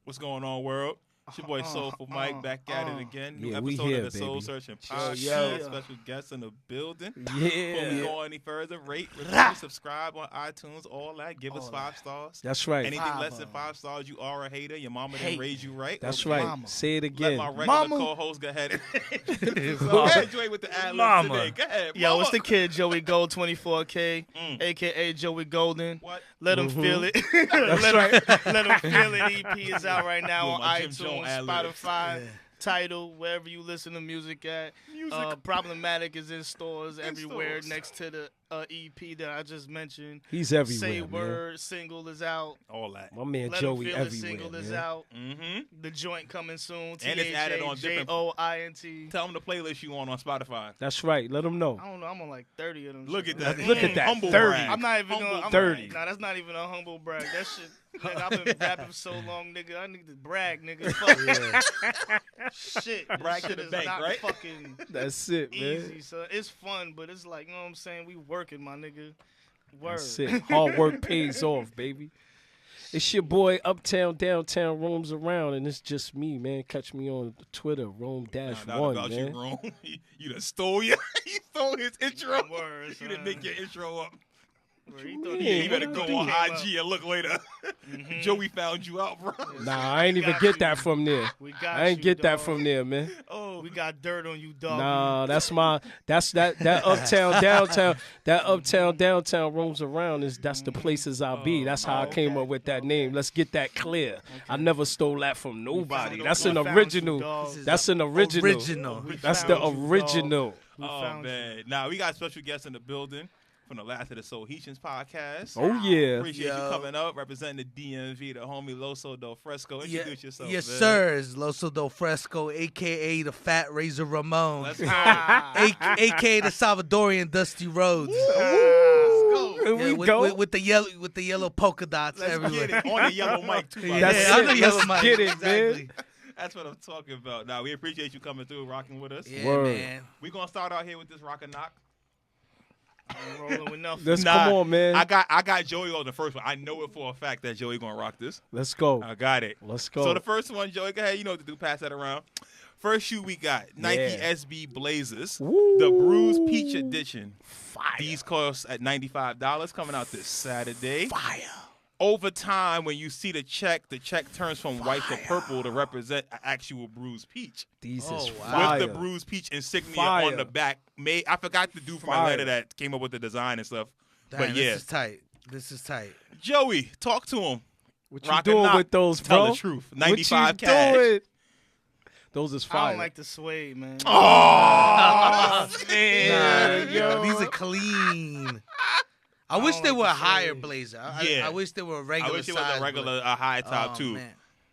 What's going on, world? It's your boy Soulful Mike back at it again. New episode here, of the Soul Searching Podcast. Yo. Special guests in the building. Yeah. Before we go any further, rate, review, subscribe on iTunes, all that. Give us 5 stars. That's right. Anything less than 5 stars, you are a hater. Your mama didn't raise you right. That's okay. right. Mama. Say it Let again. my regular Mama. co-host go ahead. Mama. Enjoy with the ad Mama. today. Go ahead. Yo, Mama. it's the kid Joey Gold 24K, aka Joey Golden. What? Let him feel it. That's let right. Let him feel it. EP is out right now Doing on my Jim Jones iTunes, ad-lib. Spotify, Tidal, wherever you listen to music at. Problematic is in stores everywhere stores. next to the EP that I just mentioned. He's everywhere, Say man. Word single is out. All that. My man Let Joey him feel everywhere, it single is man. out. Mm-hmm. The joint coming soon. And it's added on different- THAJOINT. Tell them the playlist you on Spotify. That's right. Let him know. I don't know. I'm on like 30 of them. Look shit. at that. Look at that. Humble 30. brag. I'm not even Humble going. 30. Nah, that's not even a humble brag. That shit. Nigga, I've been rapping so long, nigga. I need to brag, nigga. Fuck shit. This Brag to shit the is bank, not right? fucking That's it, man. easy. So it's fun, but it's like, you know what I'm saying? We working, my nigga. Word. That's it. Hard work pays off, baby. It's your boy Uptown, Downtown, roams around, and it's just me, man. Catch me on Twitter, Nah, not Rome-1, about man. you, Rome. You done stole you stole his intro. Word, You son. didn't make your intro up. Word, he What thought you he- mean? You better he go thought he on came IG up. and look later. Joey found you out, bro. Nah, I ain't even got get you. that from there. We got I ain't you, get that dog. from there, man. Oh, We got dirt on you, dog. Nah, that's that uptown downtown roams around that's the places I'll be. That's how I came up with that name. Let's get that clear. I never stole that from nobody. That's an We found you, original. dog. That's an original. We That's the found you, dog. original. We oh found you. man. Now we got special guests in the building from the last of the Serchians podcast. Oh yeah. Appreciate Yo. you coming up, representing the DMV, the homie Loso do Fresco. Introduce yourself. Yes, man. sir. It's Loso do Fresco, a.k.a. the Fat Razor Ramon, Let's go. a.k.a. the Salvadorian Dusty Rhodes. Here Yeah, we go. with the yellow polka dots Let's everywhere. get it. On the yellow mic, too. by the That's way. yeah, it. I'm the yellow Let's mic. get it, exactly. That's what I'm talking about. Now, we appreciate you coming through, rocking with us. Yeah, Word. man. We're going to start out here with this rock and knock. I'm rolling with nothing. Let's Nah, come on, man. I got Joey on the first one. I know it for a fact that Joey going to rock this. Let's go. I got it. Let's go. So the first one, Joey, go ahead. You know what to do. Pass that around. First shoe we got, Nike Yeah. SB Blazers, Woo. the Bruise Peach Edition. Fire. These cost at $95, coming out this Saturday. Fire. Over time, when you see the check turns from white to purple to represent an actual Bruise Peach. These Oh, is wow. fire. With the Bruise Peach insignia Fire. on the back. I forgot the dude from Fire. Atlanta that came up with the design and stuff. Damn, but yeah, This is tight. This is tight. Joey, talk to him. What you Rock and doing knock. with those, bro? Tell the truth. 95 what you cash. doing? Those is I fire. don't like the suede, man. Oh, Nah, man. yo. These are clean. I wish don't they like were the a higher suede. blazer. Yeah. I wish they were a I regular wish it was size, a regular, a high top oh, too. man.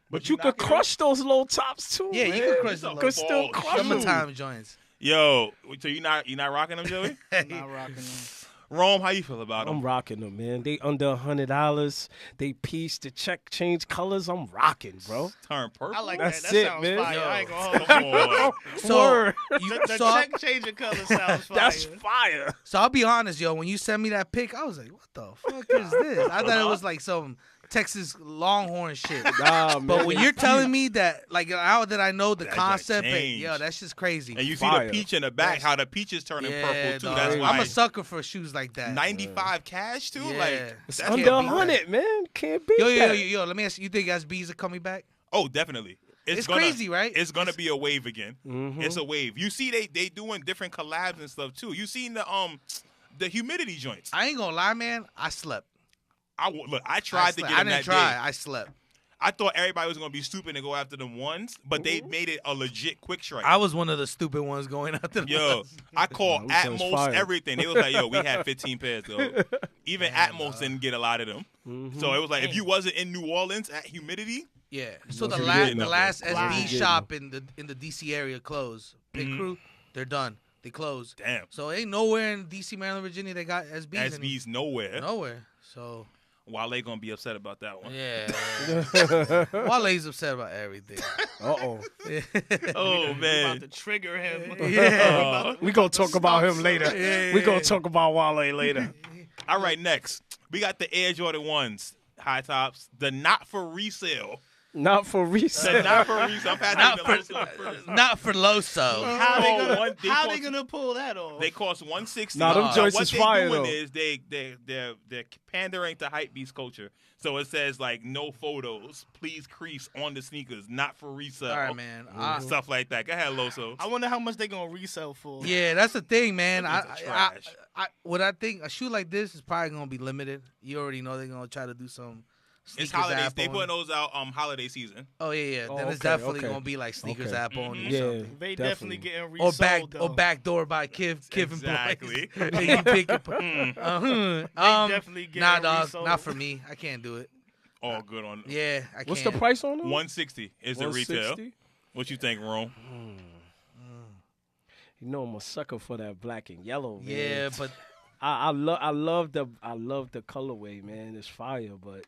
But you knock could it crush those low tops too. Yeah, you man. could crush the You low could still balls. crush them. Summertime joints. Yo, so you not rocking them, Joey? I'm not rocking them. Rome, how you feel about I'm them? rocking them, man. They under $100. They piece the check change colors. I'm rocking, bro. Turn purple. I like That's that. That it, sounds man. fire. Yo, I ain't gonna hold come you. on. So, Word. The so, check changing color sounds fire. That's fire. so I'll be honest, yo. When you sent me that pic, I was like, "What the fuck is this?" I thought it was like some Texas Longhorn shit. Nah, man. But when you're telling me that, like, how did I know the That concept? And, changed. yo, that's just crazy. And you see Fire. the peach in the back, how the peach is turning yeah, purple too. dog. That's I'm why a sucker for shoes like that. 95 cash too. Yeah. Like It's that's under can't beat 100, man. Can't beat Yo, that. let me ask you. You think SBs are coming back? Oh, definitely. It's gonna, crazy, right? It's gonna be a wave again. Mhm. It's a wave. You see, they doing different collabs and stuff too. You seen the humidity joints. I ain't gonna lie, man. I slept. I tried to get I them didn't that try. day. I slept. I thought everybody was gonna be stupid and go after them ones, but they made it a legit quick strike. I was one of the stupid ones going out there. Yo, I called Nah, them sounds Atmos fire. everything. They was like, yo, we had 15 pairs though. Even Atmos didn't get a lot of them. So it was like, if you wasn't in New Orleans at humidity, Yeah. So the Wasn't last getting the nothing. last Wasn't SB getting shop in the DC area closed. Pit Crew, they're done. They closed. damn, So ain't nowhere in DC, Maryland, Virginia they got SBs. SB's nowhere. Nowhere. So Wale gonna be upset about that one. yeah. Wale's upset about everything. Uh-oh. Oh About man. to trigger him. Yeah. We gonna talk about him later. Yeah. We gonna talk about Wale later. All right, next we got the Air Jordan 1s, high tops, the not for resale Not for Said resale. not for Reese. I'm passing the Loso first. Not for Loso. How they gonna pull that off? They cost $160. Nah, them joints what is they fire, doing though. is they're pandering to hype beast culture. So it says like no photos, please crease on the sneakers, not for resale. All right, man. Stuff like that. Go ahead, Loso. I wonder how much they gonna resell for. Yeah, that's the thing, man. Them joints are trash. What I think a shoe like this is probably gonna be limited. You already know they're gonna try to do some. It's Sneakers holidays. app They on. putting those out holiday season. Oh yeah. Oh, Then it's okay, definitely okay. gonna be like sneakers Okay. app on or Yeah, something. They definitely getting Or resold though. backdoor by Kevin Exactly. Boys. And you pick it. definitely getting Nah, dog, resold. not for me. I can't do it. All good on. Yeah, I can't. What's the price on them? $160 is the retail. 160? What you think, Rome? You know I'm a sucker for that black and yellow, man. Yeah, but I love the colorway, man. It's fire, but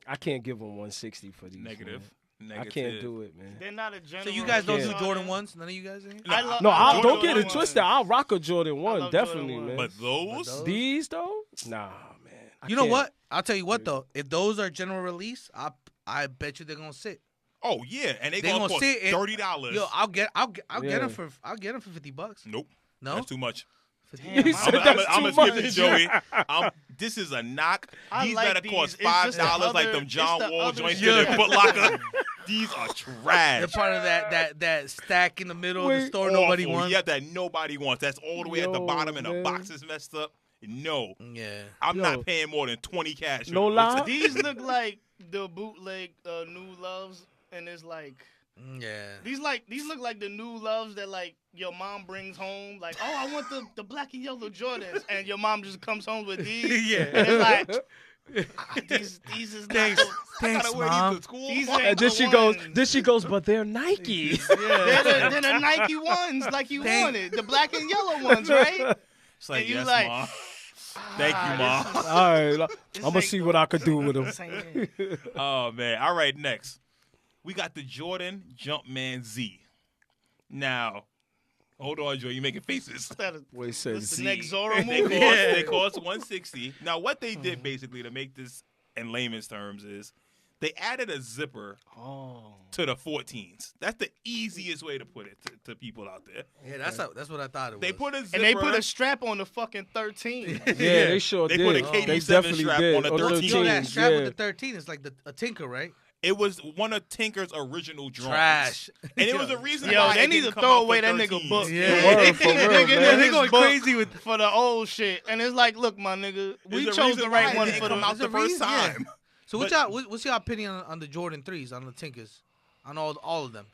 I can't give them 160 for these. Negative. Man. I can't do it, man. They're not a general. so you guys don't do Yeah. Jordan ones? None of you guys? In here? No, I don't love get it Jordan twisted. ones. I'll rock a Jordan 1, love definitely, Jordan man. But those? These though, nah, man. I You know can't. what? I'll tell you what though. If those are general release, I bet you they're gonna sit. Oh yeah, and they They gonna gonna cost sit and- $30. Yo, I'll get Yeah. them for $50. Nope. No, That's too much. Damn, He said I'm that's gonna too skip much. it, Joey. This This is a knock. I These like better these. cost It's just the $5 like other- them John it's the Wall other joints shit. to the Foot Locker. These are they're trash. part of that stack in the middle of the Wait. store nobody Awful. wants. Yeah, that nobody wants. That's all the way at the Yo, bottom, and the man. box is messed up. No, Yeah. I'm Yo. not paying more than 20 cash. for No those. lie. These look like the bootleg New Loves, and it's like Yeah. these look like the New Loves that like your mom brings home. Like, oh, I want the black and yellow Jordans, and your mom just comes home with these. Yeah. And it's like these is not Thanks. the, I gotta Thanks, wear Mom. these to school. These Fuck. ain't And then the she goes. ones. Then she goes. But they're Nikes. They're the Nike ones like you wanted, the black and yellow ones, right? It's like, And you yes, like, Mom. Thank you, Mom. this All right, I'm This gonna ain't see the- what I could do with them. is- this ain't it. Oh man! All right, next we got the Jordan Jumpman Z. Now, hold on, Joe. You making faces. Wait, it says What's the Z. next Zorro They movie? cost, they cost $160. Now, what they did basically to make this in layman's terms is they added a zipper Oh. to the 14s. That's the easiest way to put it to people out there. Yeah, that's what I thought it was. They put a zipper. And they put a strap on the fucking 13. Yeah, they sure They did. put a They KD7 definitely strap did. on the Oh, 13. You know that 13s, strap yeah. with the 13 is like a Tinker, right? It was one of Tinker's original drawings. Trash. And it was a reason Yo, why they it need didn't to come throw out away for that nigga 13s. book. Yeah. Word, for real, Nigga, man. they They going crazy with. for the old shit, and it's like, look, my nigga, we There's a chose reason the right why one it didn't for come the. out the There's a first reason, yeah. time. So But- what's your opinion on the Jordan 3s, on the Tinkers, on all of them?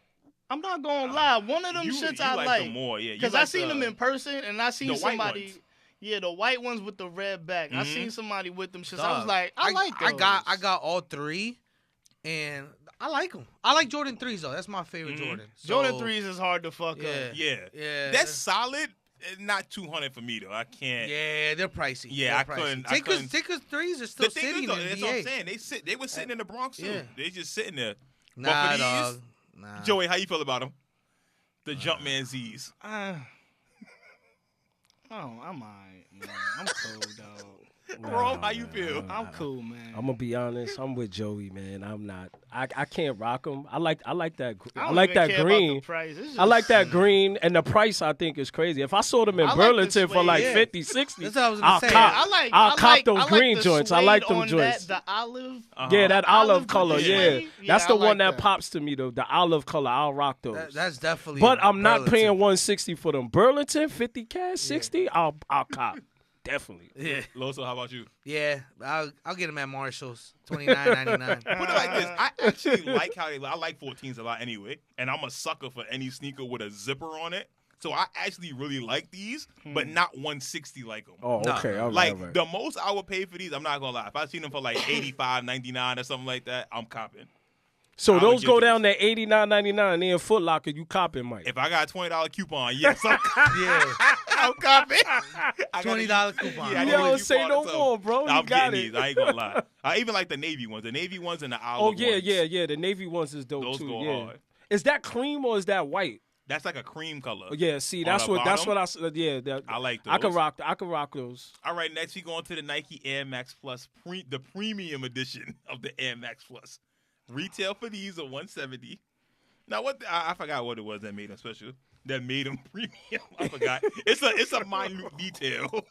I'm not gonna lie, one of them You shits you I like like, them more, yeah. You because like I seen them in person, and I seen the white somebody. ones. Yeah, the white ones with the red back. I Mhm. seen somebody with them shits. I was Dog, like, I like those. I got all three, and I like them. I like Jordan 3s though. That's my favorite Mhm. Jordan. Jordan So, 3s is hard to fuck Yeah. up. Yeah. Yeah. That's solid. Not 200 for me though. I can't. Yeah, they're pricey. Yeah, They're I couldn't- pricey. I couldn't- Tinkers 3s are still The thing sitting is, though, in that's the what I'm NBA. saying. They were sitting in the Bronx too. Yeah. They just sitting there. Nah, these, dog. Nah. Joey, how you feel about them? The Jumpman Z's. Oh, I'm alright, man. I'm cool, dog. Bro, how you feel? I'm cool, man. I'm gonna be honest. I'm with Joey, man. I'm not. I can't rock them. I like that. I don't like even that care about green. the price. It's I like just- that green, and the price I think is crazy. If I saw them in I like the Burlington for suede, like yeah. 50, 60, That's what I was gonna I'll say. cop. I I'll cop like those green the joints. I like suede them on joints. That, the olive. Yeah, that olive olive color. with the Yeah, suede. that's Yeah, the I one like that that. pops to me though. The olive color. I'll rock those. That's definitely. But I'm not Burlington. paying 160 for them. Burlington 50 cash 60. I'll cop. Definitely. Yeah, Loso, how about you? yeah. I'll get them at Marshalls, $29.99. Put it like this. I actually like how I like 14s a lot anyway, and I'm a sucker for any sneaker with a zipper on it. So I actually really like these, but not 160 like them. Oh, Nah. okay. All right, Like all right. the most I would pay for these, I'm not gonna lie. If I seen them for like $85.99 or something like that, I'm copping. So I would those get go this. down to $89.99. They in Foot Locker. You copping, Mike? If I got a $20 coupon, yes, I'm copping. Yeah, I'm copping. I got a- $20 coupon. Yeah, I You got a don't say coupon no or something. more, bro. You I'm got getting it. these. I ain't gonna lie. I even like the navy ones. The navy ones and the olive Oh yeah, ones. yeah. The navy ones is dope Those too. go yeah. hard. Is that cream or is that white? That's like a cream color. Oh, yeah. See, On that's the what. That's bottom? what I. Yeah. That, I like those. I can rock. I can rock those. All right, next we go on to the Nike Air Max Plus, the premium edition of the Air Max Plus. Retail for these are $170. Now what? I forgot what it was that made them special. That made them premium. I forgot. It's a minute detail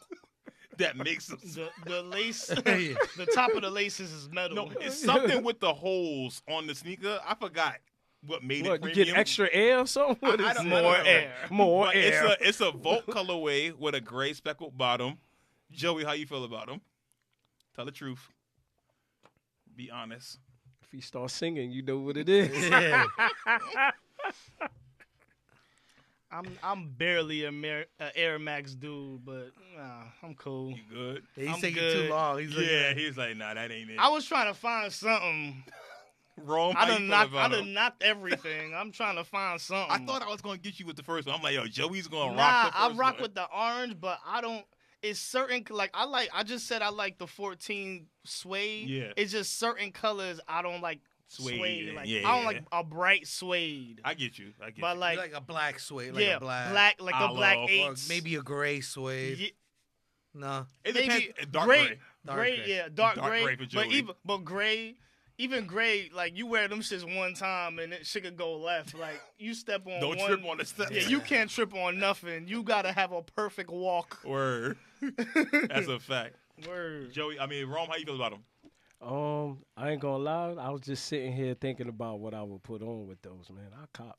that makes them. The lace, Yeah. the top of the laces is metal. No, it's something with the holes on the sneaker. I forgot what made it What, you premium. get extra air or something? What I is don't it? know. More air. More But air. It's a Volt colorway with a gray speckled bottom. Joey, how you feel about them? Tell the truth. Be honest. If you start singing, you know what it is. Yeah. I'm barely a Air Max dude, but nah, I'm cool. You good? He's I'm taking good. too long. He's like, Yeah, he's like, nah, that ain't it. I was trying to find something. Rome, I how you done feel knocked. about I them? done knocked everything. I'm trying to find something. I thought I was gonna get you with the first one. I'm like, yo, Joey's gonna Nah, rock the I first rock one. with the orange, but I don't. It's certain I just said I like the 14 suede. Yeah. It's just certain colors I don't like suede. Like yeah, I don't yeah. like a bright suede. I get you. I get But you. like, like a black suede. Like yeah, a black. like the black Aloe, or Or eights. maybe a gray suede. Ye- No. It maybe depends. Dark gray, gray. Dark gray, gray. yeah, dark Dark gray. gray for But Joey. even gray, like you wear them shits one time and it shit could go left. Like you step on Don't one, trip on the steps. Yeah, you can't trip on nothing. You gotta have a perfect walk. Word. That's a fact. Word. Joey, I mean, Rome, how you feel about him? I ain't gonna lie. I was just sitting here thinking about what I would put on with those, man. I cop.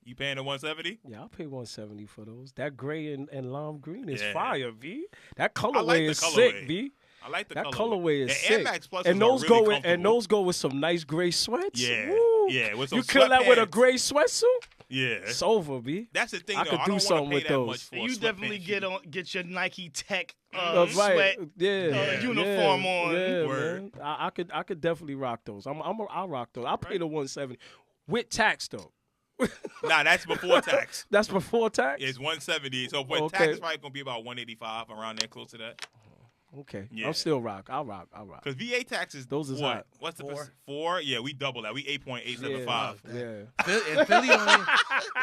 You paying the 170? Yeah, I'll pay 170 for those. That gray and lime green is Yeah. fire, V. That like colorway the is colorway. sick, V. I like the That color. colorway is the sick. Air Max Plus And those really go with, comfortable. those go with some nice gray sweats. Yeah, Woo. yeah, with some You kill that with a sweatpants. gray sweatsuit? Yeah. It's over, V. That's the thing, I though. could I do don't something want to with pay that those. much for a You definitely sweatpants get your Nike Tech Right. sweat. Yeah. uniform yeah, on. Yeah, Word. man. I could definitely rock those. I'll rock those. I'll pay the 170 with tax though. Nah, that's before tax. That's before tax. It's 170. So with Okay. tax, it's probably gonna be about 185 around there, close to that. Okay. Yeah. I'm still rock. I'll rock. Because VA tax is Those is what? hot. What's the 4? percent? 4? Yeah, we double that. We 8.875. Yeah. And Philly don't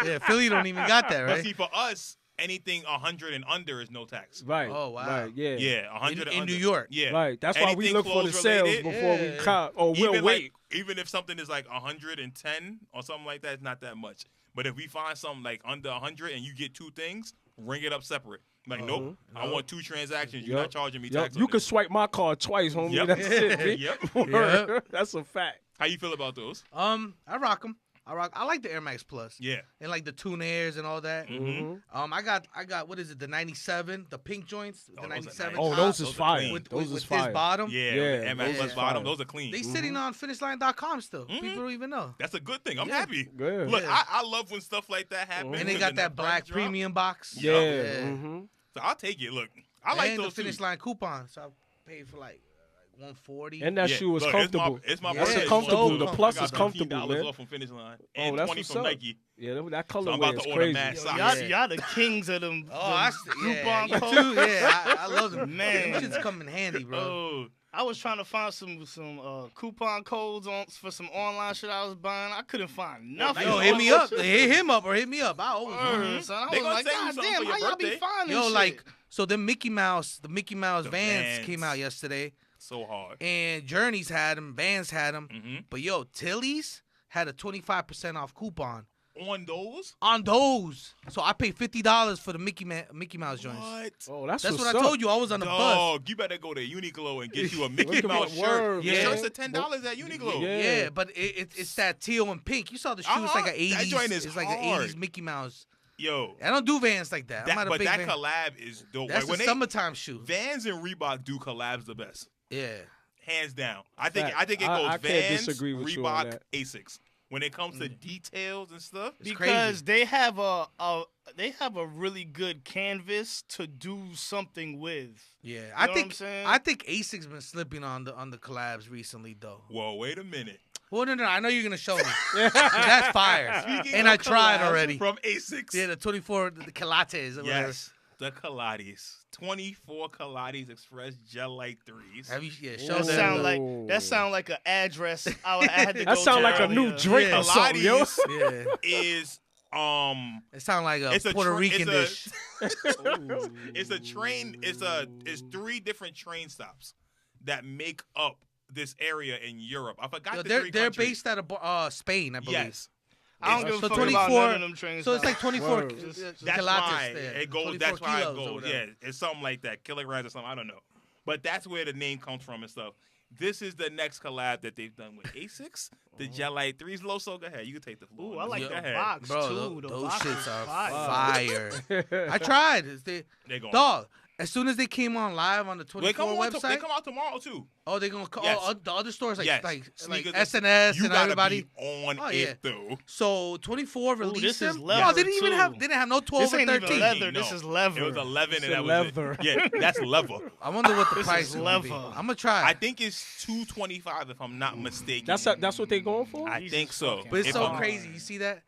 even, Philly don't even got that, But right? see, for us, anything 100 and under is no tax. Right. Oh, wow. Right. Yeah. Yeah, 100 and In under. New York. Yeah. Right. That's why we Anything look for the clothes sales related, before we Yeah. cop. Or we'll Even wait. even if something is like 110 or something like that, it's not that much. But if we find something like under 100 and you get two things, ring it up separate. Like, nope, I want 2 transactions. You're Yup. not charging me Yup. tax. You on can this. swipe my card twice, homie. Yep. That's it, B. Yep. Word. That's a fact. How you feel about those? I rock them. I like the Air Max Plus. Yeah. And like the Tune Airs and all that. Mm-hmm. I got what is it? The 97, the pink joints, Oh, the those are 97. nice. Oh, top those is Those are fire. clean. with, Those with is this fire. bottom. Yeah. Yeah, The MS those Plus is bottom. fire. Those are clean. They sitting on finishline.com still. People don't even know. That's a good thing. I'm Yeah. happy. Yeah. Look, Yeah. I love when stuff like that happens. And they when got the that price black drop. premium box. Yeah. Yeah. Mm-hmm. So I'll take it. Look, I like and those the too. finish line coupon. So I paid for like 140. And that Yeah, shoe is look, comfortable. It's my Yeah, birthday. it's comfortable. so The plus I got is comfortable, $15 man. off from Finish Line Oh, and that's 20 what's from up. Nike. Yeah, that So I'm about colorway to is order crazy. mad Yo, socks. y'all the kings of them. Oh, coupon you codes. too? Yeah, I love them. Man. Them shits come in handy, bro. Oh, I was trying to find some coupon codes for some online shit I was buying. I couldn't find nothing. Yo, hit me up. Hit him up or hit me up. I always Word, son. I They was gonna like, send you God something damn, for how your y'all be birthday. finding Yo, shit? like, so the Mickey Mouse Vans Vans. came out yesterday, so hard. and Journeys had them, Vans had them, Mhm. but yo, Tilly's had a 25% off coupon On those? on those. So I paid $50 for the Mickey Mouse joints. What? Oh, that's That's what's what I up. told you. I was on the bus. Dog, you better go to Uniqlo and get you a Mickey Look at Mouse my shirt. word, The man. shirts are $10 at Uniqlo. Yeah. Yeah, but it's that teal and pink. You saw the shoe. It's like an That 80s. joint is It's like an hard. 80s Mickey Mouse. Yo, I don't do Vans like that. I'm not a but big that Van. collab is dope. That's Like, when the summertime shoe. Vans and Reebok do collabs the best, Yeah. hands down. I think Fact. it goes I can't Vans, disagree with you on Reebok, that. Asics. When it comes to details and stuff, It's because crazy. they have a really good canvas to do something with. Yeah, know I what think I'm saying? I think Asics been slipping on the collabs recently though. whoa, wait a minute. Well, no, I know you're gonna show me. 'Cause that's fire, Speaking and of I tried collabs already. from Asics. Yeah, the 24 the Calates or whatever. Yes, the Pilates. 24 Pilates Express Gel Light 3s. Have you? Yeah, That show That Ooh. sound them. like an address I had to go That sound to like a new earlier. drink Yeah. or something, yo. Pilates Yeah, is it sound like a it's a Puerto tra- Rican it's dish. it's a train. It's 3 different train stops that make up this area in Europe. I forgot Yo, the they're three they're countries. based out of Spain, I believe. Yes. I don't give a So fuck about none of them trains. So it's like 24 Word. That's kilates why there. it goes. 24 That's why it kilos or goes. whatever. Yeah, it's something like that, kilograms or something. I don't know, but that's where the name comes from and stuff. This is the next collab that they've done with Asics, the Gelite 3s. Loso, go ahead. You can take the floor. Ooh, I like Go the ahead. box Bro, too. The those box shits is are fire. fire. I tried. They going. Dog. As soon as they came on live on the They 24 come website, they come out tomorrow too. oh, they're gonna call Yes. the other stores like Yes. like Sneakers SNS You and gotta everybody. be on Oh, it yeah. though. So 24 released this is them. leather, No, they didn't even too. have. They didn't have no 12 This or ain't 13. even leather. No. This is leather. It was 11 It's and that leather. was it. Yeah, that's leather. I wonder what the This price is is gonna be. leather. I'm gonna try. I think it's $225 if I'm not mistaken. That's what they going for. I Jesus think so. fucking But it's If so I'm- crazy. You see that?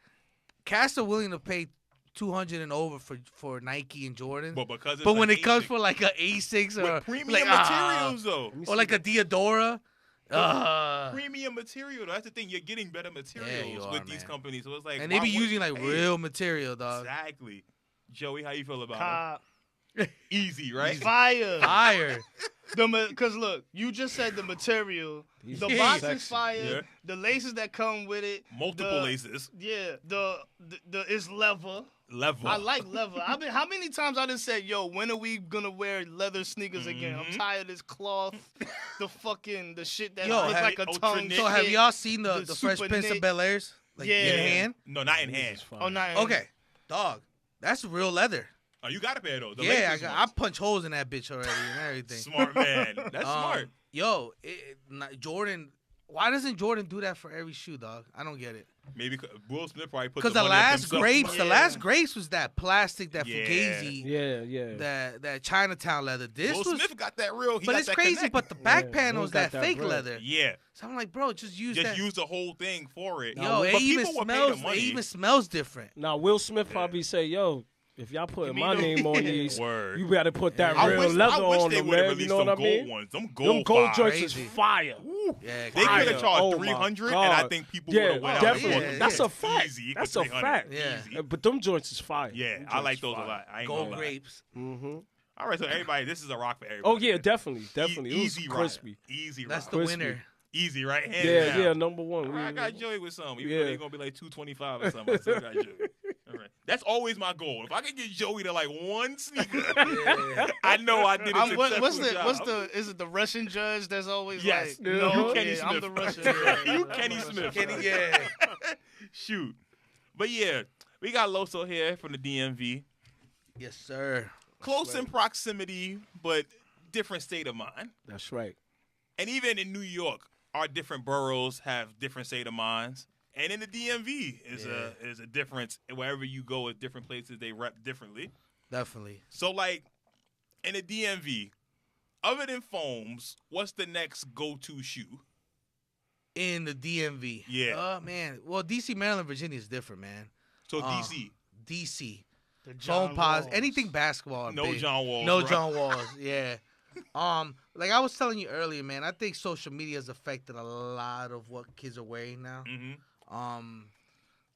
Cats are willing to pay 200 and over for Nike and Jordan. But because it's But when an it comes Asics- for like a A6 or with premium like, materials though. or like a Diodora, Premium material though. That's the thing. You're getting better materials you are, with these man. companies. So it's like, and they why be wouldn't using you like pay? real material, dog. Exactly. Joey, how you feel about Cop. it? Easy, right? Fire. Fire. Because look, you just said the material. The Yeah. box Sexy. is fire. Yeah. The laces that come with it. Multiple the- laces. Yeah. The it's leather. Level. I like leather. How many times I just said, yo, when are we gonna wear leather sneakers again? I'm Mhm. tired of this cloth, the shit that Yo, looks have- like a Ultra tongue. knit. So have shit. y'all seen the The Fresh super Prince of knit. Bel Airs? Like Yeah. in hand? No, not in hand. Oh, no. Okay. Dog. That's real leather. Oh, you got a pair though. The Yeah, laces I ones. punch holes in that bitch already and everything. Smart man. That's smart. Yo, Jordan. Why doesn't Jordan do that for every shoe, dog? I don't get it. Maybe Will Smith probably put Because the money up last himself. grapes, the Yeah. last grapes was that plastic, that Yeah. Fugazi, Yeah. that Chinatown leather. This Will was, Smith got that real. He but got it's that crazy. connect. But the back Yeah, panel Will is got that that fake bread. leather. Yeah, So I'm like, bro, just use just that. use the whole thing for it. Yo, it But even people would pay the smells. It money. even smells different. Now Will Smith probably say, "Yo, if y'all putting my name on these, Word. you better put that I real wish, leather I wish on they them, would have man. released You know some what I gold mean? ones. Them Them gold, gold fives. joints is Crazy. fire. Yeah, They could Fire. have charged Oh, my 300, and I God. think people Yeah, would have went out definitely. for yeah, them. That's yeah. a fact. Easy That's for a 300. fact. Yeah. Easy. But them joints is fire. Yeah, Them I like joints those a fire. lot. I ain't gold gonna lie. grapes. Mm-hmm. All right, so everybody, this is a rock for everybody. Oh yeah, definitely. It was Easy crispy. Ride. Easy That's ride. the Crispy. winner. Easy, right? Hands Yeah, down. yeah, number one. All right, I got Joey with some. Even Yeah. though they're gonna be like 225 or something. I still got Joey. All right, that's always my goal. If I can get Joey to like one sneaker, Yeah. I know I did a What's successful job. is it the Russian judge that's always Yes. like, Yeah. no, You Kenny yeah, I'm Smith. the Russian You judge. I'm Kenny the Smith. Russian Kenny, judge. yeah. Shoot, but yeah, we got Loso here from the DMV. Yes, sir. Close in proximity, but different state of mind. That's right. And even in New York, our different boroughs have different state of minds. And in the DMV is a difference. Wherever you go at different places, they rep differently. Definitely. So, like, in the DMV, other than foams, what's the next go-to shoe? In the DMV. Yeah. Oh, man. Well, DC, Maryland, Virginia is different, man. So, DC. DC. The Phone John pause. Walls. Anything basketball. I'm No big. John Walls. No bro. John Walls. Yeah. Like I was telling you earlier, man, I think social media has affected a lot of what kids are wearing now. Mm-hmm.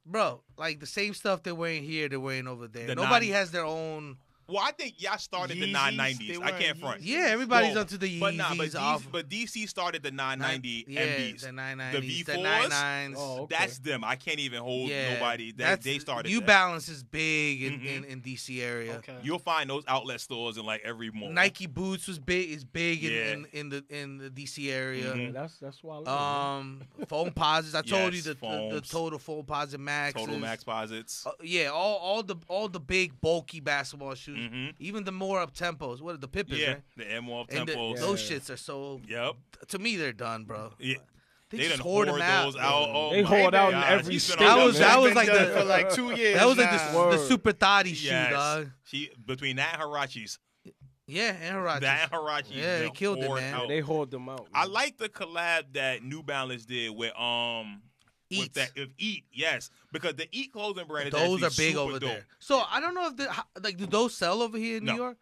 Bro, like the same stuff they're wearing here, they're wearing over there. The Nobody has their own. Well, I think y'all started the Yeezys, 990s. they I can't wearing front. Yeezys. Yeah, everybody's Well, onto the Yeezys. But nah, off. but DC started the 990 Yeah, MBs. the 990s, The the V4s? 99s. Oh, okay. That's them. I can't even hold Yeah, nobody. that's They started New that. Balance is big Mhm. in DC area. Okay. You'll find those outlet stores in like every mall. Nike boots is big Yeah. in the DC area. Mhm. Yeah, that's why I love Foam posits. I told you Yes, the foams. total foam posit max. Total Max Posits. Yeah, all the big bulky basketball shoes. Mm-hmm. Even the more up tempos. What are the Pippins, Yeah, right? the M1 And tempos. those shits are so. Yep. To me, they're done, bro. Yeah. They, They just done hoard them out. those out. Oh, They my hoard out in gosh. every He's been state, on That was- that that was Been like done the- for like 2 years. That was like now. the Word. super thotty shoe, Yes. dog. She between that and Harachis. Yeah, and Hirachis. That and Harachis. Yeah, they been killed it, poured man. Yeah, out. they hold them out. I man. like the collab that New Balance did with Eat. with that with Eat, yes, because the Eat clothing brand is Those actually are big super over dope. there. So I don't know if do those sell over here in No. New York?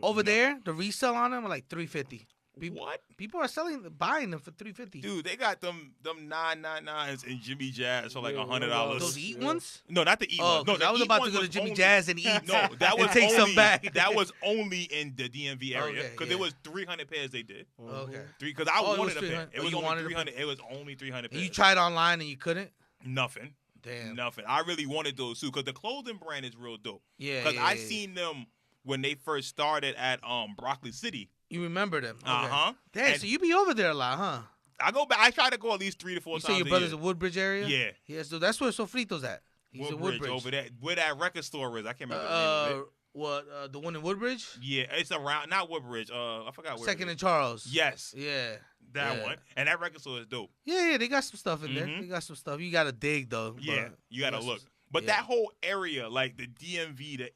Over there, the resale on them are like $350. What? People are buying them for $350. Dude, they got them 999s and Jimmy Jazz for like Yeah, $100. Those eat Yeah. ones? No, not the eat Oh, ones. No, the I was eat about to ones go to was Jimmy only- Jazz and eat. No, that was and take only, some back. That was only in the DMV area Okay, because yeah. it was 300 pairs they did. Okay. Because I Oh, it was wanted a pair. 300. It Oh, was you only wanted a 300. It was only 300 And pairs. you tried online and you couldn't? Nothing. Damn. Nothing. I really wanted those too because the clothing brand is real dope. Yeah. Because yeah, I yeah. seen them when they first started at Broccoli City. You remember them? Okay. Uh-huh. Damn, And so you be over there a lot, huh? I go back. I try to go at least 3 to 4 You times say your a brother's year. in Woodbridge area? Yeah. Yeah, so that's where Sofrito's at. He's in Woodbridge, Woodbridge. over there. Where that record store is. I can't remember the name of it. What? The one in Woodbridge? Yeah, it's around. Not Woodbridge. I forgot where. Second it and is. Charles. Yes, Yeah. that Yeah. one. And that record store is dope. Yeah, they got some stuff in there. Mhm. They got some stuff. You got to dig, though. Yeah, but you gotta got look. some- But yeah. that whole area, like the DMV,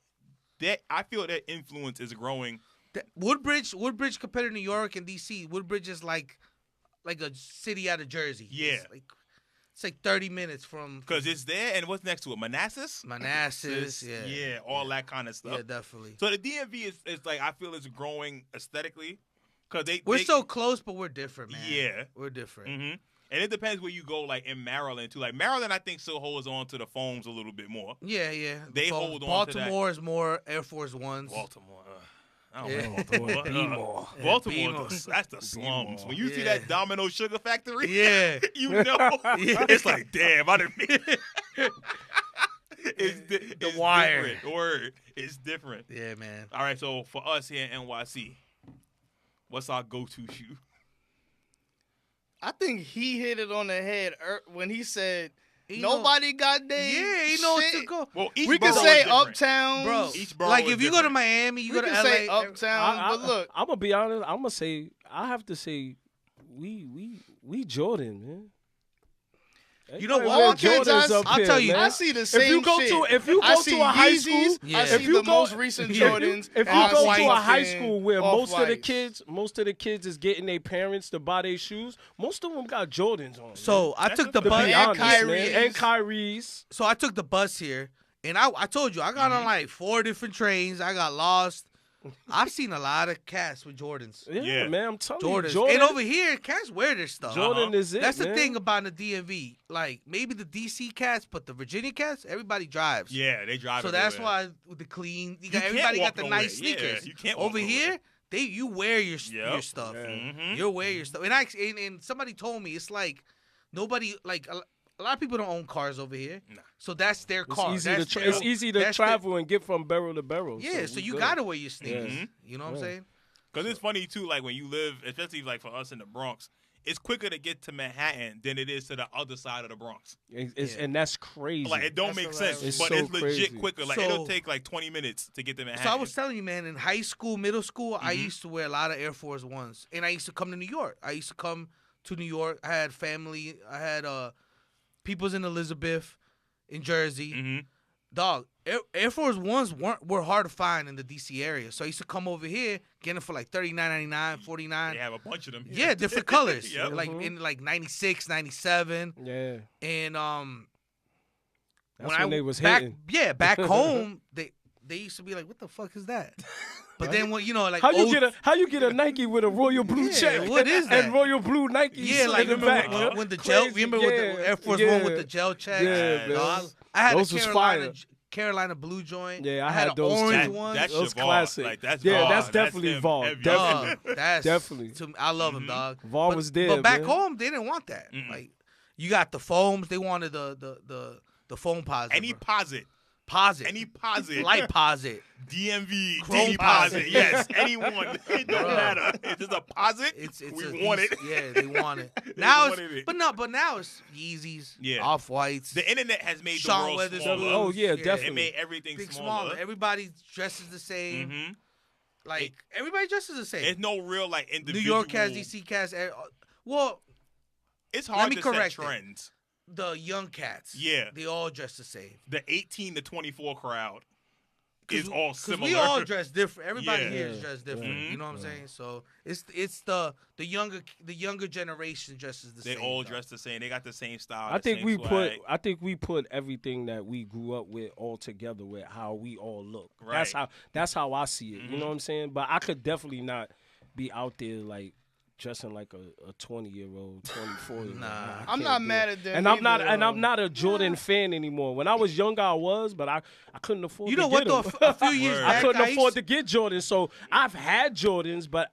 that I feel that influence is growing. Woodbridge compared to New York and D.C., Woodbridge is like a city out of Jersey. Yeah. It's like 30 minutes from Because it's there, and what's next to it? Manassas? Manassas. Yeah. Yeah, all that kind of stuff. Yeah, definitely. So the DMV is like, I feel it's growing aesthetically. Because We're so close, but we're different, man. Yeah. We're different. Mm-hmm. And it depends where you go, like in Maryland, too. Like Maryland, I think, still holds on to the foams a little bit more. Yeah, yeah. They But hold on to Baltimore is more Air Force Ones. Baltimore. I don't Yeah. know Baltimore. B-more. Baltimore, B-more. that's the slums. B-more. When you see Yeah. that Domino Sugar Factory, Yeah. you know, Yeah. it's like, damn, I didn't mean it's wire. different. Word. It's different. Yeah, man. All right, so for us here in NYC, what's our go-to shoe? I think he hit it on the head when he said He know- nobody got their Yeah, he know what shit. to go. Well, each We can borough say is different. uptown, Bro, Each borough like is if you go to different. Miami, you We go to can LA. say uptown, but look, I'm gonna be honest. I'm gonna say I have to say we Jordan, man. You know Everybody what? wear Jordans I'll up tell here, you, man. I see the same if you go shit. to if you I go see to a high Yeezys, school, Yeah. I if see you the go, most recent if you- Jordans. if and you I go see to a high fucking school where most of the Off-Whites. kids is getting their parents to buy their shoes, most of them got Jordans on. So I That's took the a to bus. be and honest, man. Kyrie's. And Kyrie's. So I took the bus here, and I told you I got on like 4 different trains. I got lost. I've seen a lot of cats with Jordans. Yeah, Yeah. man. I'm telling Jordans. you, Jordan. And over here, cats wear their stuff. Jordan is it. That's the man. thing about the DMV. Like maybe the DC cats, but the Virginia cats, everybody drives. Yeah, they drive So everywhere. that's why with the clean, you got, can't everybody walk got the nowhere. nice Yeah, sneakers. you can't walk Over nowhere. here, you wear your Yep. stuff. Yeah. Mhm. You wear your stuff. And somebody told me it's like nobody like a lot of people don't own cars over here. Nah. So that's their It's car. easy, That's to their- it's easy to that's their- travel and get from barrel to barrel. Yeah, so we you good. gotta wear your sneakers. Mhm. You know what I'm Yeah. saying? Because it's funny, too, like when you live, especially like for us in the Bronx, it's quicker to get to Manhattan than it is to the other side of the Bronx. It's, Yeah. And that's crazy. Like, it don't That's make sense, hilarious. but It's it's so legit crazy. quicker. Like, So- it'll take like 20 minutes to get to Manhattan. So I was telling you, man, in high school, middle school, I Mhm. used to wear a lot of Air Force Ones, and I used to come to New York. I used to come to New York. I had family. I had people's in Elizabeth, in Jersey. hmm Dog, Air Force Ones were hard to find in the DC area. So I used to come over here, get them for like $39.99, $49. They have a bunch of them. Yeah, different colors. Yep. Like Mhm. in like 96, 97. yeah. And That's when they was hitting. back home, they used to be like, "What the fuck is that?" But then when like How you get a Nike with a royal blue Yeah, check? what is that? And royal blue Nike. yeah, like in the remember back. when the gel? Crazy. Remember with the Air Force One with the gel check? Yeah, man. I had Those a was Carolina blue joint. Yeah, I had had an those orange too. one. That's Those Shavar. classic. Like, that's Yeah, Var. that's definitely him Var. heavy. Definitely. That's Definitely. I love him, Mhm. dog. Var But- was there, but back man. home they didn't want that. Mm-mm. Like you got the foams. They wanted the foam posit. Any posit. posit. Any posit. light posit. DMV, Chrome Diddy posit. posit. Yes, anyone. It don't Bruh. matter. If it's a posit, It's we want it. Yeah, they want it. They Now wanted it. but now it's Yeezys, Yeah. Off Whites, The internet has made Sean the world Weathers smaller. Blues. Oh, yeah, Yeah. It definitely. made everything big smaller. smaller. Everybody dresses the same. hmm Like everybody dresses the same. There's no real like New individual. York cats, DC cats. Well, It's Let hard me to set correct it. trends. the young cats. Yeah. they all dress the same. The 18 to 24 crowd is all similar. we all dress different. Everybody Yeah. here is dressed different. Mhm. You know what I'm saying? So it's the younger generation dresses the They same. all though. dress the same. They got the same style. I the think same we swag. put everything that we grew up with all together with how we all look. Right. That's how I see it. You Mhm. know what I'm saying? But I could definitely not be out there like dressing like a 20-year-old, 24-year-old. Nah. I'm not mad at them. And I'm not, either, and I'm not a Jordan fan anymore. When I was younger, I was, but I couldn't afford. You to know what get though? them. A few years Word. I back, couldn't I afford used to get Jordans, so I've had Jordans, but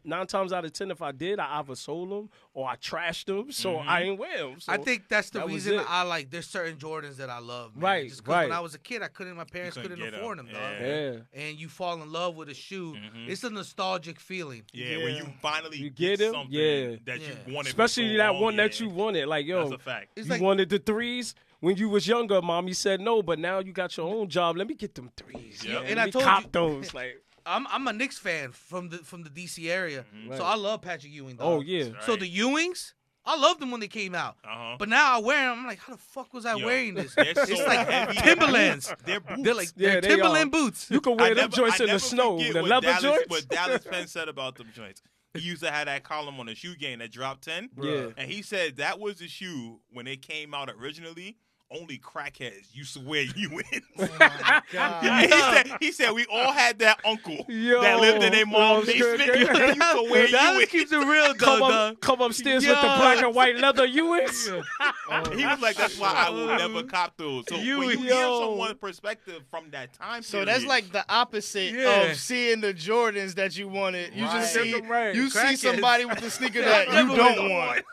9 times out of 10, if I did, I either sold them or I trashed them, so I ain't wear them. So I think that's the that was reason it. I like. There's certain Jordans that I love, man. Right, Just 'cause when right. I was a kid, my parents couldn't couldn't get afford 'em. them, dog. Yeah. yeah. And you fall in love with a shoe. It's a nostalgic feeling. Yeah, when you finally You get get 'em? something Yeah. that Yeah. you wanted, Especially for so that long, one that yeah. you wanted. Like, yo, That's a fact. It's you like wanted the threes when you was younger, Mom. You said no, but now you got your own job. Let me get them threes. Yep. Yeah. And Let I me told cop you- those. Like, I'm a Knicks fan from the DC area, Right. so I love Patrick Ewing. Dog. oh yeah, Right. So the Ewings, I loved them when they came out. Uh-huh. But now I wear them. I'm like, how the fuck was I Yo, wearing this? they're It's so like heavy. Timberlands. They're boots. They're like Yeah, they're they Timberland are. boots. you can wear them joints in the snow. forget The what leather Dallas, joints. What Dallas Penn said about them joints. He used to have that column on the shoe game that dropped 10. Yeah. And he said that was the shoe when it came out originally. Only crackheads used to wear Ewins. God. And he said we all had that uncle Yo, that lived in their mom's yo, basement. yo, He used to wear Dallas Ewins. keeps it real, Come, though, up, dog. come upstairs with the Yo. black and white leather Ewings. He was like, that's why I will never cop those. So when you give Yo. someone perspective from that time So period, that's like the opposite Yeah. of seeing the Jordans that you wanted. You just Right. see Right. you see Crackheads. somebody with the sneaker that you don't want.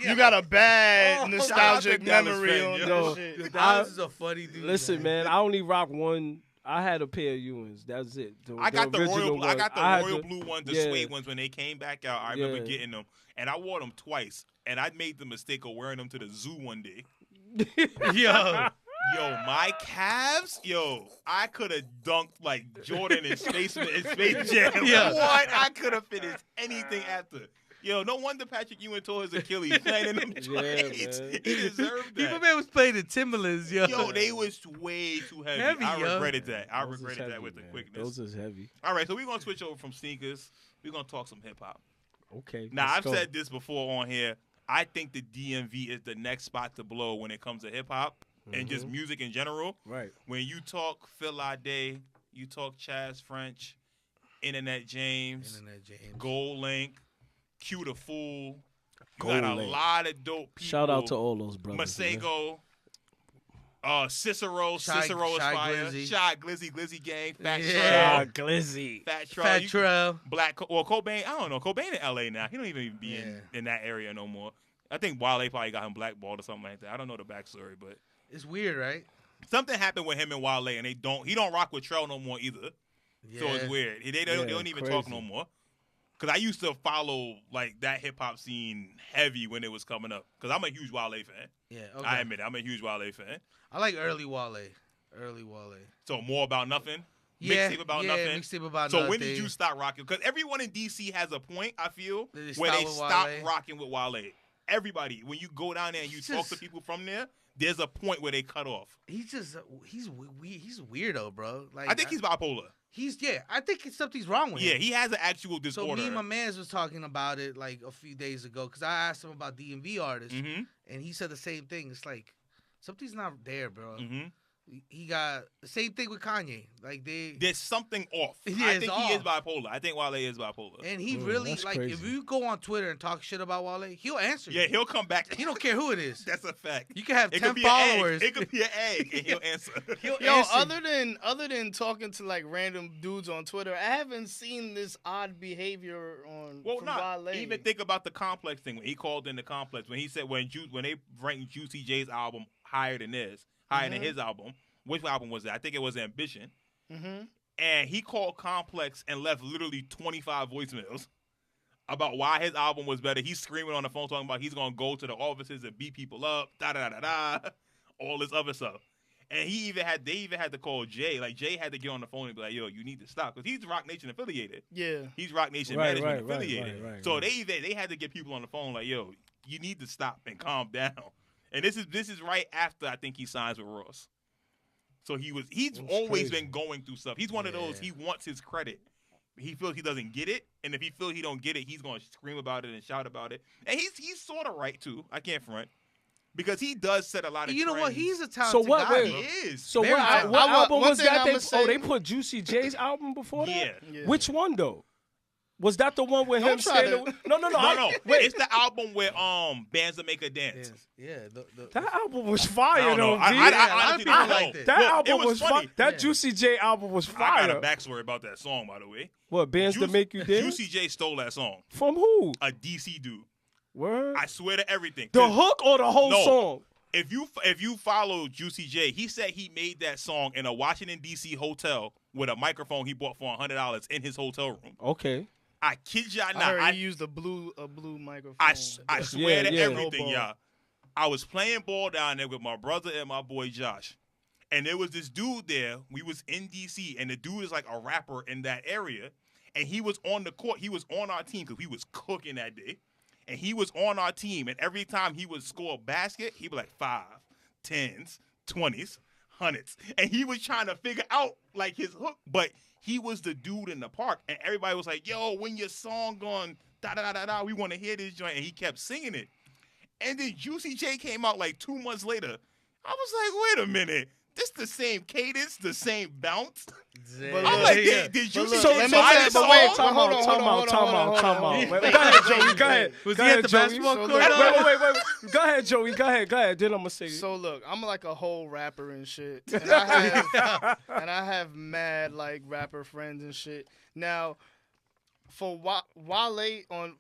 You got a bad nostalgic Shout out to Dallas memory fan, on yo. that shit. Yo, Dallas is a funny dude. Listen, man, I only rock one. I had a pair of Ewins. That's it. I got the original royal. I got the had royal blue ones, the yeah. suede ones when they came back out. I remember Yeah. getting them, and I wore them twice. And I made the mistake of wearing them to the zoo one day. Yo, Yo, my calves, I could have dunked like Jordan in Space Jam. Yeah. What? I could have finished anything after. Yo, no wonder Patrick Ewing tore his Achilles playing in them joints. man. He deserved people that. man was playing the Timberlands, yo. Yo, they was way too heavy. Heavy, I yo. regretted that. I Those is regretted that heavy, with the man. quickness. Those is heavy. All right, so we're going to switch over from sneakers. We're going to talk some hip-hop. Okay. Now, let's I've go. said this before on here. I think the DMV is the next spot to blow when it comes to hip-hop and just music in general. Right. When you talk Phil Day, you talk Chaz French, Internet James, Internet James. Gold Link, Q the Fool. You Gold got a Link. lot of dope people. Shout out to all those brothers. man. Masego, Cicero. Shy- Cicero is Shy fire. Glizzy. Shy Glizzy Gang. Fat Yeah. Trell. Glizzy. Fat Trell. Fat You- Trail. Cobain. I don't know. Cobain in LA now. He don't even be in that area no more. I think Wale probably got him blackballed or something like that. I don't know the backstory, but It's weird, right? something happened with him and Wale, and he don't rock with Trell no more either. So it's weird. They don't even talk no crazy. more. Cause I used to follow like that hip hop scene heavy when it was coming up. Cause I'm a huge Wale fan. Yeah, okay. I admit it, I'm a huge Wale fan. I like early Wale. Early Wale. So more about nothing. Yeah, Mixtape about yeah, nothing. mixtape about So nothing. when did you stop rocking? Because everyone in DC has a point, I feel, Did they where stop they with stop Wale? rocking with Wale. Everybody, when you go down there and you He's talk to just- people from there, there's a point where they cut off. He's weirdo, bro. Like I think he's bipolar. I think it's something's wrong with Yeah, him. he has an actual So disorder. me and my mans was talking about it like a few days ago because I asked him about DMV artists Mm-hmm. and he said the same thing. It's like something's not there, bro. Mm-hmm. He got the same thing with Kanye. Like There's something off. Yeah, I it's think he is off. bipolar. I think Wale is bipolar. and he Mm, really that's like if crazy. you go on Twitter and talk shit about Wale, he'll answer Yeah, you. he'll come back. He don't care who it is. That's a fact. You can have It 10 could be followers. An egg. It could be an egg, and he'll answer. He'll Yo, answer. other than talking to like random dudes on Twitter, I haven't seen this odd behavior on Well, from not Wale. even think about the Complex thing when he called in the Complex when he said when they ranked Juicy J's album higher than theirs, higher than his album. Which album was that? I think it was Ambition. Mm-hmm. And he called Complex and left literally 25 voicemails about why his album was better. He's screaming on the phone talking about he's gonna go to the offices and beat people up, all this other stuff. And they even had to call Jay. Like Jay had to get on the phone and be like, "Yo, you need to stop," because he's Rock Nation affiliated. Yeah. He's Rock Nation Right, management right, affiliated. right, so right. they had to get people on the phone like, "Yo, you need to stop and calm down." And this is right after I think he signs with Ross. So he's That's always crazy. been going through stuff. He's one of those. He wants his credit. He feels he doesn't get it, and if he feels he don't get it, he's gonna scream about it and shout about it. And he's sort of right too. I can't front because he does set a lot of. You know what? trends. He's a talented So what? guy. Wait, He bro. is. So Very what talented. album One was thing that? I'ma say- They put Juicy J's album before that? Yeah. Yeah. Which one though? Was that the one with him try standing? to- No. No. Wait, It's the album where bands that make a dance. Yeah. that album was I fire don't know. though. I B. honestly people don't know. liked it. That Well, album it was fire. funny. That Yeah. Juicy J album was I fire. got a backstory about that song, by the way. What bands that make you dance? Juicy J stole that song. From who? A DC dude. Word. I swear to everything. The 'Cause hook or the whole No. song? If you follow Juicy J, he said he made that song in a Washington D.C. hotel with a microphone he bought for $100 in his hotel room. Okay. I kid y'all I not. heard he used a blue microphone. I swear to Yeah. everything, No ball. y'all. I was playing ball down there with my brother and my boy Josh. And there was this dude there. We was in D.C. and the dude is like a rapper in that area. And he was on the court. He was on our team because we was cooking that day. And he was on our team. And every time he would score a basket, he'd be like 5, 10s, 20s, 100s. And he was trying to figure out like his hook. But he was the dude in the park. And everybody was like, yo, when your song going da-da-da-da-da, we want to hear this joint. And he kept singing it. And then Juicy J came out like 2 months later. I was like, wait a minute. This the same cadence, the same bounce. But I'm look, like, yeah. did But you look, see let me buy say- this but song? wait, Time hold out. on. Go ahead, Joey. Go ahead. Was Go he ahead, at the Joey. basketball So court? look- Wait. Go ahead, Joey. Go ahead. Then I'm gonna say. So look, I'm like a whole rapper and shit, and I have mad like rapper friends and shit. Now, for Wale on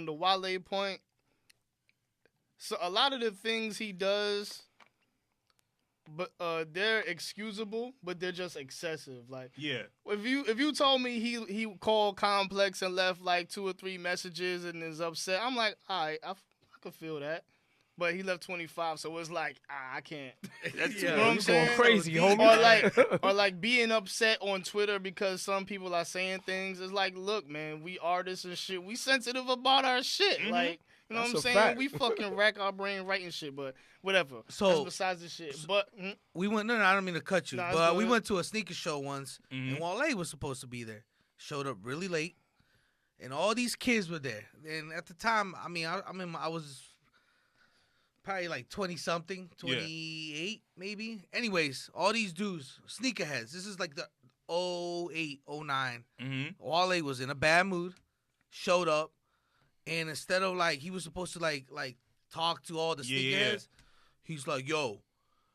the Wale point, so a lot of the things he does, but they're excusable, but they're just excessive. Like, Yeah. if you told me he called Complex and left like 2 or 3 messages and is upset, I'm like, all right, I could feel that. But he left 25, so it's like, I can't. That's You know too what I'm much. saying? crazy, homie. Or like being upset on Twitter because some people are saying things. It's like, look, man, we artists and shit. We sensitive about our shit. Mhm. Like, you know That's what I'm a saying? fact. We fucking rack our brain writing shit, but whatever. So- That's besides the shit. But We went. No, I don't mean to cut you, Nah, it's but we good. went to a sneaker show once, Mhm. and Wale was supposed to be there. Showed up really late, and all these kids were there. And at the time, I mean, I was probably like 20 something, 28 maybe. Anyways, all these dudes, sneakerheads. This is like the 08, 09. Mhm. Wale was in a bad mood, showed up, and instead of like he was supposed to like talk to all the Yeah. sneakerheads, he's like, "Yo,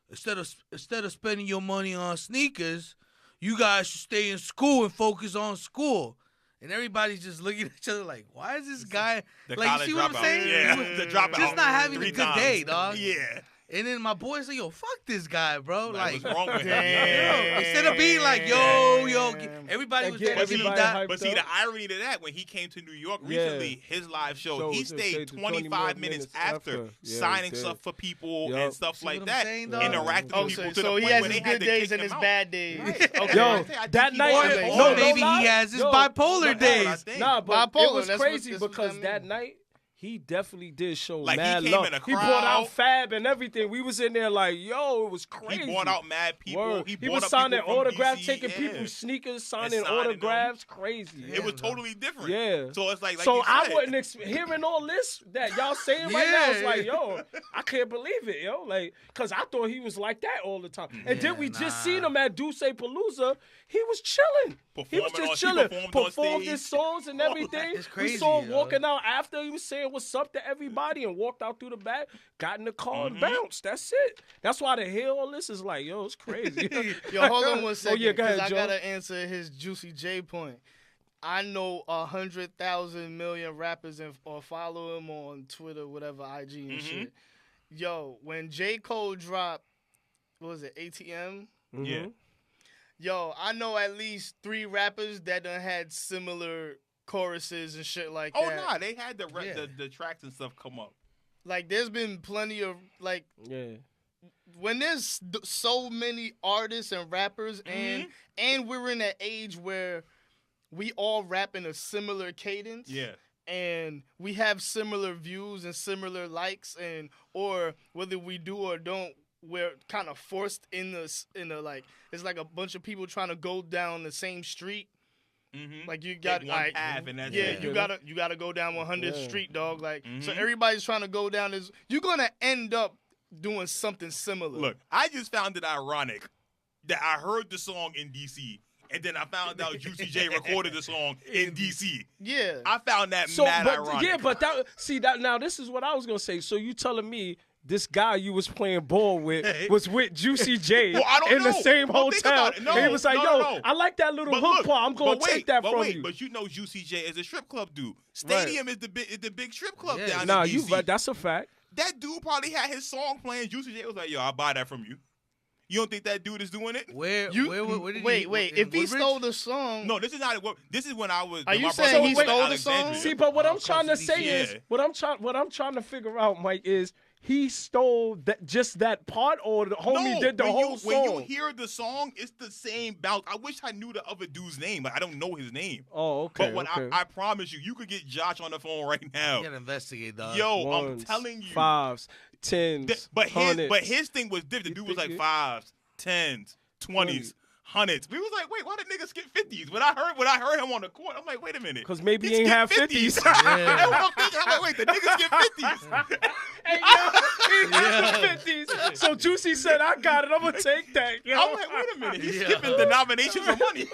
instead of spending your money on sneakers, you guys should stay in school and focus on school." And everybody's just looking at each other like, "Why is this guy The like? You college see what I'm dropout. saying? Yeah, He was the dropout. just not having a 3 good times. day, dog." Yeah. And then my boys like, "Yo, fuck this guy, bro." Like, Like, what's wrong with him? Damn. instead of being like, "Yo, Damn. everybody was Get telling me everybody that." hyped But see, up. the irony to that, when he came to New York Yeah. recently, his live show, he Shows, stayed stayed 25 minutes after, Yeah, signing he did. stuff for people Yup. and stuff See like what I'm that, saying, dog? interacting Oh, with people so, to the so point he has where his they had good to days kick and him his out. bad days. Right. Okay. Yo, I think that he night, was Or like, no, maybe lie. he has his Yo, bipolar that's what I days. think. Nah, but Bipolar, it was that's what- crazy that's what because that that mean. night he definitely did show Like, he mad came love. in a He brought out crowd. Fab and everything. We was in there like, yo, it was crazy. He bought out mad people. Word. He, He bought was up signing people from autographs, DC, taking yeah. people's sneakers, signing signing them. autographs. Crazy. It was totally different. Yeah. So it's like So you I said, wasn't hearing all this that y'all saying right now. It's Yeah. like, yo, I can't believe it, yo. Like, cause I thought he was like that all the time. And then we just seen him at Duce Palooza. He was chilling. He was Performing just on- he chilling. performed on Performed his stage. songs and everything. It's crazy, We saw him yo. walking out after. He was saying what's up to everybody and walked out through the back, got in the car and bounced. That's it. That's why to hear all this is like, yo, it's crazy. Yo, hold on one second. Oh, yeah, go ahead, 'cause I Joe. gotta answer his Juicy J point. I know 100,000 million rappers or follow him on Twitter, whatever, IG and shit. Yo, when J. Cole dropped, what was it, ATM? Yeah. Yo, I know at least 3 rappers that done had similar choruses and shit like Oh, that. nah, they had Yeah. the tracks and stuff come up. Like, there's been plenty of, like, Yeah. when there's so many artists and rappers and we're in an age where we all rap in a similar cadence Yeah. and we have similar views and similar likes and or whether we do or don't, we're kind of forced in the like it's like a bunch of people trying to go down the same street. Mm-hmm. Like you got one like, path and that's yeah, it. you gotta go down 100th Yeah. Street, dog. Like so Mhm. everybody's trying to go down this. You're gonna end up doing something similar. Look, I just found it ironic that I heard the song in DC And then I found out Juicy J recorded the song in DC. Yeah. I found that mad ironic. Yeah, but that now this is what I was gonna say. So you telling me this guy you was playing ball with was with Juicy J Well, I don't in the know. same Well, think hotel? about it. No, and he was like, no. I like that little But hook look, part. I'm gonna but wait, take that but from wait, you. But you know Juicy J is a strip club dude. Stadium is the big strip club down Nah, in DC. that's a fact. That dude probably had his song playing. Juicy J was like, yo, I'll buy that from you. You don't think that dude is doing it? Where did Wait. If he Woodbridge? stole the song, No, this is not. This is when I was. Are you my saying brother he was in stole the Alexandria. song? See, but what I'm across trying to the say DC. is Yeah. what I'm trying to figure out, Mike, is he stole just that part, or the homie No, did the whole song? When you hear the song, it's the same bounce. I wish I knew the other dude's name, but I don't know his name. Oh, okay. But when okay. I promise you could get Josh on the phone right now. You gotta investigate, dog. Yo, Ones, I'm telling you. 5s, 10s, But hundreds. his thing was different. The dude was like think 5s, 10s, 20s, 100s. We was like, wait, why did niggas skip 50s? When I heard him on the court, I'm like, wait a minute. 'Cause maybe He he ain't skipped have 50s. Yeah. That's what I'm thinking. I'm like, wait, the nigga skipped 50s. Hey, yo, he got the 50s. So Juicy said, I got it. I'm going to take that. Yo. I'm like, wait a minute. He's Yeah. skipping denominations of money.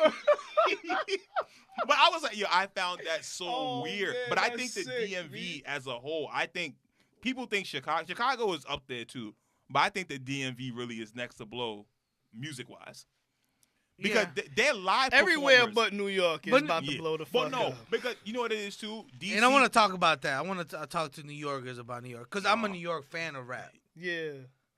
But I was like, yo, I found that so Oh, weird. man, But I that's think the sick, DMV B. as a whole, I think people think Chicago is up there too. But I think the DMV really is next to blow music-wise. Because they're live everywhere performers. but New York is But- about to blow the fuck But no, up. because you know what it is too? DC, And I want to talk about that. I want to talk to New Yorkers about New York because I'm a New York fan of rap. Yeah.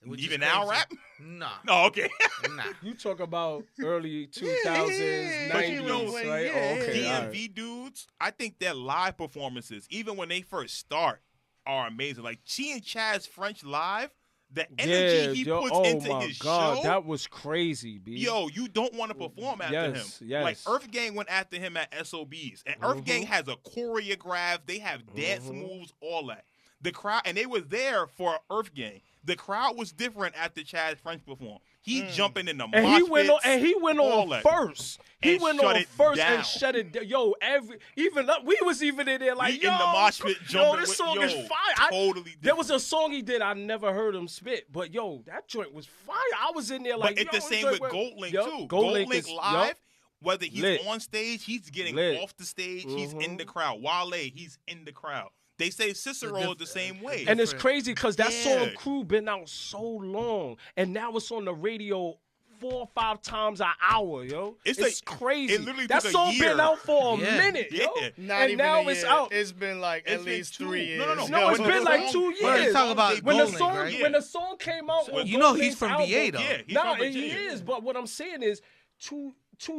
which is even now crazy. rap? Nah, No, okay. nah. You talk about early 2000s, But you 90s, know, right? yeah, Oh, okay. all right. DMV dudes, I think their live performances, even when they first start, are amazing. Like seeing Chaz French live, the energy he puts oh into my his God, show. that was crazy, B. Yo, you don't want to perform after Yes, him. yes. Like Earth Gang went after him at SOBs, and Earth Gang has a choreograph. They have dance moves, all that. The crowd, and they were there for Earth Gang. The crowd was different after Chaz French performed. He jumping in the and mosh he went on, pits, and he went all on that. first. He And went shut on it first down. and shut it down. Yo, we was even in there like, We yo, in the mosh pit yo, jumping this with- song yo, is fire. totally different. There was a song he did I never heard him spit, but yo, that joint was fire. I was in there like, But it's yo, the same joint with went- Goldlink Yup, too. Goldlink Goldlink is live, yup. whether he's Lit. on stage, he's getting Lit. off the stage, he's in the crowd. Wale, he's in the crowd. They say Cicero is the same way. And it's crazy because that Yeah. song Crew been out so long, and now it's on the radio 4 or 5 times an hour, yo. It's It's like- crazy. it literally that took a song year. been out for a Yeah. minute, yo. Yeah. Not and even now a it's year. out. It's been like It's at been least 2. 3 years. No. No, it's But been the like song- 2 but years. Let's talk about when the Goldlink, song right? when the song came out, on You know Goldlink's he's from album, VA though. Yeah, he's Nah, from he Virginia. is. But what I'm saying is, two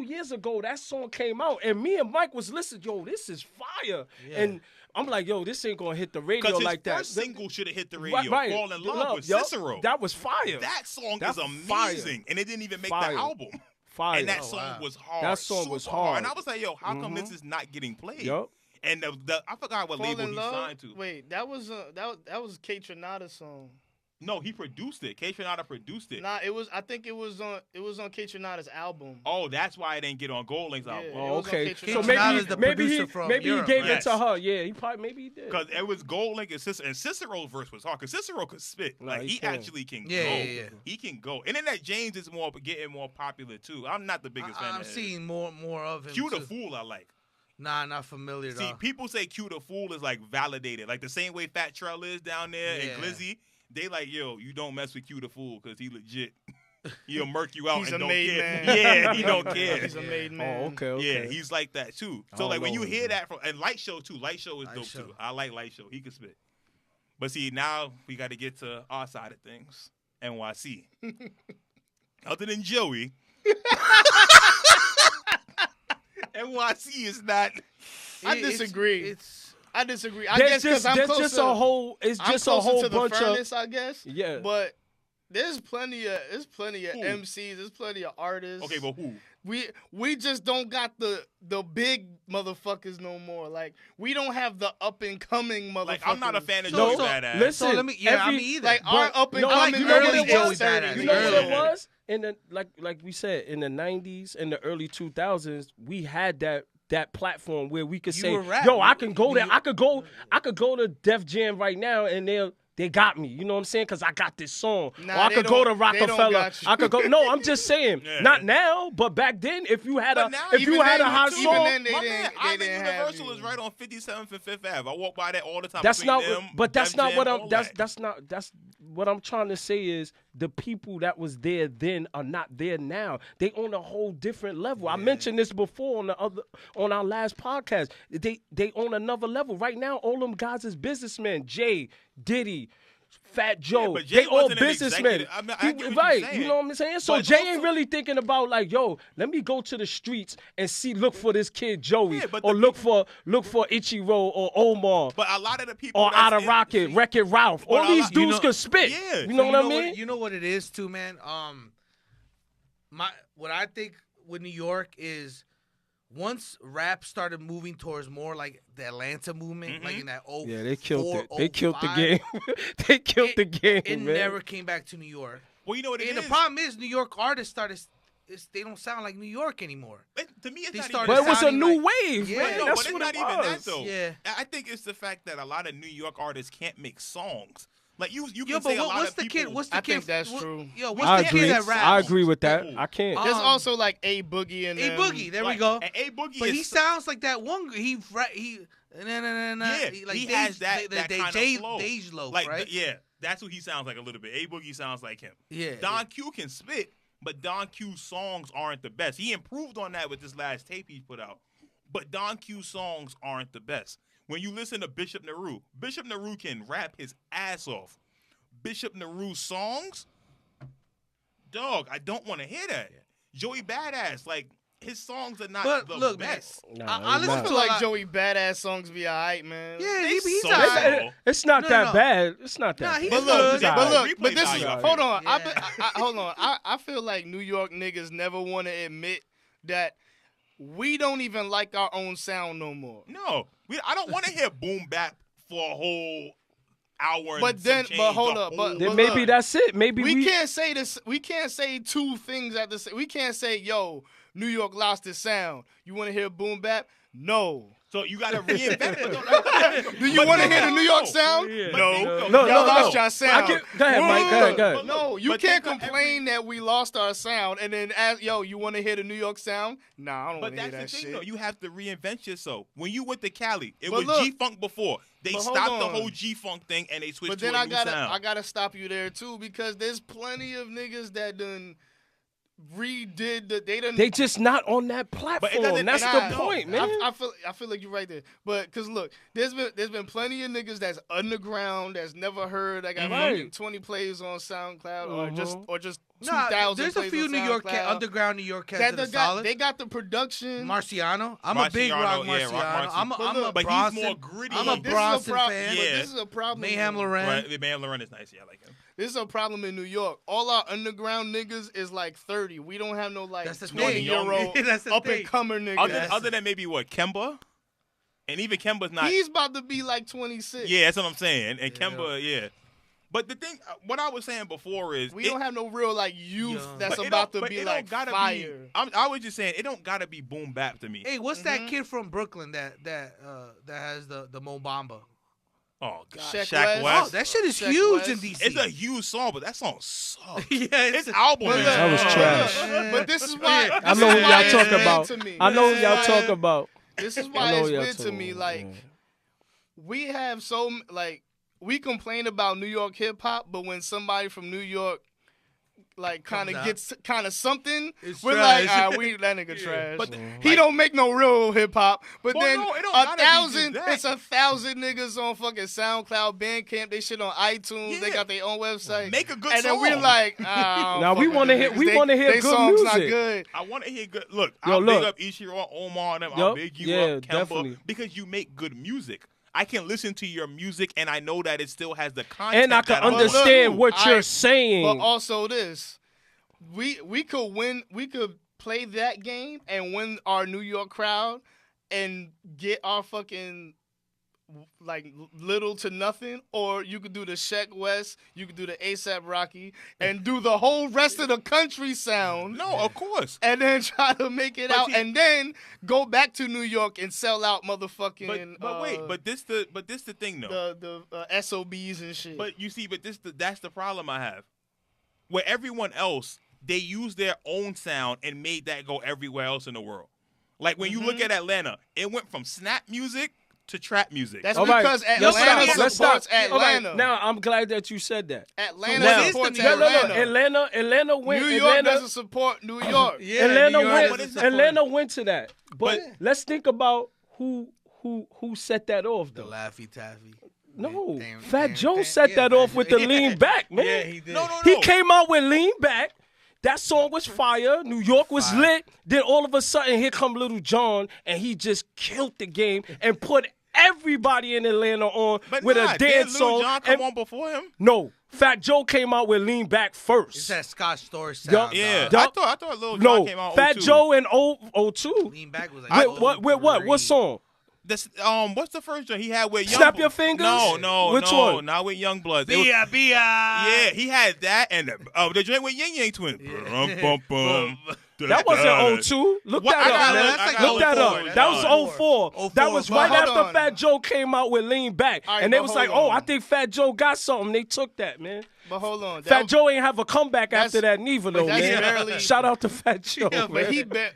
years ago, that song came out, and me and Mike was listening. Yo, this is fire. Yeah. And I'm like, yo, this ain't gonna hit the radio Because his like that. first single should have hit the radio. Right, Fall in Love with yup. Cicero. That was fire. That song That's is amazing, and it didn't even make Fire. the album. Fire. And that Oh, song wow. was hard. That song was super hard. And I was like, yo, how come this is not getting played? Yup. And I forgot what Fall label in he Love? signed to. Wait, that was Kate Trinata's song. No, he produced it. K. Trinata produced it. Nah, I think it was on Kate Trinata's album. Oh, that's why it didn't get on Goldlink's album. Yeah. Oh, It was on okay. Kate So Trinata. is the maybe producer he from maybe Europe, he gave yes. it to her. Yeah, maybe he did. Because it was Goldlink and Cicero's verse was hard. Because Cicero could spit. Nah, Like, he he can. actually can Yeah, go. yeah, yeah. He can go. And then that James is getting more popular, too. I'm not the biggest fan I'm of his. seeing more of him. Q the too. Fool I like. Nah, not familiar See, though. people say Q the Fool is like validated. Like the same way Fat Trell is down there Yeah. and Glizzy. They like, yo, you don't mess with Q the Fool because he legit. He'll murk you out He's and a don't made care. man. Yeah, he don't care. He's a made man. Oh, okay. Yeah, he's like that too. So don't like when know you him, hear man. that from and Light Show too. Light Show is Light dope Show. too. I like Light Show. He can spit. But see, now we got to get to our side of things. NYC. Other than Joey, NYC is not. I disagree. It's I disagree. I There's guess because I'm there's closer. just a whole. It's I'm just a closer whole to the bunch furnace, of. I guess. Yeah. But there's plenty of Who? MCs. There's plenty of artists. Okay, but who? We just don't got the big motherfuckers no more. Like we don't have the up and coming motherfuckers. Like I'm not a fan of No, Joey Badass. listen. so let me. Yeah, every- me either. Like our up and no, coming. like, you know what early it was? Joey Badass. You know what it Yeah. was? In the like we said in the 90s and the early 2000s, we had that platform where we could You say, were rap. "Yo, I can go there. You- I could go to Def Jam right now, and they got me. You know what I'm saying? Because I got this song. Nah, or I they could go to don't- they don't Rockefeller. got you. I could go. No, I'm just saying. Yeah. Not now, but back then, if you had But a now, if you even had a then, hot even song, then, they My didn't- man, they Island didn't have Universal you. is right on 57th and 5th Ave. I walk by that all the time. that's Between not. them, But that's Def not what Jam, I'm. all That's that. that's not. That's what I'm trying to say is the people that was there then are not there now. They on a whole different level. I mentioned this before on our last podcast. They on another level right now. All them guys is businessmen. Jay, Diddy, Fat Joe, but Jay they all wasn't an businessmen. executive. I mean, I get what you're Right, saying. you know what I'm saying? So But Jay also- ain't really thinking about like, yo, let me go to the streets and look for this kid Joey, Yeah, but or the look for Ichiro or Omar. But a lot of the people Or that's Out of in- Rocket, Wreck-It Ralph. But All a these lot- dudes could spit. Yeah. You know what I mean? You know what it is too, man. What I think with New York is once rap started moving towards more like the Atlanta movement, like in that Yeah, they killed 04, it. They killed the 05, game. They killed the game, It man. never came back to New York. Well, you know what it And is? the problem is, New York artists they don't sound like New York anymore. To me, it's They not started But it was a sounding new like- wave, Yeah. man. No, That's but it's what not it even was. that though. Yeah. I think it's the fact that a lot of New York artists can't make songs. Like you Yo, can but say a lot what's of the people. kid? What's the I kid? think that's true. Yo, what's I the agree. kid that raps? I agree with that. Ooh. I can't. There's Um, also like A Boogie and A them. Boogie, there we Right. go. And A Boogie But is he sounds like that one. He Yeah, he has that kind of flow. Dej Loaf, like right? yeah, that's who he sounds like a little bit. A Boogie sounds like him. Yeah. Don Q can spit, but Don Q's songs aren't the best. He improved on that with this last tape he put out. But Don Q's songs aren't the best. When you listen to Bishop Nehru can rap his ass off. Bishop Nehru's songs, dog, I don't want to hear that. Joey Badass, like his songs are not But the look, man, best. Nah, I it's listen I not. feel to a like lot- Joey Badass songs be alright, man. Yeah, They he's so alright. It's not No, that no. bad. It's not that Nah, bad. he's But good. look, Yeah. but look, Replay but this is value out hold here. on. Yeah. Hold on. I feel like New York niggas never want to admit that we don't even like our own sound no more. No, I don't want to hear boom bap for a whole hour. And But some then- change but hold the up, but- whole- Then but maybe look, that's it. Maybe We can't say this. We can't say two things at the same. We can't say, "Yo, New York lost its sound." You want to hear boom bap? No. So you got to reinvent it. Do you want to hear the New York sound? Yeah. No. No, Y'all no, lost no. your sound. Go ahead, Mike. Go ahead. No, you But can't think of complain that we lost our sound and then ask, yo, you want to hear the New York sound? Nah, I don't But want to hear that's that the thing, shit. though. You have to reinvent yourself. When you went to Cali, it But was look- G-Funk before. They but hold stopped the on. whole G-Funk thing and they switched But to then a I new gotta sound. stop you there too because there's plenty of niggas that done redid the They just not on that platform. doesn't- That's Nah, the point, man. I feel like you're right there. But cause look, there's been plenty of niggas that's underground that's never heard. I got Right. fucking 20 plays on SoundCloud or just Nah, 2,000 there's a plays few on New York SoundCloud. underground New York cats That that are got, solid. they got the production. Marciano, I'm a big Marciano, rock yeah, Marciano. Rock I'm Marci- a But he's Bronson. more gritty. I'm a But this is Bronson pro- fan. But Yeah. this is a problem. Mayhem Loren. Right, the man Loren is nice. Yeah, I like him. This is a problem in New York. All our underground niggas is like 30. We don't have no like That's the 20-year-old thing. That's the up thing. and comer niggas. Other than maybe what, Kemba? And even Kemba's not. He's about to be like 26. Yeah, that's what I'm saying. And Yeah. Kemba, yeah. But the thing, what I was saying before is We don't have no real like youth Yeah. that's but it about don't- to but be it like don't gotta fire. I was just saying it don't gotta be boom bap to me. Hey, what's that kid from Brooklyn that has the Mo Bamba? Oh God, Shaq Shaq West. West. Oh, that shit is Shaq huge West. in DC. It's a huge song, but that song sucks. yeah, His album But is look, That was but trash. look, But this is why I this know is who why y'all it's talk weird about. to me. I know who This y'all is talk why- about. This is I why know it's y'all weird to talk me. about, Like yeah. we have we complain about New York hip hop, but when somebody from New York like kind Comes of out. gets kind of something, It's we're trash. like, we that nigga trash. But He don't make no real hip hop. But Well, then no, it don't gotta be just that. it's 1,000 niggas on fucking SoundCloud, Bandcamp. They shit on iTunes. They Yeah. got their own website. Make a good and then song. we're like, Now, we wanna hear- we wanna hear they good songs not music. good. I want to hear good. Look, Yo, I'll look. big up Ichiro, Omar, and them. I'll Yup, big you yeah, up, Kemba, definitely. because you make good music. I can listen to your music and I know that it still has the content. And I can that I wanna understand do. what I- you're saying. But also this, we could win. We could play that game and win our New York crowd and get our fucking like little to nothing, or you could do the Sheck West, you could do the ASAP Rocky, and do the whole rest of the country sound. No, of course. And then try to make it But out, see- and then go back to New York and sell out motherfucking. But wait, but this the thing though. the SOBs and shit. But you see, that's the problem I have. Where everyone else, they use their own sound and made that go everywhere else in the world. Like when you look at Atlanta, it went from snap music to trap music. That's All right. because Let's Atlanta stop. Let's supports stop. All right. Atlanta. Now I'm glad that you said that. Atlanta Now, supports no, Atlanta. Atlanta went. New York Atlanta, doesn't support New York. Yeah, Atlanta New York went. doesn't support Atlanta it. went to that. But But- let's think about who set that off The though. Laffy Taffy. No, Damn, Fat damn, Joe damn. set Yeah, that Fat off with Joe. the lean back, man. Yeah, he did. No. He came out with lean back. That song was fire. New York was Fire. lit. Then all of a sudden, here come Little John, and he just killed the game and put everybody in Atlanta on But with nah, a did dance Lil song. Jon come And- on before him? No, Fat Joe came out with lean back first. It's that Scott Storch Yup. sound. Yeah, dog. I thought Lil Jon No, came out. Fat 02. Joe in 02. Lean back was like. With what? What song? This, what's the first one he had with Young Snap Your Fingers? No, Which no, one? not with Young Blood. Bia. Yeah, he had that and the joint with Yin Yang Twin. That wasn't 02. Look What? that I up, got man. it. That's like Look that 04. up. That was 04. That was 04. right But hold after on. Fat Joe came out with Lean Back. All right, And they but was hold like, oh, on. I think Fat Joe got something. They took that, man. But hold on. Fat Joe ain't have a comeback after that's- that neither, but though, that's man. barely- Shout out to Fat Joe, Yeah, man.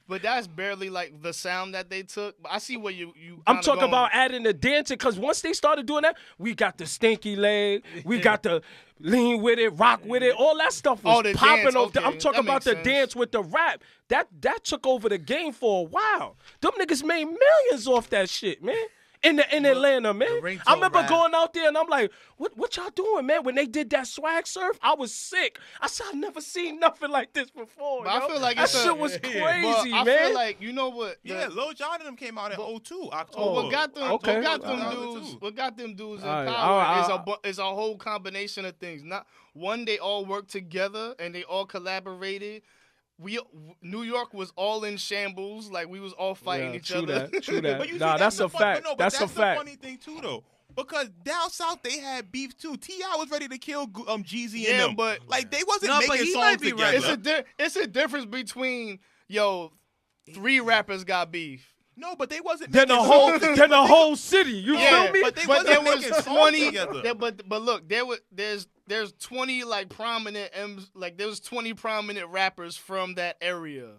but that's barely like the sound that they took. I see where you. I'm kinda talking going. about adding the dancing, because once they started doing that, we got the stinky leg, we got the lean with it, rock with it, all that stuff was Oh, the popping dance, off. okay. I'm talking That about makes the sense. dance with the rap. That took over the game for a while. Them niggas made millions off that shit, man. In Atlanta, man. ringtone I remember rap. going out there and I'm like, what y'all doing, man? When they did that swag surf, I was sick. I said, I've never seen nothing like this before. But I yo. feel like that it's shit a- was But crazy, I man. feel like you know what? Yeah, Lil Jon and them came out in 02, October. Oh, what got them? Okay. What got them 2002. dudes? What got them dudes in All right, power is a whole combination of things. Not one, they all worked together and they all collaborated. New York was all in shambles, like we was all fighting Yeah, each true other. that, true that. But you see, Nah, that's the a fun- fact. but no, but That's a the fact. funny thing too, though, because down south they had beef too. T.I. was ready to kill Jeezy Yeah, and them. but- like they wasn't No, but making he songs might be together. right. It's a difference between 3 rappers got beef. No, but they wasn't. Then the making whole, songs then the whole city. You Yeah, feel me? but they but wasn't there making was songs 20. together. But look, there's 20 like prominent like there was 20 prominent rappers from that area,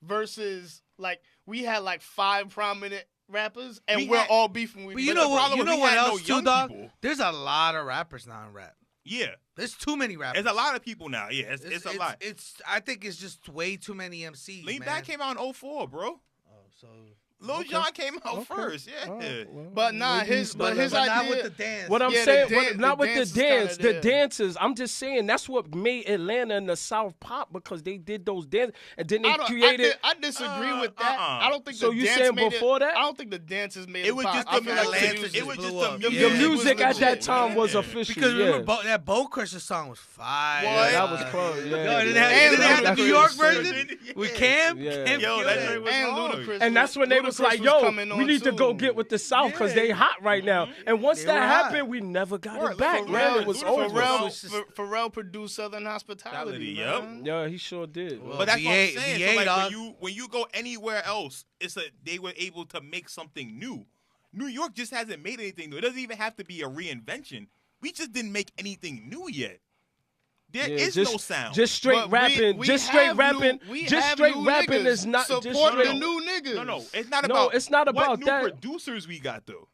versus like we had like 5 prominent rappers and We we're had- all beefing with But each you other. know what? problem You was know we what had no else too, young dog? people. There's a lot of rappers now in rap. Yeah, There's too many rappers. there's a lot of people now. Yeah, it's a lot. I think it's just way too many MCs. Lean man. Back came out in 04, bro. Oh, so Lil Jon came out Okay. first. Yeah. All right, well, But nah, maybe his he's but better. his but not idea. with the dance. What I'm Yeah, the saying, dan- not the with the dance is kinda dance, the there. dances. I'm just saying that's what made Atlanta and the South pop, because they did those dances and then they created. I disagree with that. I don't think So the you dance saying made before it, that? I don't think the dances made It was pop. just I the feel like music. the music It was blew just the up. music. the Yeah. music at that legit. time was Yeah. official. Because yeah. remember that Bo Crusher song was fire. What? That was close. Yeah. Yo, didn't yeah. have, didn't have And the New York Ludacris. version with Cam. Yeah. Cam Yo, killed that it. joint was And hard. Ludacris. And that's when they was Ludacris like, "Yo, coming we on need to go too. get with the South because Yeah. they hot right now." And once They that were hot. happened, we never got Word, it back, Pharrell- man. It was Pharrell- over. Pharrell produced Southern Hospitality. Yep. Man. Yeah, he sure did. Well, But that's what VA I'm saying. VA, So like dog. when you go anywhere else, they were able to make something new. New York just hasn't made anything new. It doesn't even have to be a reinvention. We just didn't make anything new yet. There Yeah, is no sound. Just straight But rapping. we just straight have rapping. new- we just have straight new rapping niggas. is not just support straight. the new niggas. no, it's not No, about. it's not about what new that. producers we got though.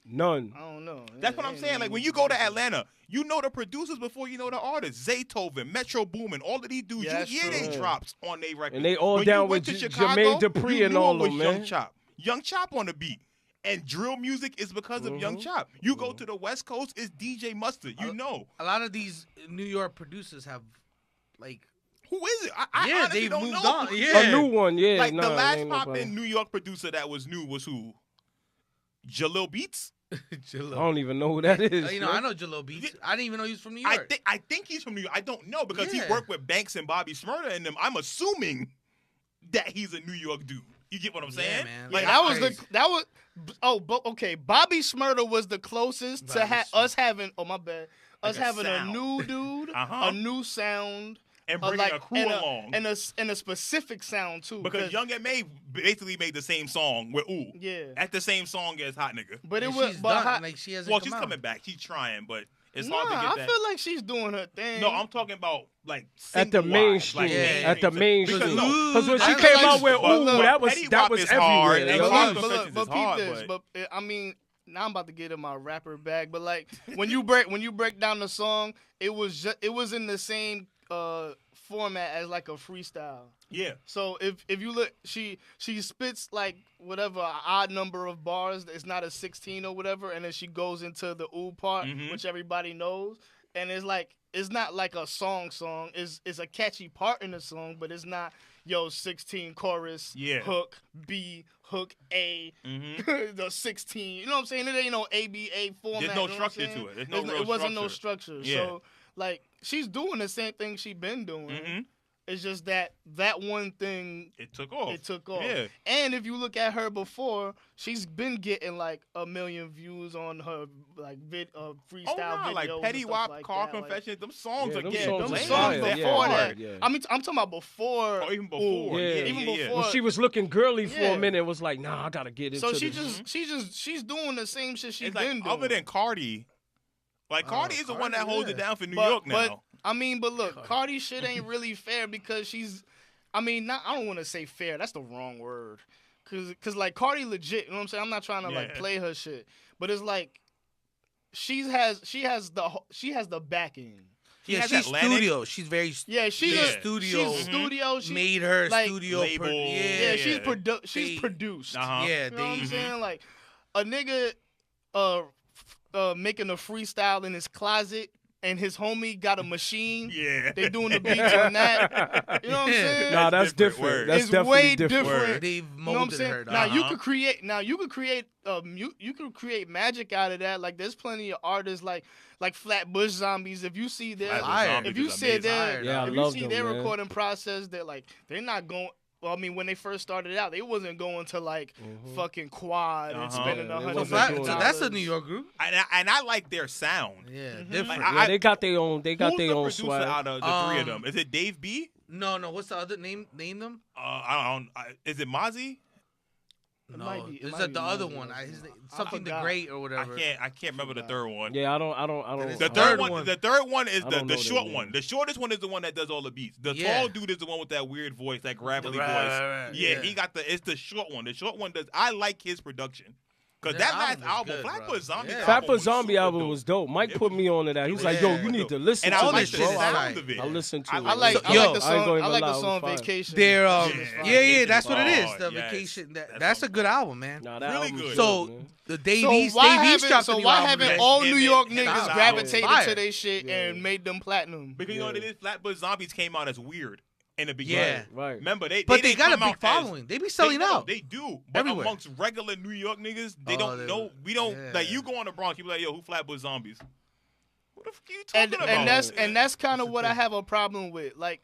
None. I don't know. That's what I'm saying. Like when you go to Atlanta, you know the producers before you know the artists. Zaytoven, Metro Boomin, all of these dudes, Yeah, that's you hear true. they drops on their records. And they all When down you went with to Jermaine Chicago, Dupri you and knew all it was them, Young man. Chop. Young Chop on the beat. And drill music is because of Young Chop. You go to the West Coast, it's DJ Mustard. You know. A lot of these New York producers have, like, Who is it? I yeah, honestly they've don't moved know. on. Yeah, A new one, yeah. Like nah, the last ain't pop nobody. in New York producer that was new was who? Jalil Beats? I don't even know who that is. You know, man. I know Jalil Beats. I didn't even know he was from New I York. think he's from New York. I don't know because he Yeah. worked with Banks and Bobby Shmurda and them. I'm assuming that he's a New York dude. You get what I'm Yeah, saying? man. Like, that was crazy. okay. Bobby Shmurda was the closest to Bobby us having. Oh my bad. Us Like a having sound. a new dude, Uh-huh. a new sound, and bringing a crew along. and a specific sound too. Because Young M.A. basically made the same song with Ooh. Yeah. At the same song as Hot Nigga. But it And was she's but done. Like she hasn't Well, come she's out. coming back. She's trying, but it's nah, hard to get I that. feel like she's doing her thing. No, I'm talking about like At the single-wise, mainstream, like, Yeah. at the mainstream. Because Because when I she feel came like out with but Ooh, look, that was Petty that Wap was is hard, everywhere. and yo. Loso but Confessions look, is but peep hard, this. but- But I mean, now I'm about to get in my rapper bag. But like when you break down the song, it was in the same format as like a freestyle. Yeah. So if you look, she spits like whatever an odd number of bars. It's not a 16 or whatever, and then she goes into the ooh part, Mhm. which everybody knows, and it's not like a song. It's a catchy part in the song, but it's not 16 chorus, Yeah. hook B, hook A, Mm-hmm. the 16. You know what I'm saying? It ain't no ABA format. There's no you know what I'm structure saying? to it. There's no real it wasn't no structure. structure. Yeah. So like she's doing the same thing she been doing. Mm-hmm. It's just that one thing It took off. it took off. Yeah. And if you look at her before, she's been getting like 1 million views on her like freestyle Oh, nah, videos. like and Petty stuff Wap, like Car that. Like, Confessions, them songs Yeah, are them getting songs them are played. songs fire, before yeah. that. Yeah. I mean, I'm talking about before. Or even before. Yeah. Yeah. Even yeah. before. When she was looking girly for Yeah. a minute, it was like, nah, I gotta get into So this. she's doing the same shit she's It's been like, doing. other than Cardi, like Cardi is the one that Cardi, holds yeah. it down for New But- York now. but- I mean, but look, Cardi shit ain't really fair because she's. I mean, I don't want to say fair. That's the wrong word. Cause like Cardi legit. You know what I'm saying? I'm not trying to like Yeah. play her shit, but it's like she has the backing. She Yeah, has she's Atlantic. studio. She's very Yeah, she's Yeah. a studio. She's studio. She, made her like, studio. label. yeah, she's Yeah. she's They- produced. Uh-huh. Yeah, You know what I'm they. saying? Like a nigga making a freestyle in his closet and his homie got a machine. Yeah. They doing the beats on that. You know what I'm Yeah. saying? Nah, that's different different. word. That's It's definitely way different. different. They've You know what I'm molded saying? her. Now dog. you could create. Now you could magic out of that. Like there's plenty of artists like Flatbush Zombies. If you see their Flatbush Zombies if you is see amazing. their Yeah, I if you love see them, their man. recording process, they're like they're not going. Well, I mean, when they first started out, they wasn't going to like fucking quad and Uh-huh. spending Yeah, they $100. So, wasn't doing that. that's a New York group. And I like their sound. Yeah, Mhm. different. Like, Yeah, they got their own. They got Who's their the own producer swag. out of the three of them? Is it Dave B? No, what's the other name? Name them. I don't. Is it Mozzie? It No, might be- it it's might be the other Mozzie one. or His something. name- I something the forgot. Great or I whatever. can't remember the third one. Yeah, I don't. That is The the third third one. one. The third one is I the don't know short that one. name. The shortest one is the one that does all the beats. The Yeah. tall dude is the one with that weird voice, that gravelly Right, voice. right, right. Yeah, Yeah. he got the. It's the short one. The short one does. I like his production. Cause That that last album was album, good, Flatbush bro. Zombie. Yeah. album Fatfoot was Zombie super album dope. was dope. Mike It put was- me on to that. He was like, Yeah. "Yo, you need to listen And to I all like this, the this bro." shit is sound tight. of it. I listened to I it. I like So- I yo, like the I ain't song. gonna I even like the lie, it song was fire. Vacation. They're Yeah. yeah, that's what it is. Oh, The yes. vacation. That's That's a good album, man. Nah, that Really album's good. dope, So man. the So Dave East dropped a new why album. haven't man. all Him New and- York him niggas and gravitated Fire. to their shit Yeah. and made them platinum? Because you know what it is? Flatbush Zombies came out as weird in the Yeah. beginning. Right. Remember they But they didn't got a come big out as- following. They be selling they, out. They do. But Everywhere. amongst regular New York niggas, they Oh, don't they- know. We don't yeah. like you go on the Bronx, you be like, yo, who Flatbush Zombies? What the fuck are you talking And about? that's kind of the what I thing. have a problem with. Like,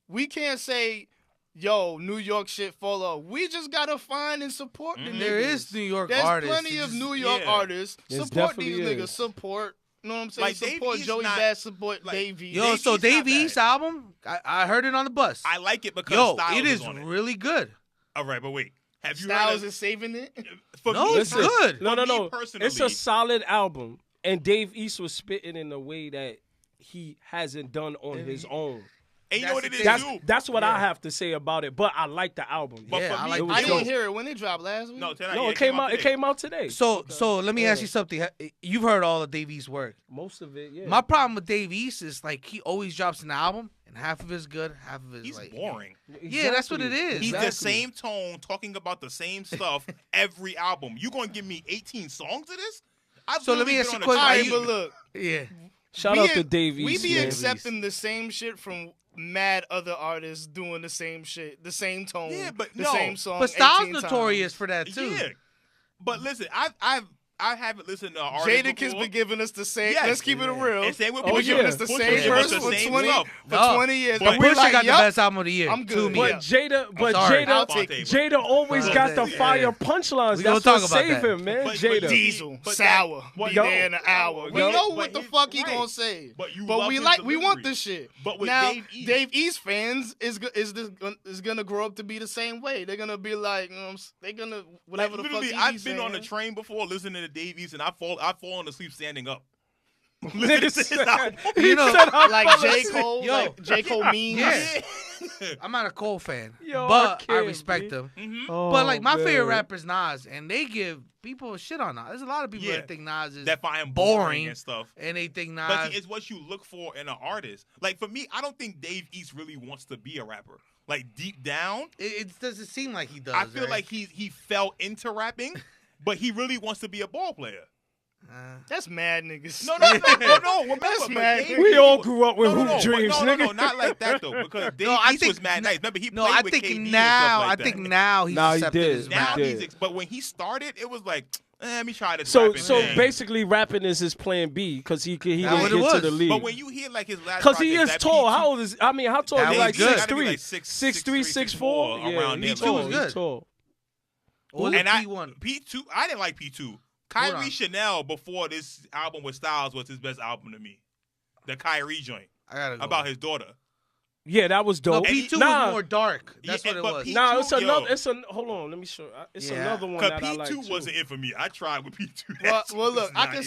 we can't say, "Yo, New York shit fall off." We just gotta find and support the niggas. There is New York There's artists. plenty of It's New York yeah. artists. There's Support these definitely niggas. is. Support. You know what I'm saying? Like, Dave support East Joey not- Bass. Support like, Dave East. Yo, Dave so East not Dave bad. East album, I heard it on the bus. I like it because Yo, Styles it is on it. really good. All right, but wait. Have you Styles heard is saving it. for No, me, it's per- good. for No, me no. personally, It's a solid album, and Dave East was spitting in a way that he hasn't done on his own. and you know what it That's is the That's too? that's what I Yeah. have to say about it. But I like the album. But Yeah, for I me, like it was I didn't dope. hear it when it dropped last week. no, tonight, No, yeah, it came out. It today. came out today. So let me ask Yeah. you something. You've heard all of Dave East's work. Most of it, yeah. My problem with Dave East is like he always drops an album and half of it's good, half of it's He's like boring. Yeah, that's what it is. He's Exactly. the same tone, talking about the same stuff every album. You gonna give me 18 songs of this? I've So let me literally ask been you a on All question. right, train. but look. Yeah. Shout out to Dave We East. be man. accepting the same shit from mad other artists doing the same shit, the same tone, Yeah, but the no. same song. But Styles 18 notorious times. for that too. Yeah, but listen, I've I haven't listened to an artist Jadakiss before. been giving us the same. Yes. Let's keep it real. And same with Oh, Been Pusha. giving us the Pusha same gave verse us for the same 20 stuff. for No. 20 years. But And we Pusha like, got the yup, best album of the year. I'm To good. me. But Yeah. sorry. Jada, Fonte, Jada always Fonte, got the yeah. fire punchlines. We That's gonna what talk about save that. him, man. But Jada. Diesel, But sour, that- be but- there in an hour. We Yo. know But what the his- fuck he right. gonna say. But you But love we his like, we want delivery. this shit. But with now, Dave East fans is gonna grow up to be the same way. They're gonna be like, they're gonna whatever Like, the fuck literally, he I've be been on the saying. train before listening to Dave East, and I've fallen asleep standing up. Nigga said, You know, Like J. Cole, Yo. like J. Cole memes. Yeah. I'm not a Cole fan, Yo, but I can't, respect B. him. Mm-hmm. Oh, But like my favorite man. rapper is Nas, and they give people shit on Nas. There's a lot of people Yeah. that think Nas is That find him boring boring and stuff. and they think Nas. But see, it's what you look for in an artist. Like for me, I don't think Dave East really wants to be a rapper. Like deep down, it doesn't seem like he does. I feel right? like he fell into rapping, but he really wants to be a ball player. That's mad niggas. No. Remember, That's but mad. Dave We East all was- grew up with no, hoop but dreams, no, nigga. not like that though. Because Dave I East think was mad nice. Remember, he no, played I with think KD and now. stuff like I think that. now he's Nah, he accepted did. his He Now rap. did. but when he started, it was like, let me try this. So rapping thing. basically, rapping is his plan B because he That's didn't what it get to was. the league. But when you hear like his last, Because he project, is that tall. P2 How old is? I mean, how tall? That He was like good. 6'3", Like 6'3", 6'4". Yeah, around he's there. tall. P2 was good. He's tall. Or was And it P1? P2, I didn't like P2. Hold Kyrie on. Chanel before this album with Styles was his best album to me. The Kyrie joint I gotta go. about his daughter. Yeah, that was No, dope. P2 Nah, was more dark. That's Yeah, what it but was. P- Nah, it's P2, another. yo. Hold on, let me show. It's Yeah. another one Because that I like P2 too. wasn't it for me. I tried with P2. Well, look, I can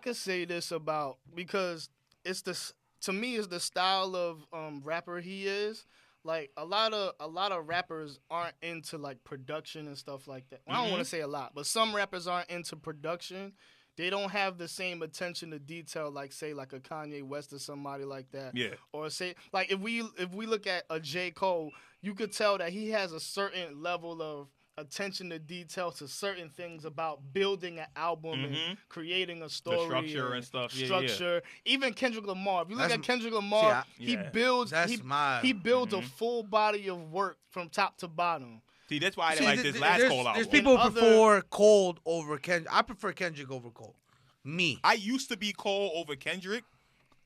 can say this about because it's this to me is the style of rapper he is. Like a lot of rappers aren't into like production and stuff like that. Well, I don't want to say a lot, but some rappers aren't into production. They don't have the same attention to detail like say like a Kanye West or somebody like that. Yeah. Or say like if we look at a J. Cole, you could tell that he has a certain level of attention to detail to certain things about building an album and creating a story, structure and stuff. Yeah, structure. Even Kendrick Lamar. If you look That's- at Kendrick Lamar, See, he builds. That's he, my. he builds a full body of work from top to bottom. See, that's why I See, didn't like this last there's, Cole album. There's people who And other- prefer Cole over Kendrick. I prefer Kendrick over Cole. Me. I used to be Cole over Kendrick.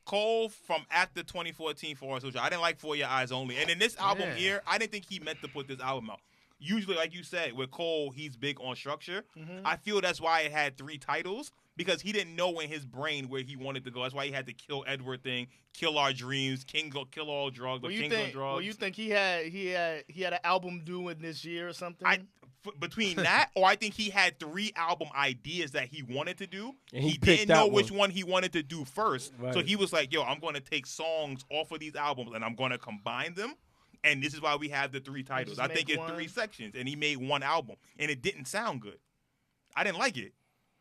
Cole from after 2014 for Social. I didn't like For Your Eyes Only. And in this album Yeah. here, I didn't think he meant to put this album out. Usually, like you said, with Cole, he's big on structure. I feel that's why it had 3 titles, because he didn't know in his brain where he wanted to go. That's why he had the Kill Edward thing, Kill Our Dreams, Kill All Drugs, or King on Drugs. Well, you think he had an album due in this year or something? Between that, or I think he had 3 album ideas that he wanted to do. And he He picked didn't that know one. which one he wanted to do first. So Right. he was like, yo, I'm going to take songs off of these albums and I'm going to combine them. And this is why we have the 3 titles. just I think make it's 3 one. sections. And he made 1 album. And it didn't sound good. I didn't like it.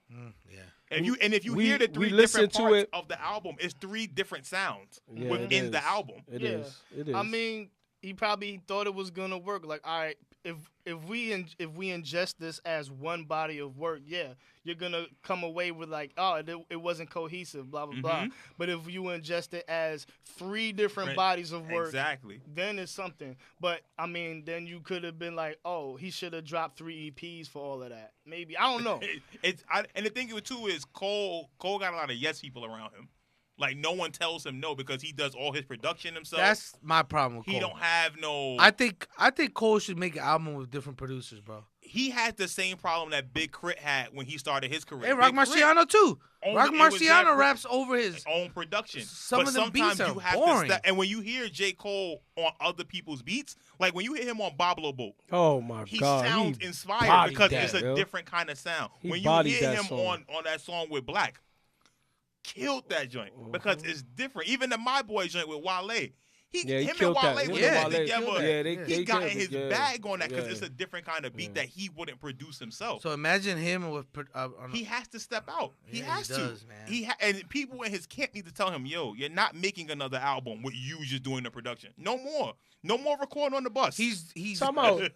Yeah. If you We- hear the we 3 listened different to parts it. of the album, it's 3 different sounds Yeah, it within the is. album. It Yeah. is. It is. I mean, he probably thought it was gonna work. Like, all right, if we ingest this as one body of work, yeah, you're gonna come away with like, oh, it wasn't cohesive, blah blah blah. But if you ingest it as 3 different Right. bodies of work, Exactly. then it's something. But I mean, then you could have been like, oh, he should have dropped 3 EPs for all of that. Maybe, I don't know. And the thing with too is Cole got a lot of yes people around him. Like no one tells him no because he does all his production himself. That's my problem with Cole. He don't have no. I think Cole should make an album with different producers, bro. He had the same problem that Big Crit had when he started his career. Hey, Rock Big Crit Marciano too. only- Rock it was that Marciano raps over his. own production. Some But of them sometimes beats are you have boring. to step. And when you hear J. Cole on other people's beats, like when you hear him on Bablo Boat, oh my he God, sounds he inspired bodied because that, it's a yo. different kind of sound. He When you bodied hear that him song. on that song with Black, killed that joint because it's different. Even the My Boy joint with Wale. Yeah, he Him and killed Wale that. was Yeah, working they together. killed that. Yeah, He they got in killed his it, yeah. bag on that because Yeah. it's a different kind of beat Yeah. that he wouldn't produce himself. So imagine him with. On He has to step out. He Yeah, has he to. does, man. And people in his camp need to tell him, yo, you're not making another album with you just doing the production. No more. No more recording on the bus. he's Talking about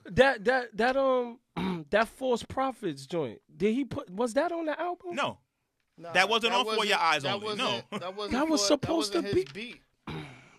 that False Prophets joint. Did he put? Was that on the album? No. Nah, That wasn't on For Your Eyes that Only, wasn't- no. that wasn't That was for- supposed that to wasn't his beat.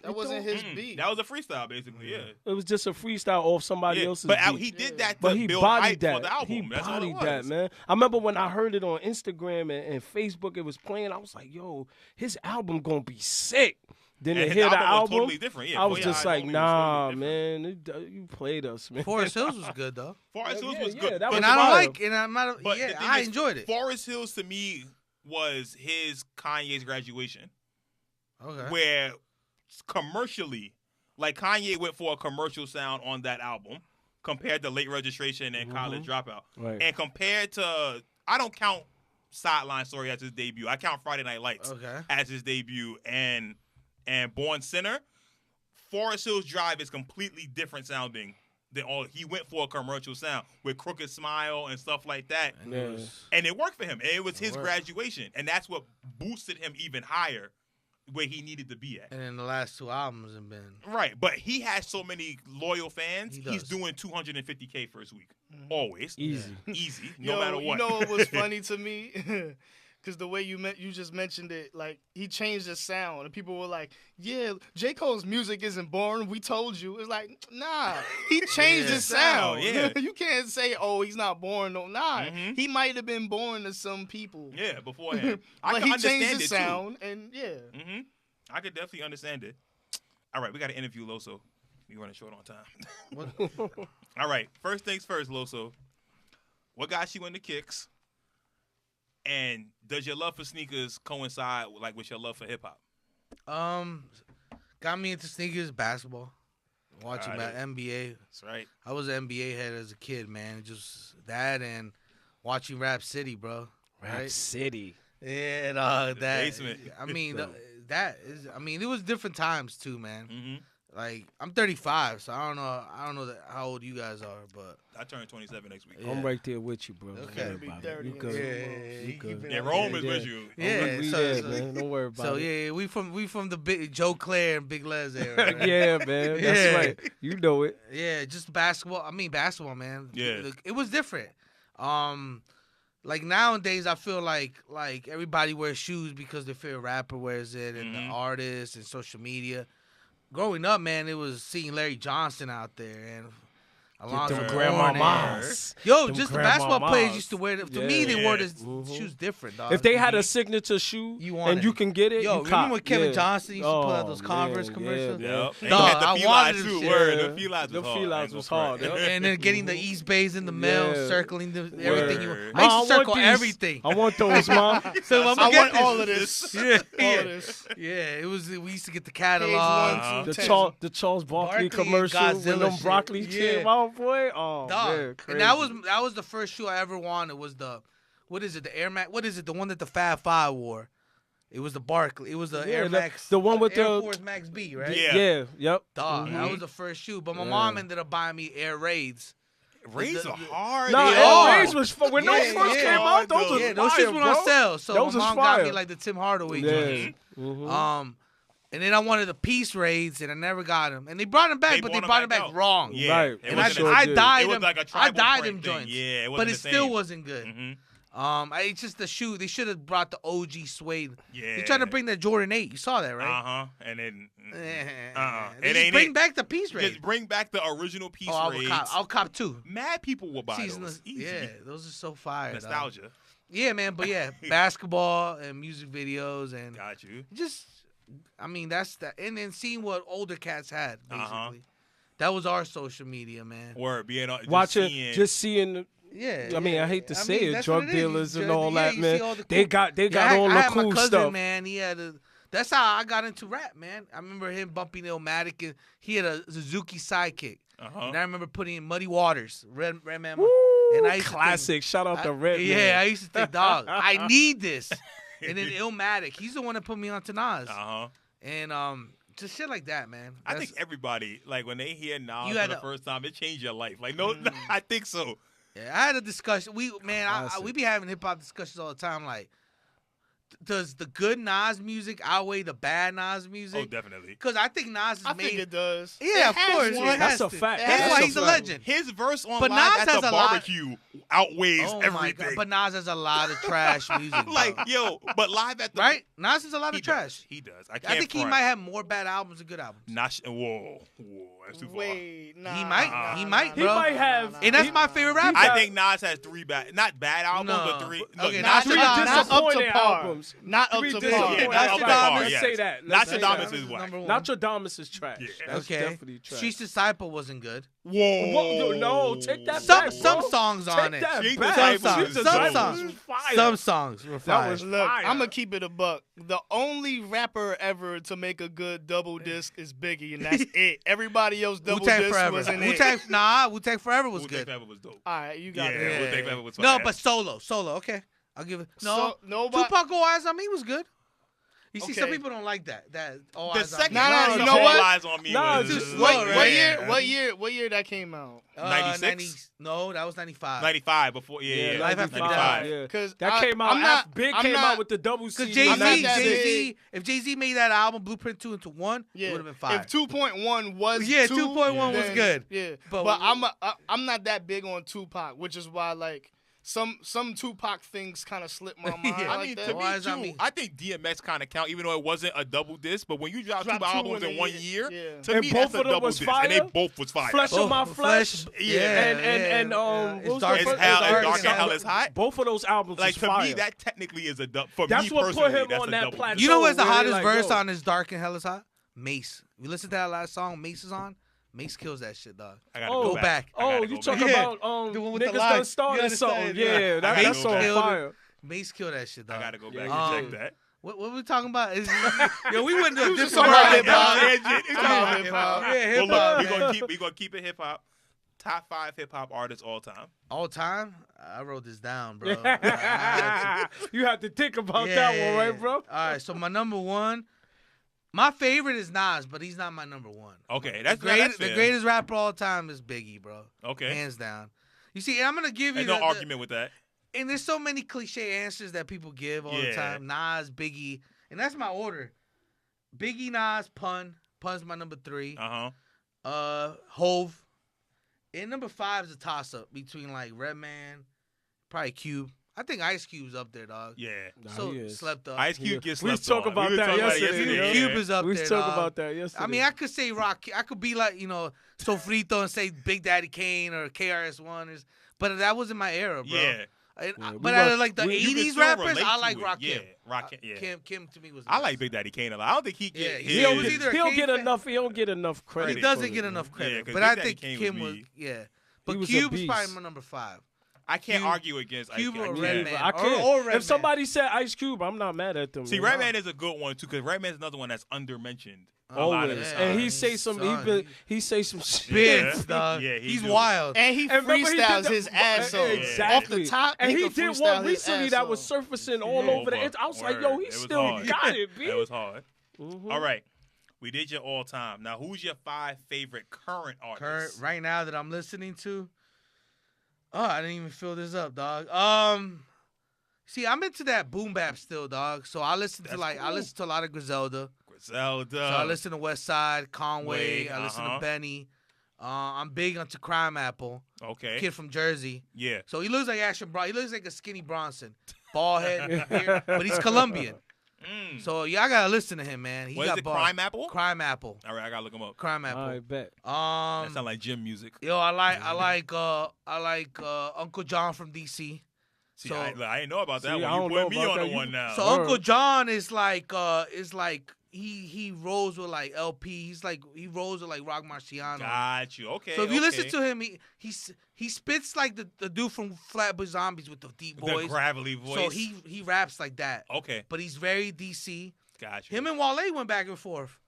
That wasn't his beat. That was a freestyle, basically. Yeah. It was just a freestyle off somebody else's But beat. he did that to But he build hype bodied that. for the album. He That's all it bodied was. that, man. I remember when I heard it on Instagram and Facebook, it was playing. I was like, yo, his album gonna be sick. Then And to his hear the album was album, totally different. Yeah, I was Boy just Eyes like, Homie was nah, totally different. man, you played us, man. Forest Hills was good though. Forest Hills Yeah, was yeah, good. that But was And I don't fire. like, and I'm not. But the Yeah, thing I is, enjoyed it. Forest Hills to me was his Kanye's graduation, Okay. where commercially, like Kanye went for a commercial sound on that album compared to Late Registration and College Dropout, Right. and compared to I don't count Sideline Story as his debut. I count Friday Night Lights Okay. as his debut, and Born Sinner. Forest Hills Drive is completely different sounding than all. He went for a commercial sound with Crooked Smile and stuff like that. And Yeah. it was, And it worked for him. And it was his worked. graduation. And that's what boosted him even higher where he needed to be at. and then the last two albums have been. Right. But he has so many loyal fans. He He's does. doing 250K first week. Always. Easy. Easy. No Yo, matter what. You know what was funny to me? Because the way you just mentioned it, like, he changed the sound. And people were like, yeah, J. Cole's music isn't boring. We told you. It's like, nah. He changed Yeah. his sound. Yeah. You can't say, oh, he's not boring. No, nah. Mhm. He might have been boring to some people. Yeah, beforehand. I But can he understand changed it his sound. And, yeah. too. Mm-hmm. I could definitely understand it. All right, we got to interview Loso. We running short on time. What? All right, first things first, Loso. What got you into kicks? And does your love for sneakers coincide with your love for hip hop? Got me into sneakers, basketball, watching Got it. NBA. That's right. I was an NBA head as a kid, man. Just that and watching Rap City, bro. Rap Right? City. Yeah, that. basement. I mean, that is. I mean, it was different times too, man. Mm-hmm. Like I'm 35, so I don't know how old you guys are, but I turn 27 next week. Yeah. I'm right there with you, bro. Don't Okay. worry Be about 30 it. You in good. two Yeah, months. You you good. been Yeah, out Rome there. is with you. Yeah, we so- there, so- man. Don't worry about So it. yeah, we from the big Joe Claire and Big Les era. Right? Yeah, man. That's Yeah. right. You know it. Yeah, just basketball. I mean, basketball, man. Yeah. It was different. Like nowadays, I feel like everybody wears shoes because their favorite rapper wears it, and the Mhm. artists and social media. Growing up, man, it was seeing Larry Johnson out there and Alonzo Them Word. grandmamas. Yo, Them just the basketball grandmamas. players used to wear them. To me, they wore the Mhm. shoes different, dog. If they had a signature shoe You want and it. you can get it, Yo, you remember cop. when Kevin Yeah. Johnson used to put out Oh, those Converse man, commercials? Yeah, Yep. man. And you Dog, had the I felines wanted too. them Word. shit. The felines The was hard. felines I ain't was gonna hard. front. And then getting the East Bays in the mail, Yeah. circling everything. You Word. I used to Ma, I circle want these. everything. I want those, Mom. So I'm I gonna get want this. all of this. Yeah, All of yeah, this. yeah. It was. We used to get the Page catalog. 1 The through 10. Charles Barkley Barkley and commercial with Godzilla them shit. broccoli Yeah. came out, boy. Oh, Dog. man, crazy. And that was the first shoe I ever wanted. Was the what is it? The Air Max. What is it? The one that the Fab Five wore. It was the Barkley. It was the Yeah, Air the- Max. the one with Air the- Force Max B, right? Yeah. Yep. Dog. Mhm. That was the first shoe. But my Yeah. mom ended up buying me Air Raids. Raids The- are hard. No, They Air are. Raids was when Yeah, those first yeah. came out. Those was Yeah, those fire, shits went on bro. sale. So Those my was mom got me fire. like the Tim Hardaway Yeah. joints. Mhm. And then I wanted the Peace Raids, and I never got them. And they brought them back, They but brought they 'em brought them back back out. wrong. Yeah. Right. It And They I, wasn't sure I did. dyed It was them. like a I tribal dyed print them thing. joints. Yeah, it But wasn't it the still same. wasn't good. It's just the shoe. They should have brought the OG suede. Yeah. They tried to bring that Jordan 8. You saw that, right? Uh-huh. And then They It just ain't bring it. back the Peace Raid. Just bring back the original Peace Oh, Raids. I'll cop 2. Mad people will buy Seasonless. those. Easy. Yeah, those are so fire. dog. Nostalgia. Yeah, man. But yeah, basketball and music videos and Got you. just, I mean, that's that. And then seeing what older cats had, basically. Uh-huh. That was our social media, man. Word. Being just Watching, seeing, just seeing. Yeah. I mean, yeah. I hate to I say mean, it, that's drug what it is. dealers and Drug- all yeah, that, you man. see all the They cool- got Yeah, all I the had my cool cousin, stuff. man. He had a. That's how I got into rap, man. I remember him bumping Illmatic, and he had a Suzuki Sidekick. uh-huh. And I remember putting in Muddy Waters, Red Man. Woo, And I used to classic. Shout out to Red Yeah, Man. I used to think, dog, I need this. And then Illmatic, he's the one that put me on to Nas. Uh-huh. And just shit like that, man. I That's- think everybody, like, when they hear Nas You for had the a- first time, it changed your life. Like, no, I think so. Yeah, I had a discussion. We Classic. be having hip hop discussions all the time. Like, does the good Nas music outweigh the bad Nas music? Oh, definitely. Because I think Nas is I made. think it does. Yeah, It of has course. to. It has That's a to. fact. That's That's why a he's a fact. legend. His verse on But Live Nas at has the a lot- barbecue outweighs Oh my everything. God. But Nas has a lot of trash music. like, bro. yo, but Live at the Right? Nas has a lot he of trash. Does. He does. I can't I think he front. might have more bad albums than good albums. Whoa, that's too far. Wait, nah. He might. nah, He nah, might, nah, He bro. nah, might nah, have- nah, And that's nah, my nah, favorite nah. rapper. I think Nas has 3 not bad albums, No. but 3. Okay, Nas three Not up to disappointing par. albums. Not up Three to disappointing par. Yeah, albums. not up to par, Let's yes. say that. Let's say Nostradamus that. is what? Number one. Nostradamus is trash. Yeah. That's Okay. definitely trash. Streets Disciple wasn't good. Whoa. Whoa, no, take that Some back, some bro. songs on Take it. that Street back. Disciples Some is songs. dope. Some was songs. fire. Some songs were fire. was- Look, Fire. I'm gonna keep it a buck. The only rapper ever to make a good double disc is Biggie, and that's it. Everybody else double Wu-Tang disc Forever. wasn't it. Wu-Tang Forever was Wu-Tang good. Forever was dope. All right, you got Yeah, it. Wu-Tang Forever was No, fire. but solo. Okay. I'll give it. No. So, nobody. Tupac All Eyes on Me was good. You see, some Okay. people don't like that. That All The Eyes on second Me. Nah, verse you of know All what? Eyes on Me Nah, was it's just What, slow, what right? year? What year that came out? 96? No, that was 95. 95 before. Yeah, Life After 95. Death. Yeah. Because That came out after Big came out with the double Because CD. I'm not Jay-Z, that Jay-Z, if Jay-Z made that album, Blueprint 2 into 1, it would have been fire. If 2.1 was Yeah, 2, 2.1 was then- good. Yeah, But- but I'm not that big on Tupac, which is why like some Tupac things kind of slip my mind. Yeah. I like mean, that. to Why me is that too, me? I think DMX kind of count, even though it wasn't a double disc. But when you drop Drop two two albums in in a 1 year, year, yeah. to And me both that's a of them double was disc, and they fire? both was fire. Flesh of my flesh. Yeah. And what It's was dark, the It's first- hell, it's and dark dark and and hell is hot. Both of those albums Like was to fire. me, that technically is a for That's me what put personally, him that's on a that double plateau. disc. You know what's the where they hottest like, verse yo. on this Dark and Hell is Hot? Mace. You listen to that last song Mace is on? Mace kills that shit, dog. I gotta Oh, go back. I Oh, gotta you go talking back. Yeah. about The one with the niggas done lights. You started understand? something? Yeah. Yeah, I gotta that's go on back. fire. Mace killed that shit, dog. I gotta go Yeah, back you and check that. What we talking about? Yo, we went to a was just different talking route. about dog. hip-hop. It's Come on, all hip-hop. Yeah, Well, hip look, hop. we gonna keep it hip hop. Top 5 hip hop artists all time. All time? I wrote this down, bro. You have to think about that one, right, bro? All right, so my number 1, my favorite is Nas, but he's not my number 1. Okay, that's the fair. greatest rapper all time is Biggie, bro. Okay, Hands down. You see, I'm gonna give you there's no argument with that. and there's so many cliche answers that people give all the Yeah. time. Nas, Biggie, and that's my order. Biggie, Nas, Pun's my number 3. Hove. And number 5 is a toss up between like Redman, probably Cube. I think Ice Cube's up there, dog. Yeah, Nah, So he is. slept up. Ice Cube gets We slept talk on. about were that talking about it yesterday, Cube yeah. is up We there, talk dog. about that yesterday. I mean, I could say Rock. I could be like, Sofrito and say Big Daddy Kane or KRS-One, but that wasn't my era, bro. Yeah, But out of like the you can 80s still rappers, relate I to like it. Rakim. Yeah, Rakim. Yeah, Kim to me was. I nice. like Big Daddy Kane a lot. I don't think he Yeah, get. he his- He was either a don't Kane get fan- enough. He don't get enough credit. He doesn't for get it, enough man. credit, 'cause but Big I Daddy think Kane Kim was was. me. Yeah, He but was a Cube is beast. probably my number 5. I can't Cube- argue against Ice Cube Cube. or I Redman. can't. I can't. Or Redman. If somebody said Ice Cube, I'm not mad at them. See, man. Redman is a good one too, because Redman's another one that's undermentioned. A lot of Always, the and time. he say some. He say some shit. Spins, dog. Yeah, he he's do. wild. And he And remember, he did freestyles the- his ass off. Exactly. Off the top, And he could did freestyle one his recently ass that was off. surfacing all Yeah. over the internet. I was like, yo, Word. he It was still hard. got it, B. It was hard. Mhm. All right, we did your all time. Now, who's your 5 favorite current artists? Current right now that I'm listening to. Oh, I didn't even fill this up, dog. See, I'm into that boom bap still, dog. So I listen to That's I cool. listen to a lot of Griselda. Griselda. So I listen to West Side, Conway. Wade, I listen to uh-huh. Benny. I'm big onto Crime Apple, Okay. kid from Jersey. Yeah. So he looks like Action Bronson. He looks like a skinny Bronson, bald head, beard, but he's Colombian. Mm. So y'all gotta listen to him, man. He What is got it? bars. Crime Apple? Crime Apple. All right, I gotta look him up. Crime Apple. I bet. That sound like gym music. Yo, I like Uncle John from DC. See, So- I didn't know about that See, I one. don't You know put me about on that. the You- one now. So Word. Uncle John is like he rolls with like LP. He rolls with like Rock Marciano. Got you. Okay. So if you okay. listen to him, he spits like the dude from Flatbush Zombies with the deep the voice. gravelly voice. So he raps like that. Okay. But he's very DC. Got you. Him and Wale went back and forth.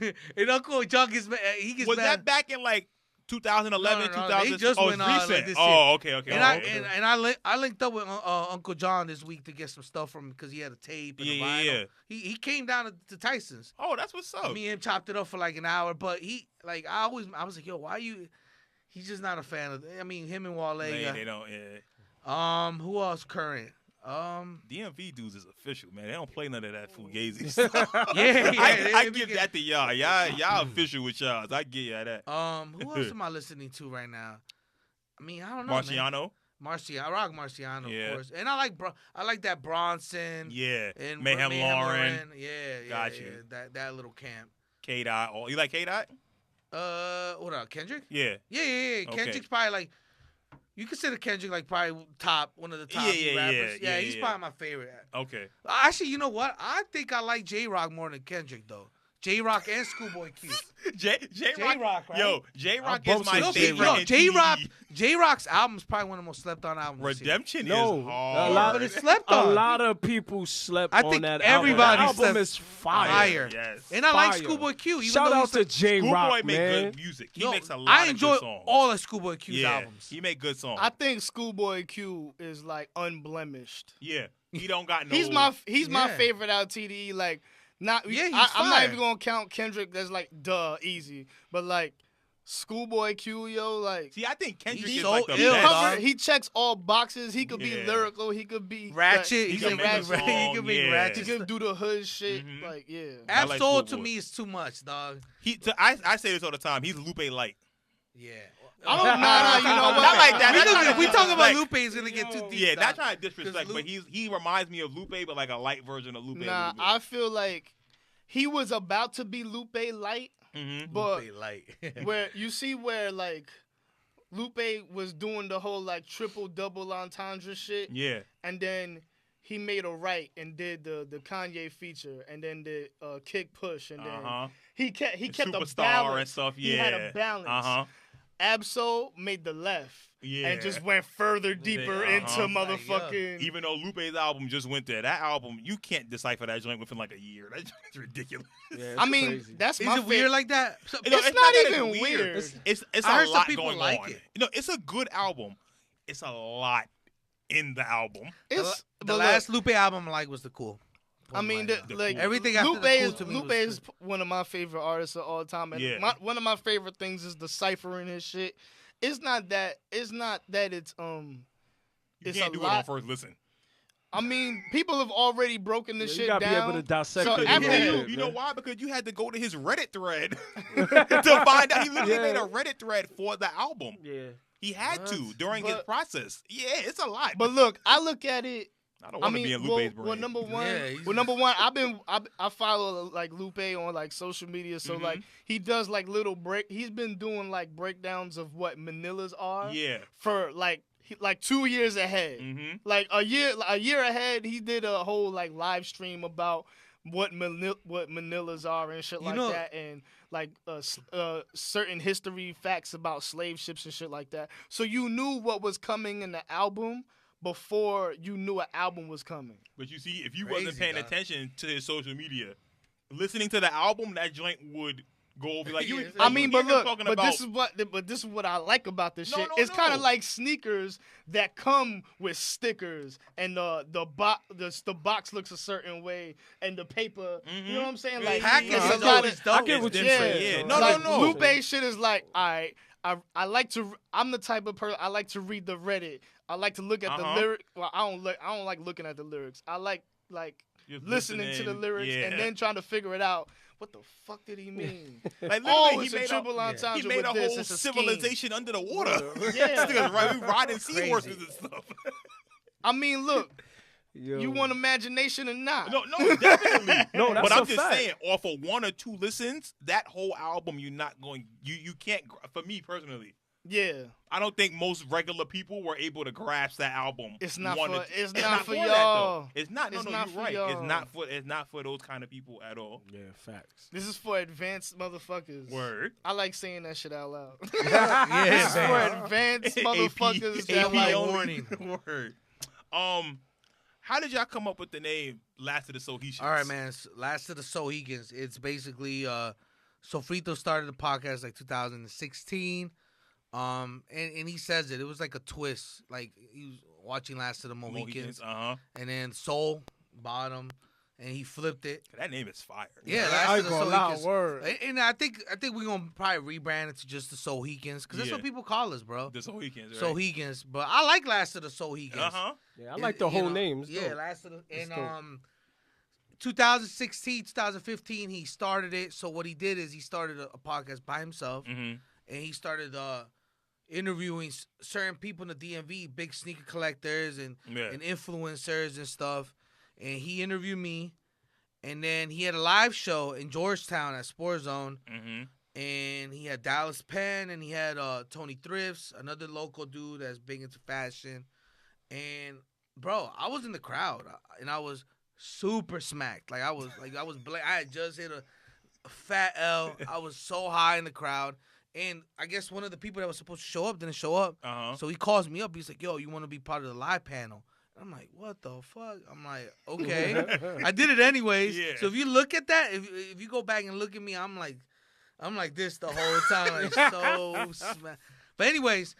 And Uncle John gets Was mad. that back in like 2011, No, 2000? they just oh, went it's on, recent. like, this Oh, okay. And I linked up with Uncle John this week to get some stuff from him because he had a tape and a Yeah, vinyl. yeah. He came down to Tyson's. Oh, that's what's up. Me and him chopped it up for like an hour, but I was like, yo, why you? He's just not a fan of. I mean, him and Wale. They don't. Yeah. Who else current? DMV dudes is official, man. They don't play none of that fugazi stuff. Yeah, I give that to y'all. Y'all official with y'all. I give y'all that. Who else am I listening to right now? I mean, I don't know. Marciano. I rock Marciano, Yeah. of course, and I like that Bronson. Yeah. And Mayhem Lauren. Yeah. Got you. That little camp. K-Dot. Oh, you like K-Dot? What else? Kendrick? Yeah. Yeah. Okay. Kendrick's probably like, you consider Kendrick like probably one of the top rappers. Yeah, he's probably my favorite. Okay. Actually, you know what? I think I like J-Rock more than Kendrick though. J-Rock and Schoolboy Q. J-Rock, right? Yo, J-Rock I is my bumped favorite. J-Rock. J-Rock's album is probably one of the most slept on albums. Redemption No, is a hard. lot- But it's slept A on. lot of people slept I on think that everybody album. That slept- album is fire. Fire. Yes. And I like Fire. Schoolboy Q. Even Shout though out he's to J Schoolboy Rock, make man. good music. He Yo, makes a lot I of enjoy good songs. all of Schoolboy Q's albums. He make good songs. I think Schoolboy Q is like unblemished. Yeah. He don't got no. He's my Yeah. favorite out of TDE. Like, not Yeah, he's I'm not fire. even gonna count Kendrick. That's like easy. But like Schoolboy Q, yo, like See, I think Kendrick He's is so like the ill, best. dog. he checks all boxes. He could be Yeah. lyrical. He could be Ratchet. He He can can make a make song, he can make yeah. He ratchet. could do the hood shit. Mhm. Like, yeah. I like Absol to Schoolboy. me is too much, dog. I say this all the time. He's Lupe light. Yeah. I don't know. You know what? Not like that. Not If we trying to talk about disrespect. Lupe, it's gonna get too deep. Yeah, not dog. trying to disrespect, Lupe- but he reminds me of Lupe, but like a light version of Lupe. Nah, I feel like he was about to be Lupe light, Mm-hmm. but Lupe light. where you see where like Lupe was doing the whole like triple double entendre shit, Yeah. and then he made a right and did the Kanye feature, and then the kick push, and then Uh-huh. he kept a Superstar balance and stuff. Yeah. He had a balance. Uh-huh. Absol made the left, Yeah. and just went further deeper Uh-huh. into Like, motherfucking. Even though Lupe's album just went there, that album, you can't decipher that joint within like a year. That's ridiculous. Yeah, I it's mean, crazy. that's Is my it weird like that? No, It's not that even it's weird. It's I a heard some lot people going like on. it. It's a good album. It's a lot in the album. It's The but last Lupe album I like was the Cool. I mean, The like Cool. Everything after Lupe the Cool is to me Lupe was is one of my favorite artists of all time, and Yeah. one of my favorite things is deciphering his shit. It's not that it's You It's can't a do it on lot. first listen. I mean, people have already broken this Yeah, shit you gotta down. be able to dissect So it. after Yeah, you- You know man. why? Because you had to go to his Reddit thread to find out. He literally Yeah. made a Reddit thread for the album. Yeah. He had to What? during his But- process. Yeah, it's a lot. But look, I look at it. I don't I want to be in mean, Lupe's brain. well, number one, Yeah, he's- I follow like Lupe on like social media, so Mhm. like he does like little break. He's been doing like breakdowns of what Manilas are Yeah. for like 2 years ahead. Mm-hmm. Like a year ahead, he did a whole like live stream about what Manilas are and shit You like know- that, and like certain history facts about slave ships and shit like that. So you knew what was coming in the album before you knew an album was coming. But you see, if you Crazy, wasn't paying dog. attention to his social media, listening to the album, that joint would go over. Like you, Yeah, like, I mean, you but hear him look, talking but about, this is what I like about this No, shit. no, It's kind no. of like sneakers that come with stickers, and the box looks a certain way, and the paper. Mhm. You know what I'm saying? Yeah, Like package it's is a lot always of. dope. I get It's what you're different, saying. yeah. so No, like, no. Lupe shit is like, I like to. I'm the type of person I like to read the Reddit. I like to look at the Uh-huh. lyric. Well, I don't like looking at the lyrics. I like just listening to the lyrics yeah. and then trying to figure it out. What the fuck did he mean? like Oh, literally, it's a triple entendre he made with a this. whole It's a scheme. civilization under the water. Yeah. This nigga's riding Crazy. seahorses and stuff. I mean, look, Yo. you want imagination or not? No, definitely. No, that's but I'm a just fact. saying, off of 1 or 2 listens, that whole album, you're not going. You can't. For me personally, Yeah, I don't think most regular people were able to grasp that album. It's not one for- or two- it's not for that, y'all. though. It's not. No, It's no, not you're for right. y'all. It's not for those kind of people at all. Yeah, facts. this is for advanced motherfuckers. Word. I like saying that shit out loud. Yeah, this is for man. advanced motherfuckers that AP like. warning. Word. How did y'all come up with the name Last of the Sohetians? All right, man. Last of the Sohegans. It's basically Sofrito started the podcast like 2016. And he says it. It was like a twist. Like he was watching Last of the Mohicans. Uh-huh. And then Soul, Bottom, and he flipped it. That name is fire. Yeah, I Last ain't of the gonna lie, Sohikans. word. And I think we're gonna probably rebrand it to just the Sohikans because that's Yeah. what people call us, bro. The Sohikans, right? Sohikans, but I like Last of the Sohikans. Yeah, I like the whole name. It's Yeah, dope. Last of the It's and dope. 2016, 2015, he started it. So what he did is he started a podcast by himself, Mm-hmm. and he started interviewing certain people in the DMV, big sneaker collectors and influencers and stuff. And he interviewed me, and then he had a live show in Georgetown at Sports Zone. Mm-hmm. And he had Dallas Penn, and he had Tony Thrifts, another local dude that's big into fashion. And bro, I was in the crowd, and I was super smacked. I had just hit a fat L. I was so high in the crowd, and I guess one of the people that was supposed to show up didn't show up. So he calls me up. He's like, "Yo, you want to be part of the live panel?" I'm like, "What the fuck?" I'm like, "Okay." I did it anyways. Yeah. So if you look at that, if you go back and look at me, I'm like this the whole time, so smacked. But anyways,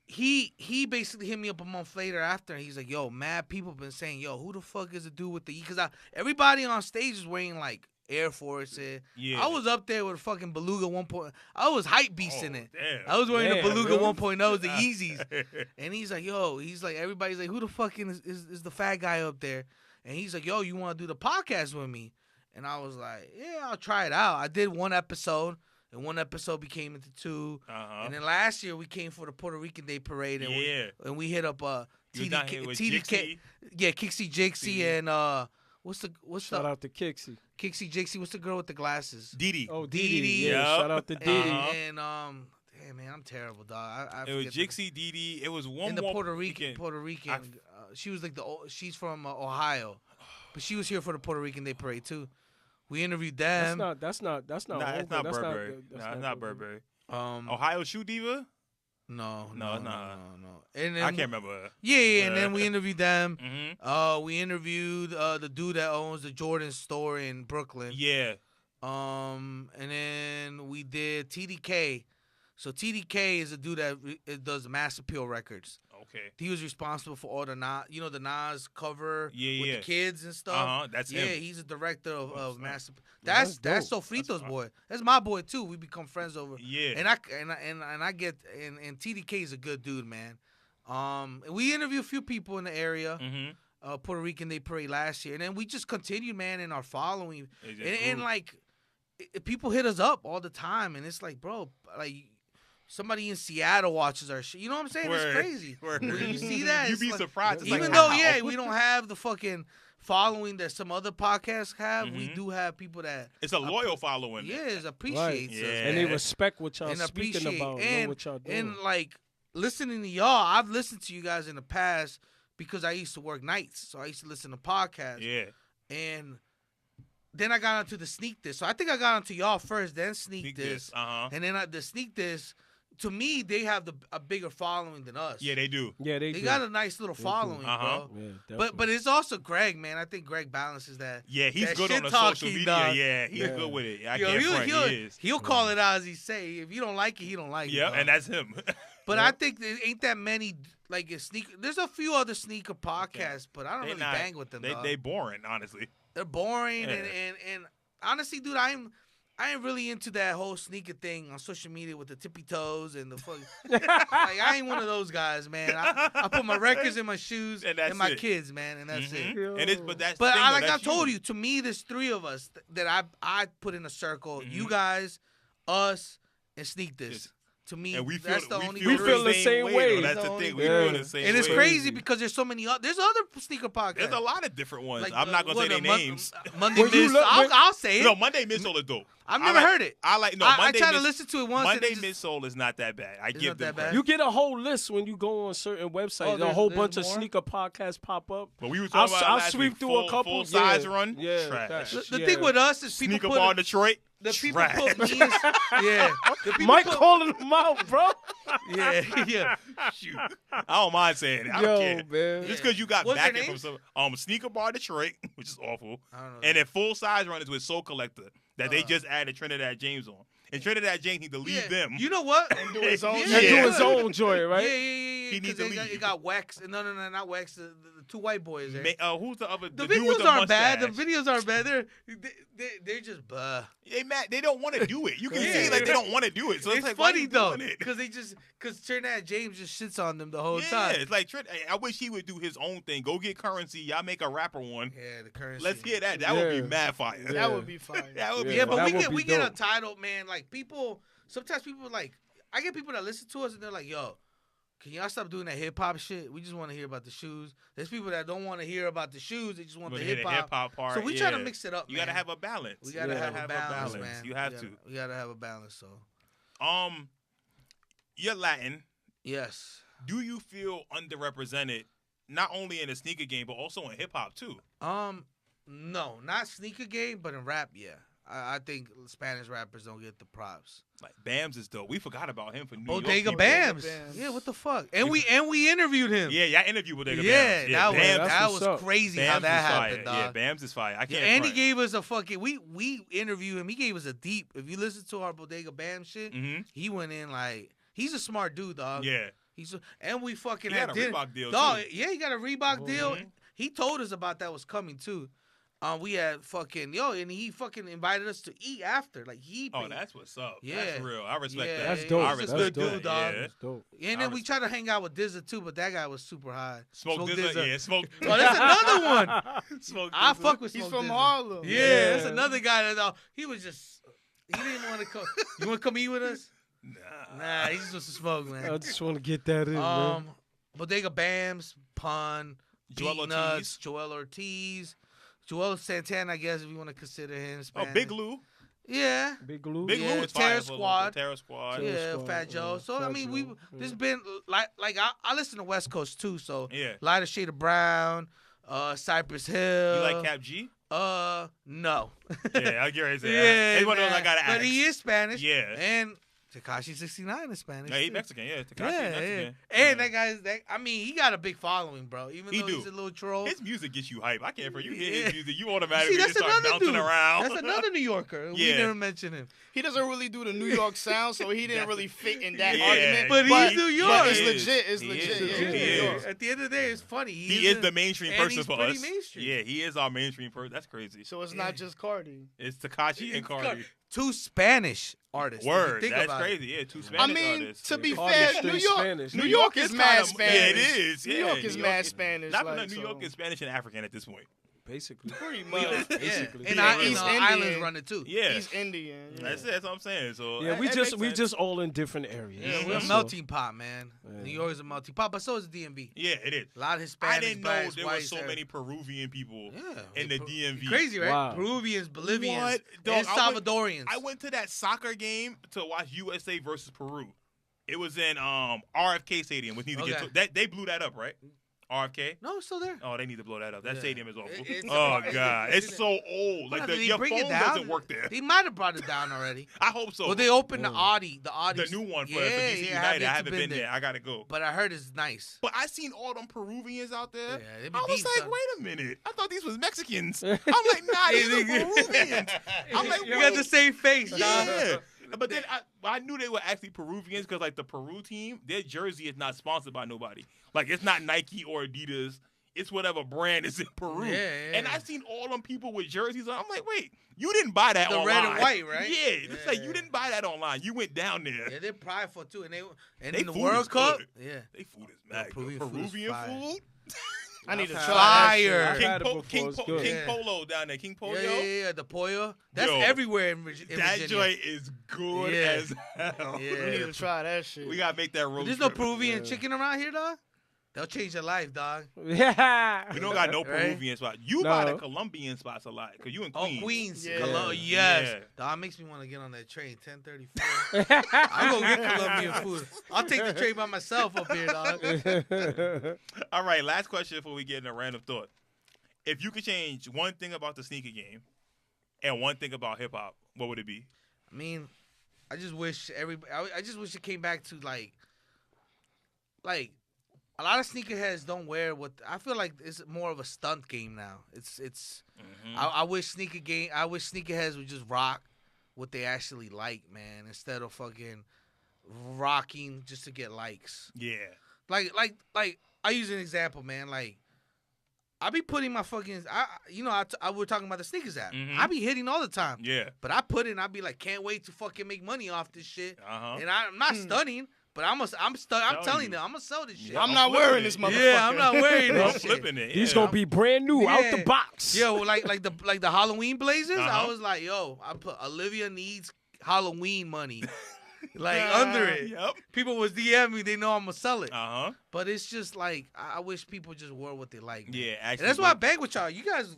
he basically hit me up a month later after, and he's like, "Yo, mad people been saying, yo, who the fuck is the dude with the E?" Because everybody on stage is wearing like Air Force. Yeah. I was up there with a fucking Beluga 1.0. I was hype beasting it. Damn. I was wearing the Beluga really? 1.0s, the Yeezys. And he's like, everybody's like, who the fuck is the fat guy up there? And he's like, yo, you want to do the podcast with me? And I was like, yeah, I'll try it out. I did one episode. And one episode became into two. And then last year we came for the Puerto Rican Day Parade. And we hit up TDK. Yeah, Kixie Jixie and Shout out to Kixie. Kixie Jixie. What's the girl with the glasses? Didi. Oh, Didi. Didi. Yeah, Yep. shout out to Didi. And damn man, I'm terrible, dog. I It was forget Jixie, Didi. It was one and the more Puerto Rican. She was like she's from Ohio, but she was here for the Puerto Rican Day Parade too. We interviewed them. That's not. Nah, it's Olga. not That's Burberry. that's Nah, it's not Burberry. Um, Ohio Shoe Diva? no. No. And then I can't remember. Yeah, and then we interviewed them. Mm-hmm. We interviewed the dude that owns the Jordan store in Brooklyn. Yeah. And then we did TDK. So TDK is a dude that does Mass Appeal Records. Okay. He was responsible for all the the Nas cover with Yeah. the kids and stuff. That's Yeah, him. he's a director of Mass Appeal. That's That's dope. Sofrito's boy. That's my boy too. We become friends over. Yeah. And I get and TDK is a good dude, man. And we interviewed a few people in the area. Mm-hmm. Puerto Rican Day Parade last year, and then we just continued, man, in our following, and like people hit us up all the time, and it's like, bro, like somebody in Seattle watches our shit. You know what I'm saying? Word. It's crazy. Word. You see that? You It's be like- surprised. It's even like, though, wow. yeah, we don't have the fucking following that some other podcasts have, we Mhm. do have people that It's a loyal following. yes appreciates us, Yeah. And they respect what y'all and speaking appreciate about. Know and what y'all doing. and like listening to y'all. I've listened to you guys in the past because I used to work nights, so I used to listen to podcasts. Yeah. And then I got onto the Sneak This. So I think I got onto y'all first, then Sneak This. And then the Sneak This, to me, they have a bigger following than us. Yeah, they do. yeah, they They do. got a nice little do. following, Uh-huh. bro. Yeah, definitely. But it's also Greg, man. I think Greg balances that. Yeah, he's That good on the shit social talking, media. dog. Yeah, he's Yeah. good with it. I Yo, can't front. He is. he'll call it out as he say. If you don't like it, he don't like it. Yeah, dog. and that's him. But I think there ain't that many like a sneaker. There's a few other sneaker podcasts, but I don't They really not- bang with them. dog. They boring, honestly. They're boring Yeah. and honestly, dude, I ain't really into that whole sneaker thing on social media with the tippy toes and the fuck. Like I ain't one of those guys, man. I put my records in my shoes And and, that's my it. kids, man, and that's it. Mhm. And it's but that's But the thing, though, like I that's told you, to me, there's three of us that I put in a circle. Mhm. You guys, us, and Sneak This. Yes. To me, And we feel, that's the we only feel, We three. feel the same way. though. That's That's the the thing. only We way. feel the same And it's way. crazy because there's so many. There's other sneaker podcasts. There's a lot of different ones. Like, I'm not gonna say their names. Monday Well, you Miss. look- I'll say it. No, Monday Midsole is dope. I've I never like- heard it. I like no I Monday. tried to Miss- listen to it once. Monday and it just, Midsole is not that bad. I It's give not them that bad? credit. You get a whole list when you go on certain websites. a there's- whole there's bunch of more? sneaker podcasts pop up. But we were I'll, talking about I'll last sweep week, through a couple. full size yeah, run. Yeah, Trash. that- the yeah. thing with us is people Sneaker put Bar Detroit. the people trash. put me. Yeah, the people Mike put, calling them out, bro. yeah. Shoot. I don't mind saying it. I Yo, don't care. man. Just because you got What's their backing from names? some Sneaker Bar Detroit, which is awful, I don't know. and then full size run is with Soul Collector that they Uh. just added Trinidad James on. And Trinidad James need to leave them. You know what? And do his own And Yeah. do his own joint, right? Yeah. He needs because to leave. it got Wex. No, not Wex. The two white boys. There. Who's the other? The dude with videos the aren't bad. The mustache? videos aren't bad. They're just They mad. They don't want to do it. You can Yeah. see like they don't want to do it. So it's, it's like, why funny you though, doing it? because Trinidad James just shits on them the whole Yeah, time. it's like I wish he would do his own thing. Go get Currency. Y'all make a rapper one. Yeah, the currency. Let's get that. That would be Yeah. mad fire. Yeah. That would be fire. That would be Yeah, Yeah, but that we would get be we get dope. entitled, man. Like people, sometimes people like I get people that listen to us and they're like, "Yo, can y'all stop doing that hip hop shit? We just want to hear about the shoes." There's people that don't want to hear about the shoes; they just want the hip hop. part. So we try to mix it up. You man. gotta have a balance. We gotta Yeah. have a balance, man. You have to. We gotta have a balance. So You're Latin. yes. Do you feel underrepresented not only in the sneaker game but also in hip hop too? No, not sneaker game, but in rap, yeah. I think Spanish rappers don't get the props. Like Bams is dope. We forgot about him for New Bodega York. Bams. Bams. Yeah, what the fuck? And we interviewed him. Yeah, y'all interviewed Bodega Yeah, Bams. that Bams, that's that what's was up. crazy Bams how that is fire. happened, dog. Yeah, Bams is fire. I can't. And he front. gave us a fucking we interviewed him. He gave us a deep. If you listen to our Bodega Bam shit, Mhm. he went in like he's a smart dude, dog. Yeah, And we fucking he had got a dinner. Reebok deal Dog, too. yeah, he got a Reebok deal. Mhm. He told us about that was coming too. We had fucking and he fucking invited us to eat after. Like he Oh, paid. that's what's up. Yeah. That's real. I respect Yeah, that. That's yeah, dope. I he's a respect good that. dude, dog. Yeah. That's dope. And then we tried to hang out with Dizza too, but that guy was super high. Smoke Dizza. Yeah, Smoke. Oh, that's another one. Smoke I Dizza. fuck with He's Smoke from Dizza. Harlem. Yeah, that's another guy that he was just he didn't want to come. You want to come eat with us? Nah, he just wants to smoke, man. I just want to get that in, man. Bodega Bams, Pun, Joel Beat Nuts, Joel Ortiz, Joel Santana, I guess if you want to consider him. Oh, Spanish. Big Lou. Yeah. Big Lou. Big Yeah, Lou is Terror fire. Squad. Terror Squad. Terror Yeah, Squad, Fat Joe. yeah, So I Fat mean, Joe, there's yeah. been like I listen to West Coast too. So Yeah. Lighter Shade of Brown, Cypress Hill. You like Cap G? No. Yeah, I get ready to say. Yeah, He's one of those I man. gotta ask. But he is Spanish. Yeah. And Tekashi 69 is Spanish. No, he too. Mexican. Yeah, Tekashi Yeah, Mexican. yeah. And that guy's I mean, he got a big following, bro. Even He though do. he's a little troll. His music gets you hype. I can't for you hear Yeah. his music, you automatically See, just that's start another bouncing dude. around. That's another New Yorker. We Yeah. never mentioned him. He doesn't really do the New York sound, so he didn't really fit in that Yeah. argument. But he's New York. But it's He is. legit. It's He legit. is. Yeah, He it's is. New York. At the end of the day, it's funny. He is the mainstream and person he's for pretty us. mainstream. Yeah, he is our mainstream person. That's crazy. So it's not just Cardi. It's Tekashi and Cardi. Two Spanish artists. if you Word. think That's about it. crazy. Yeah, two I Spanish mean, artists. to be Cardi's fair, straight New York, Spanish. New York is mad kinda- Spanish. Yeah, it is. New Yeah, York is New mad Spanish. Not like, New York so. is Spanish and African at this point. Basically. Pretty Yeah. much. Basically. And Yeah, East Indian. Islands run it too. Yeah. He's Indian. Yeah. That's it. That's what I'm saying. So Yeah, that- we that just makes we sense. just all in different areas. Yeah, we're a That's all. melting pot, man. Yeah. New York is a melting pot, but so is the DMV. Yeah, it is. A lot of Hispanics, I didn't know blacks, there were whites, so everything. many Peruvian people Yeah. in the DMV. Crazy, right? Wow. Peruvians, Bolivians, What? Dog, and I went- Salvadorians. I went to that soccer game to watch USA versus Peru. It was in RFK Stadium, which needs to Okay. get that. They blew that up, right? RFK. No, it's still there. Oh, they need to blow that up. That Yeah. stadium is awful. It's- Oh it's- god, it's- it's so old. What, Like did they your bring phone it down? doesn't work there. They might have brought it down already. I hope so. Well, they opened the Yeah. Audi. The the new one for yeah, DC yeah, United. I yet to haven't been there. I gotta go. But I heard it's nice. But I seen all them Peruvians out there. Yeah, they be I was deep, like, son. wait a minute. I thought these was Mexicans. I'm like, nah, these are Peruvians. I'm like, You got the same face, dog. yeah. But then I knew they were actually Peruvians because, like, the Peru team, their jersey is not sponsored by nobody. Like, it's not Nike or Adidas. It's whatever brand is in Peru. Yeah, yeah. And I seen all them people with jerseys on. I'm like, wait, you didn't buy that The online. red and white, right? Yeah. It's Yeah, like, you yeah. didn't buy that online. You went down there. Yeah, they're prideful too, and They in the food is World Cup, good. yeah. They food is mad. Peruvian good. food is Peruvian fire. food? I need to I've try Fire. that I've shit. had it before. It's good. King Yeah. Polo down there. King Polo. Yeah, the pollo. That's Yo, everywhere in That Virginia. joint is good Yeah. as hell. Yeah. We need to try that shit. We gotta make that road There's no trip. Peruvian Yeah. chicken around here, dog. They'll change your life, dog. Yeah. We don't got no Right? Peruvian spots. You No. buy the Colombian spots a lot because you in Oh, Queens. Queens. Yeah. Yes. Yeah. Dog, makes me want to get on that train, 10:34. I'll go get Colombian food. I'll take the train by myself up here, dog. All right, last question before we get into random thought. If you could change one thing about the sneaker game and one thing about hip hop, what would it be? I mean, I just wish I just wish it came back to like a lot of sneakerheads don't wear what I feel like it's more of a stunt game now. It's I wish sneakerheads would just rock what they actually like, man, instead of fucking rocking just to get likes. Yeah. Like I use an example, man. Like I be putting my fucking, I we're talking about the sneakers app. Mhm. I be hitting all the time. Yeah. But I put in, I be like, can't wait to fucking make money off this shit. Uh-huh. And I'm not stunning, but I'm telling you. them, I'm gonna sell this shit. I'm I'm not flipping wearing it. this motherfucker. Yeah, I'm not wearing I'm this shit. flipping it. He's yeah. gonna be brand new out the Yeah. box. Yo, like the Halloween blazers, I Uh-huh. was like, yo, I put Olivia needs Halloween money. Like under it. Yep. People was DM me, they know I'm gonna sell it. Uh-huh. But it's just like I wish people just wore what they like. Man. Yeah, And actually. that's why I bang with y'all. You guys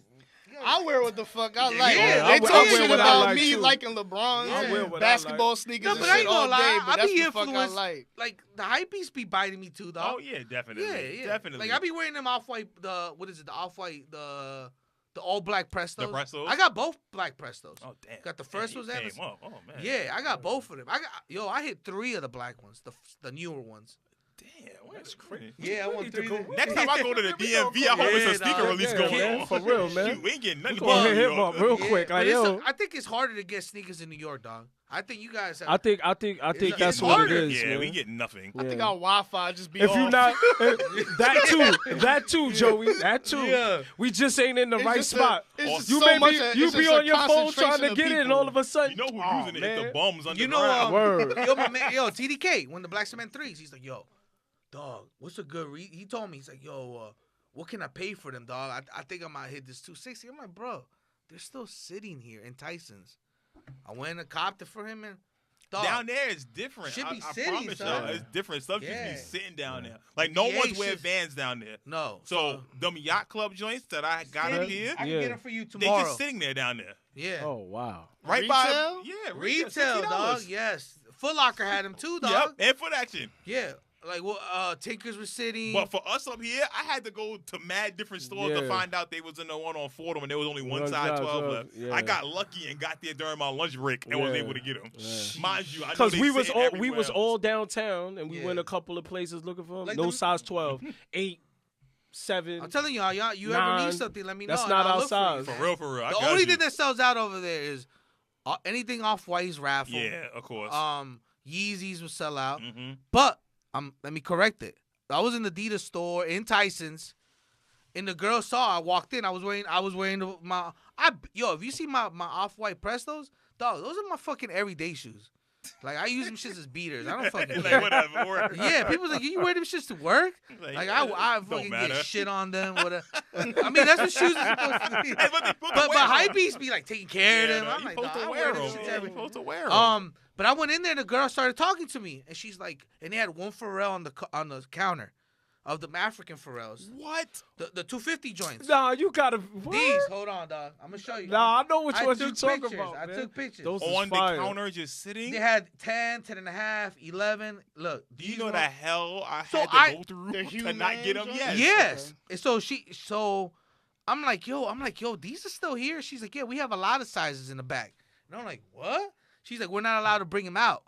I wear what the fuck I like. Yeah, They I talk wear shit what I about like, me too. liking LeBron, I wear what I basketball like. sneakers No, and but I shit ain't all gonna lie. day, I but that's be the fuck I influenced. like. Like the hype beast be biting me too, dog. Oh yeah, definitely. yeah. Definitely. Like I be wearing them off-white. The off-white. The all black Prestos. The Prestos? I got both black Prestos. Oh damn. Got the first Damn, ones you ever. came up. Oh man. Yeah, I got both of them. I hit 3 of the black ones, the newer ones. Damn, that's crazy. Yeah, I We want need to 3. go- Next time I go to the DMV, I hope it's Yeah, a sneaker dog. release Yeah, going man, on. for real, man. Shoot, we ain't getting nothing Go ahead, about hit New him up York. real Yeah, quick. but Like, it's yo, I think it's harder to get sneakers in New York, dog. I think you guys have. I think It's that's what it harder. is. Yeah, man. we get nothing. I think Yeah. our Wi-Fi just be If off. you not that too, Joey, that too. Yeah. We just ain't in the It's right just spot. it's just You so may much be a- you it's be just a on your phone trying concentration to of get it, and people. all of a sudden, You know who's oh, using it? It's the man. bums underground. You know, Word. yo, my man, TDK, when the Black Cement 3s, he's like, yo, dog, what's a good he told me, he's like, yo, what can I pay for them, dog? I think I might hit this 260. I'm like, bro, they're still sitting here in Tyson's. I went and copped it for him, and dog, Down there is different. Should be I sitting, promise son. y'all, it's different. Stuff Yeah. just be sitting down there. Like no DA one's wearing shit- Vans down there. no. So them yacht club joints that I got up Sitting. here, I can Yeah. get them for you they tomorrow. just sitting there down there. Yeah. Oh wow. Right Retail? by Retail, dog. $60. Yes. Foot Locker had them too, dog. Yep, and foot action. Yeah. Like Tinkers was sitting. But for us up here, I had to go to mad different stores to Yeah. find out they was in the one on Fordham and there was only one One size size 12 12, left. yeah. I got lucky and got there during my lunch break and was Yeah. able to get them. Yeah. Mind you, I know Because they we was sitting all everywhere else. downtown, and we Yeah. went a couple of places looking for them. Like no the- size 12, 8, 7. I'm telling y'all, you ever 9. need something, let me know. That's and not I'll our look for you. size. For real, for real. I The got only you. thing that sells out over there is anything off White's raffle. Yeah, of course. Yeezys will sell out. hmm But let me correct it. I was in the Adidas store in Tyson's, and the girl saw I walked in. I was wearing if you see my off-white Prestos, dog, those are my fucking everyday shoes. Like I use them shits as beaters. I don't fucking like care. whatever. Word. Yeah, people's like, you wear them shits to work? Like I don't fucking matter. get shit on them. Whatever. I mean, that's what shoes are supposed to be. Hey, but they supposed to But wear 'em. hypebeast be like taking care of Yeah, them. no, I'm you like, supposed nah, to I wear wear them. them shits Yeah, every you supposed to wear them. But I went in there and the girl started talking to me, and she's like, and they had one Pharrell on the counter, of the African Pharrells, What? the 250 joints. Nah, you gotta. What? These, hold on, dog, I'm gonna show you. Nah, I know which I ones you took talking pictures. about. I man. took pictures. Those is On the fire. counter just sitting? They had 10, 10 and a half, 11. Look, Do you these know ones- the hell I So had to I- go through The to Hugh not get them? Man Yes. joints? Yes. And so I'm like, yo, these are still here. She's like, yeah, we have a lot of sizes in the back. And I'm like, what? She's like, we're not allowed to bring them out.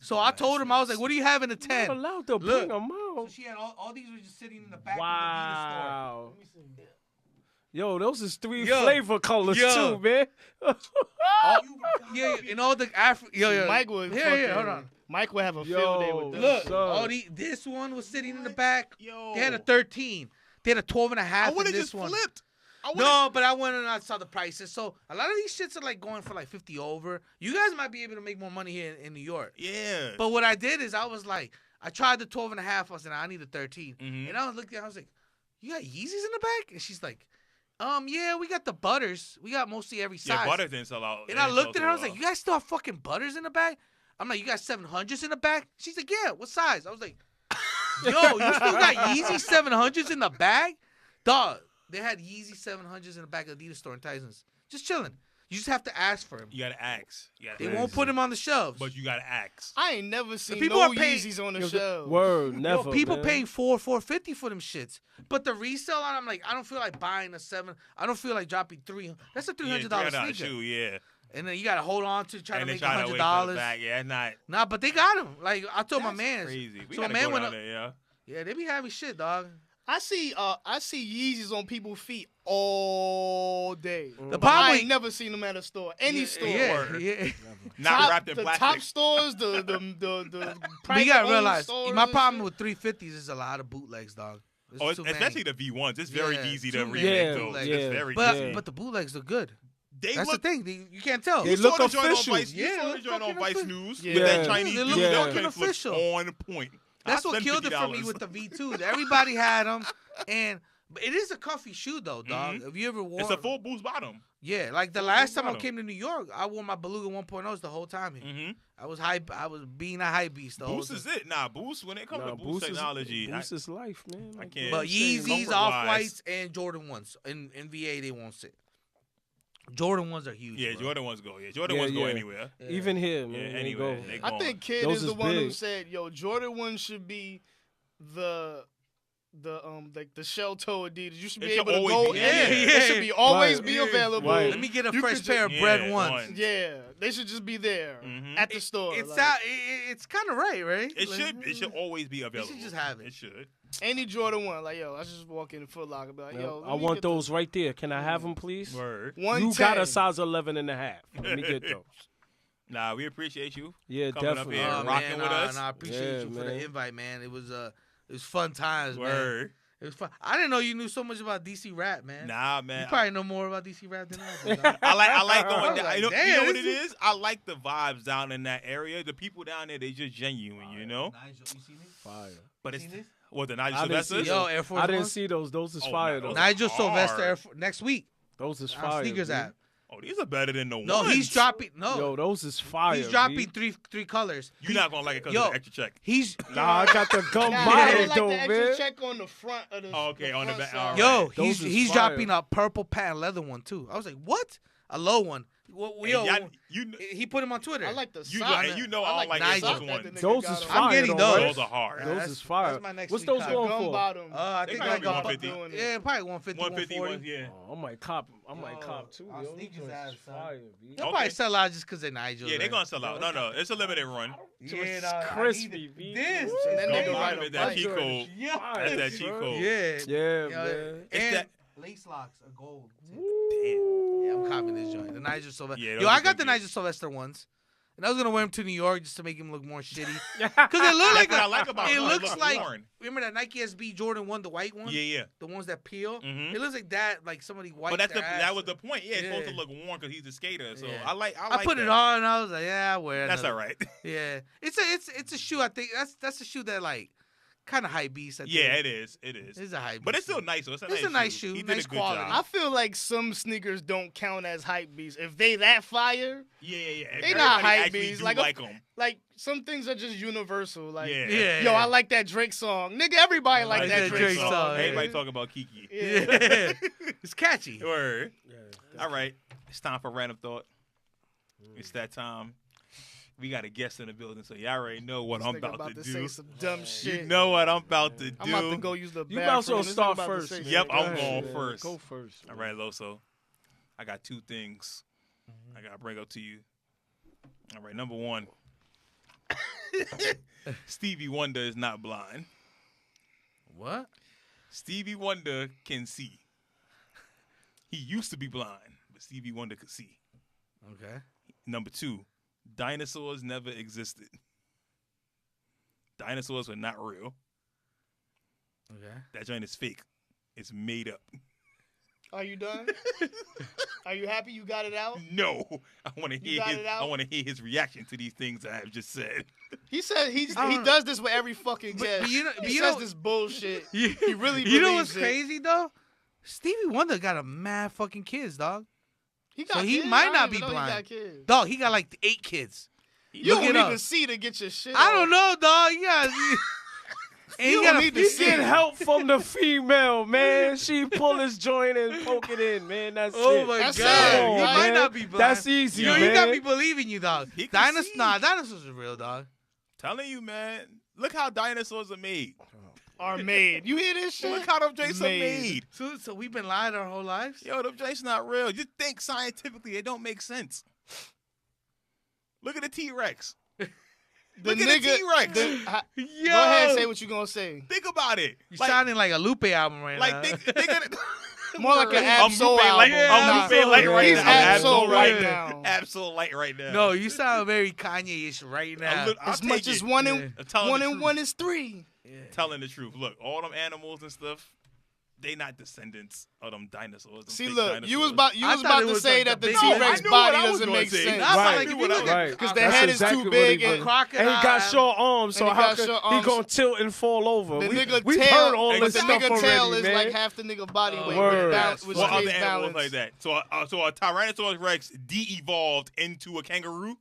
So I told him, I was like, what do you have in the You're not 10? allowed to Look. bring them So out. she had all these were just sitting in the back Wow. of the Adidas store. Yo, those is 3 Yo. flavor colors Yo. too, man. Yeah, and all the yo, Mike would yeah, hold on. Mike would have a Yo. field day with them. Look, Son. this one was sitting in the back. Yo. They had a 13. They had a 12 and a I half would in have this just one. flipped. No, but I went and I saw the prices. So a lot of these shits are like going for like 50 over. You guys might be able to make more money here in New York. Yeah. But what I did is I was like, I tried the 12 and a half. I said, I need a 13. Mhm. And I was looking at it, I was like, you got Yeezys in the back? And she's like, yeah, we got the Butters. We got mostly every size. Yeah, Butters didn't sell out. And I looked at her, I was like, you guys still have fucking Butters in the back? I'm like, you got 700s in the back? She's like, yeah, what size? I was like, yo, you still got Yeezy 700s in the bag? Dog, they had Yeezy 700s in the back of the Adidas store in Tyson's. Just chilling. You just have to ask for them. You gotta ask. You gotta They ask. won't put them on the shelves. But you gotta ask. I ain't never seen people no are paying- Yeezys on the Yo, shelf. Word, Yo, never. people man. paying $450 for them shits. But the resale on, I'm like, I don't feel like buying a 7. I don't feel like dropping $300. That's a $300 $300 sneaker. shoe, yeah. And then you got to hold on to try And to they make try to wait for the $100. back. Yeah, it's not. Nah, but they got them. Like, I told my That's man. crazy. We So my gotta man go went down up. there, yeah. Yeah, they be having shit, dog. I see Yeezys on people's feet all day. The But problem I with- ain't never seen them at a store. Any store. Yeah. Not wrapped in the plastic. top stores, the But you gotta private-owned realize, stores my and problem shit. with 350s is a lot of bootlegs, dog. There's Oh, too many. especially the V1s. It's very Yeah, easy too to many. remake Yeah, those. yeah. It's very But easy. but the bootlegs look good. They That's look. the thing. You can't tell. They You look saw the joint on official. Vice. You Yeah, saw the look joint on fucking Vice official. News Yeah. with that Yeah. Chinese They dude. look That fucking joint looked official. on point. That's I what spent killed it for me $50. with the V2s. Everybody had them, and but it is a comfy shoe though, dog. Have you ever worn? It's a full boost bottom. Yeah, like the full last boost time I bottom. came to New York, I wore my Beluga 1.0s the whole time here. Mm-hmm. I was hype. I was being a hype beast the whole Boost time. is it. Nah, Boost, when it comes to Boost technology, Boost is life, man. I Like can't- But I'm saying, Yeezys, comfort-wise- Off Whites, and Jordan 1s. In VA, they won't sit. Jordan 1s are huge. yeah, bro. Jordan ones go. Yeah, Jordan Yeah, ones go yeah. anywhere. Yeah. Even here, Yeah, man. they anywhere. go. They I gone. think Kid Those is the is one who big. said, "Yo, Jordan 1 should be the like the shell toe Adidas. You should be It should able to always go be- in. yeah, It should be always Right. be Yeah. available. Right. Let me get a You fresh could pair of just- bread Yeah, ones. ones. Yeah, they should just be there Mhm. at the store. It's like, it's kind of right, right? It Like, should. It should always be available. just have it. It should. any Jordan 1. Like, yo, I should just walk in the Foot Locker and be like, yo, I let me want get those right there. Can I have them, please? Word. the You 110. got a size 11 and a half. Let me get those. Nah, we appreciate you. Yeah, Coming up definitely. here. Oh, rocking man, with us. I appreciate Yeah, you for man. the invite, man. It was fun times, man. Word. It was fun. I didn't know you knew so much about DC rap, man. Nah, You man. probably know more about DC rap than I do. dog. I like I going was down. like, you know damn, what this it is? I like the vibes down in that area. The people down there, they just genuine, you know. Nigel, you see me? Fire. But it's Seen this? what the I Nigel didn't Sylvester. see Yo, those. Air Force I didn't Ones? see those. Those is Oh, fire, no, though. those- Nigel hard. Sylvester next week. Those is On fire. Sneakers B. app. Oh, these are better than the No, ones. he's dropping. No, Yo, those is fire. he's dropping B. three colors. You're not gonna like it because Yo. of the extra check. He's Nah, I got the gum Nah, bottle, they like though, the extra man. check on the front of the. Oh, okay, on the front back, side. all right. yo. Those is He's fire. dropping a purple patent leather one too. I was like, what? A low one. Well, Hey, yo, y'all- you, he put him on Twitter. I like the you, sock. and you know I I don't like the Air sock Force that Ones. the nigga Those got is on. fire. I'm getting though, those. right? Those are hard. Those that's- is fire. that's my next What's week those cop. going Gum for? bottom. I They think gotta like be Gum 150. doing it. Yeah, probably 150, 150 140. ones, yeah. Oh, I might cop. I might Yo, cop too. our Yo. sneakers Those ass, is son. fire, B. They'll Okay. probably sell out just because they're Nigel. Yeah, they're man. gonna sell out. No, it's a limited run. Yeah, It's nah, I crispy, need it. B. This. Woo. And Gum then nigga bottom ride is a that bike. cheat code. Yeah. That's that cheat son. code. Yeah. Yeah, Yo, man. It's and that- lace locks are gold. Woo. Yeah, I'm copying this joint. The Nigel Sylvester. Yeah, Yo, those I are got the good. Nigel Sylvester ones. And I was gonna wear them to New York just to make him look more shitty. Cause they look like That's what I like about it them. They looks look like worn. remember that Nike SB Jordan 1, the white one? Yeah, yeah. The ones that peel? Mhm. It looks like that, like somebody wiped But that's their that ass. was the point. Yeah, it's supposed to Yeah. look worn because he's a skater. So Yeah. I like. I put it on and I was like, yeah, I wear it. That's all right. Yeah. It's a shoe, I think. That's a shoe that like kind of hype beast, I think. Yeah, it is. It is. It's a hype But it's beast. still nice. Though. It's It's a nice shoe. He did Nice a good quality. I job. feel like some sneakers don't count as hype beasts. If they that fire, Yeah. They Everybody not hype actually bees. do Like, like them. like some things are just universal. Like, Yeah. Yeah. yo, I like that Drake song. Nigga, everybody like like that that Drake, Drake song. song, Everybody nigga. talking about Kiki. Yeah. Yeah. It's catchy. Word. Yeah, All right. It's time for random thought. It's that time. We got a guest in the building, so y'all already know what I'm This nigga about to say do. some dumb shit. You know what I'm about to do. I'm about to go use the bathroom. You might as well This nigga start about to first. say man. some Yep, dumb I'm shit. going man. first. Go first. All right, Loso. I got two things I got to bring up to you. All right, number one. Stevie Wonder is not blind. What? Stevie Wonder can see. He used to be blind, but Stevie Wonder could see. Okay. Number two, dinosaurs never existed. Dinosaurs were not real. Okay. That joint is fake. It's made up. Are you done? Are you happy you got it out? No, I want to hear got his. it out? I want to hear his reaction to these things I have just said. He said he I don't know. does this with every fucking But guest. you know- he you says know- this bullshit. You, He really you know believes what's it. crazy though? Stevie Wonder got a mad fucking kids, dog. He So he kids? might I not didn't be even know he blind. got kids. Dog, he got like 8 kids. You Look don't it need up. to see to get your shit. I off. don't know, dog. Yeah. And You he don't got a need to You see get it. help from the female, man. She pull his joint and poke it in, man. That's Oh it. my That's god. it. He Right. might not be blind. That's easy, Yo, man. you got me believing you, dog. He can see. Dinosaurs are real, dog. Telling you, man. Look how dinosaurs are made. Are made. You hear this shit? Look how them Jays are Made. made. So we've been lying our whole lives? Yo, them Jays not real. You think scientifically, they don't make sense. Look at the T-Rex. The Look at nigga. the T-Rex. Go ahead and say what you gonna say. Think about it. You sounding like a Lupe album right now. Think of it. More like an I'm Absol Lupe Light. album. I'm Lupe Light right He's now. I'm Absol right Light. now. Absol Light right now. No, you sound very Kanye-ish right now. I'll As much take as it. one and I'm telling one the and truth. one is 3. Telling the truth. Look, all them animals and stuff, they not descendants of them dinosaurs. Them See, fake look, dinosaurs. you was about I thought it to was say like that the the big- T-Rex I knew what body I was doesn't gonna make say. sense. I Right. like if you look at Right. Because the That's head exactly is too what he big was. and Crocodile. And he got short arms, so And he how got could short he arms. gonna tilt and fall over? the nigga We've tail, heard all but this the stuff nigga already, tail is man. like half the nigga body weight Word. with What other stays animals balanced. like that? So a Tyrannosaurus Rex de-evolved into a kangaroo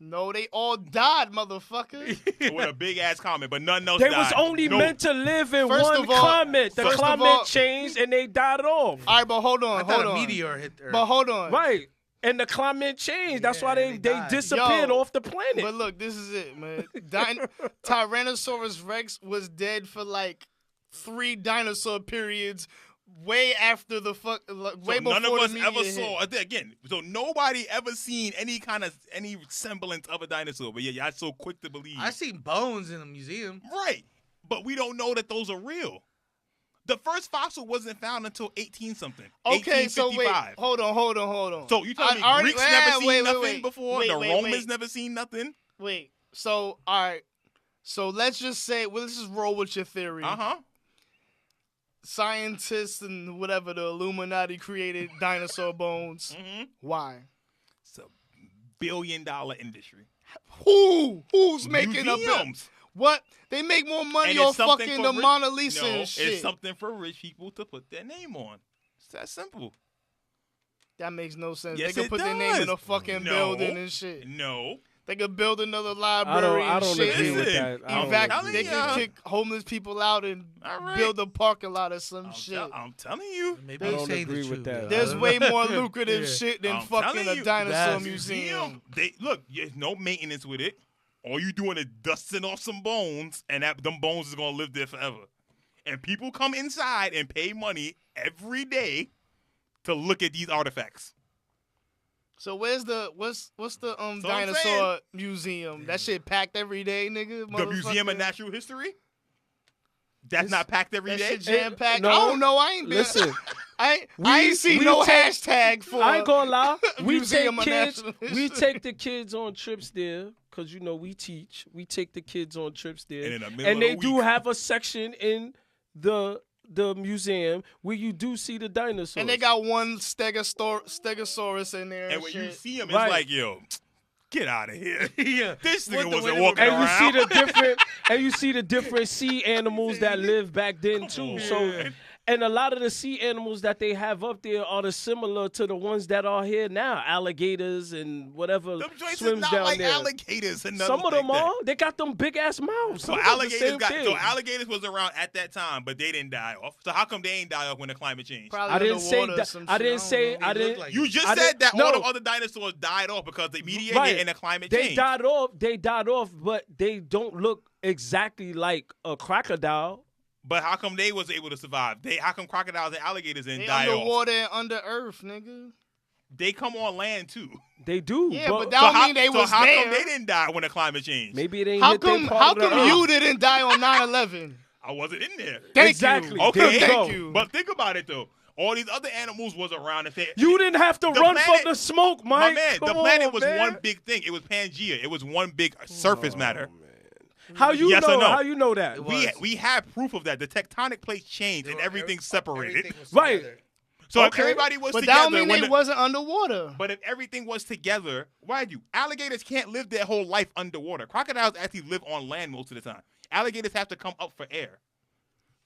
No, they all died, motherfucker. with a big ass comment, but nothing else They died. was only No. meant to live in First one of all- climate. The first of climate all- changed and they died off. All right, but hold I on, thought hold a on. meteor hit Earth. But hold on. Right. And the climate changed. That's Yeah, why they they died. disappeared Yo, off the planet. But look, this is it, man. Tyrannosaurus Rex was dead for like 3 dinosaur periods, way after the fuck, like, way So before none of us the ever media saw hit. again. So nobody ever seen any semblance of a dinosaur. But yeah, y'all so quick to believe. I seen bones in a museum. Right, but we don't know that those are real. The first fossil wasn't found until 18 something. Okay, so wait, 1855. hold on. So you telling me I already- Greeks never seen wait, nothing wait. before? Wait, the wait, Romans wait. never seen nothing? Wait, so all right, so let's just say, well, let's just roll with your theory. Uh-huh. Scientists and whatever, the Illuminati created dinosaur bones. Mm-hmm. Why? It's a billion-dollar industry. Who's making a bill? Museums. What? They make more money And it's off something fucking for the rich- Mona Lisa No, and shit. it's something for rich people to put their name on. It's that simple. That makes no sense. Yes, they could it put their name in a does. fucking No. building and shit. No. They could build another I library don't and shit. agree with Listen, that. I don't Evac- agree. they telling ya. could kick homeless people out and All right. build a parking lot or some shit. I'm telling you. Maybe I you don't say agree the with truth. that. There's way more lucrative Yeah. shit than I'm fucking telling a you. dinosaur That's- museum. Look, there's no maintenance with it. All you doing is dusting off some bones, and them bones is gonna live there forever. And people come inside and pay money every day to look at these artifacts. So what's the what I'm dinosaur museum? That shit packed every day, nigga. The Museum of Motherfucker. Natural History? That's not packed every That day? shit jam packed. No. I don't know. I ain't been. Listen, I we- ain't seen we no take- hashtag for. I ain't gonna lie. We Museum take of kids. Natural We History. take the kids on trips there because you know we teach. We take the kids on trips there, And in the middle and of they the do week- have a section in the museum where you do see the dinosaurs. And they got one stegosaurus in there. And when you shit. see them, it's Right. like, yo, get out of here. Yeah. This What nigga the wasn't way walking they and were- around. you see the different sea animals that lived back then too. on, So, man. and a lot of the sea animals that they have up there are the similar to the ones that are here now, alligators and whatever Them joints is swims not down like there. alligators and Some nothing of them like that. are. They got them big ass mouths. So Some of them the alligators same got thing. alligators was around at that time, but they didn't die off. So how come they ain't die off when the climate changed? Probably I didn't say underwater or that. some I shit. didn't don't say. know. I They look didn't. like You just I said didn't- that all no. the other dinosaurs died off because the media Right. hit and the climate They changed. died off. They died off, but they don't look exactly like a crocodile. But how come they was able to survive? How come crocodiles and alligators didn't They die off? underwater and under earth, nigga. They come on land too. They do. Yeah, but So that don't how, mean they so was how there. come they didn't die when the climate changed? maybe it ain't How hit their come? part How of the come earth. you didn't die on 9/11? I wasn't in there. Thank Exactly. you. Okay, Thank you. But think about it though. All these other animals was around. If they, You didn't have to The run planet- from the smoke, my Mike. man, the Come planet on, was man. one big thing. It was Pangea. It was one big surface matter. How you Yes or know? no? How you know that? It We was. we have proof of that. The tectonic plates changed and everything separated. Everything was Right. together. So if Okay. everybody was But that together, don't mean when they the- wasn't underwater. but if everything was together, why do alligators can't live their whole life underwater? Crocodiles actually live on land most of the time. Alligators have to come up for air.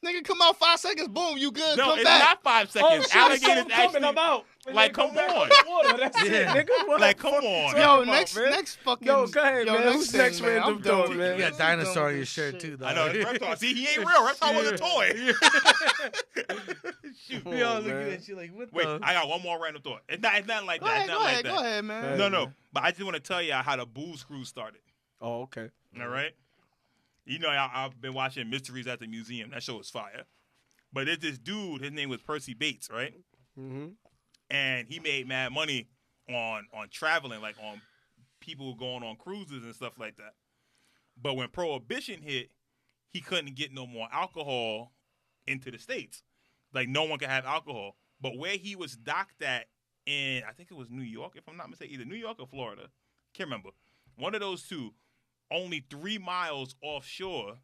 Nigga, come out 5 seconds, boom, you good. No, come it's back. not 5 Oh seconds. shit! Alligators Something coming actually, about. like, come on. Water. That's Yeah. it, nigga. What Like, the come fuck you on. talking Yo, about, man? next fucking. Yo, go ahead, yo, man. Who's thing, next man? random I'm thought, done. man? You got I'm dinosaur done on with your this shirt shit. too, though. I know. Reptar. See, he ain't real. Reptar was a toy. We Come all on, looking man. at you like, what Wait, the? I got one more random thought. It's not like Go that. ahead, It's not go like ahead, that. go ahead, man. No. But I just want to tell y'all how the Booze Cruise started. Oh, okay. All right. You know, I've been watching Mysteries at the Museum. That show is fire. But there's this dude. His name was Percy Bates, right? Mm-hmm. And he made mad money on traveling, like on people going on cruises and stuff like that. But when Prohibition hit, he couldn't get no more alcohol into the States. Like, no one could have alcohol. But where he was docked at in, I think it was New York, if I'm not mistaken, either New York or Florida. Can't remember. One of those two, only 3 miles offshore,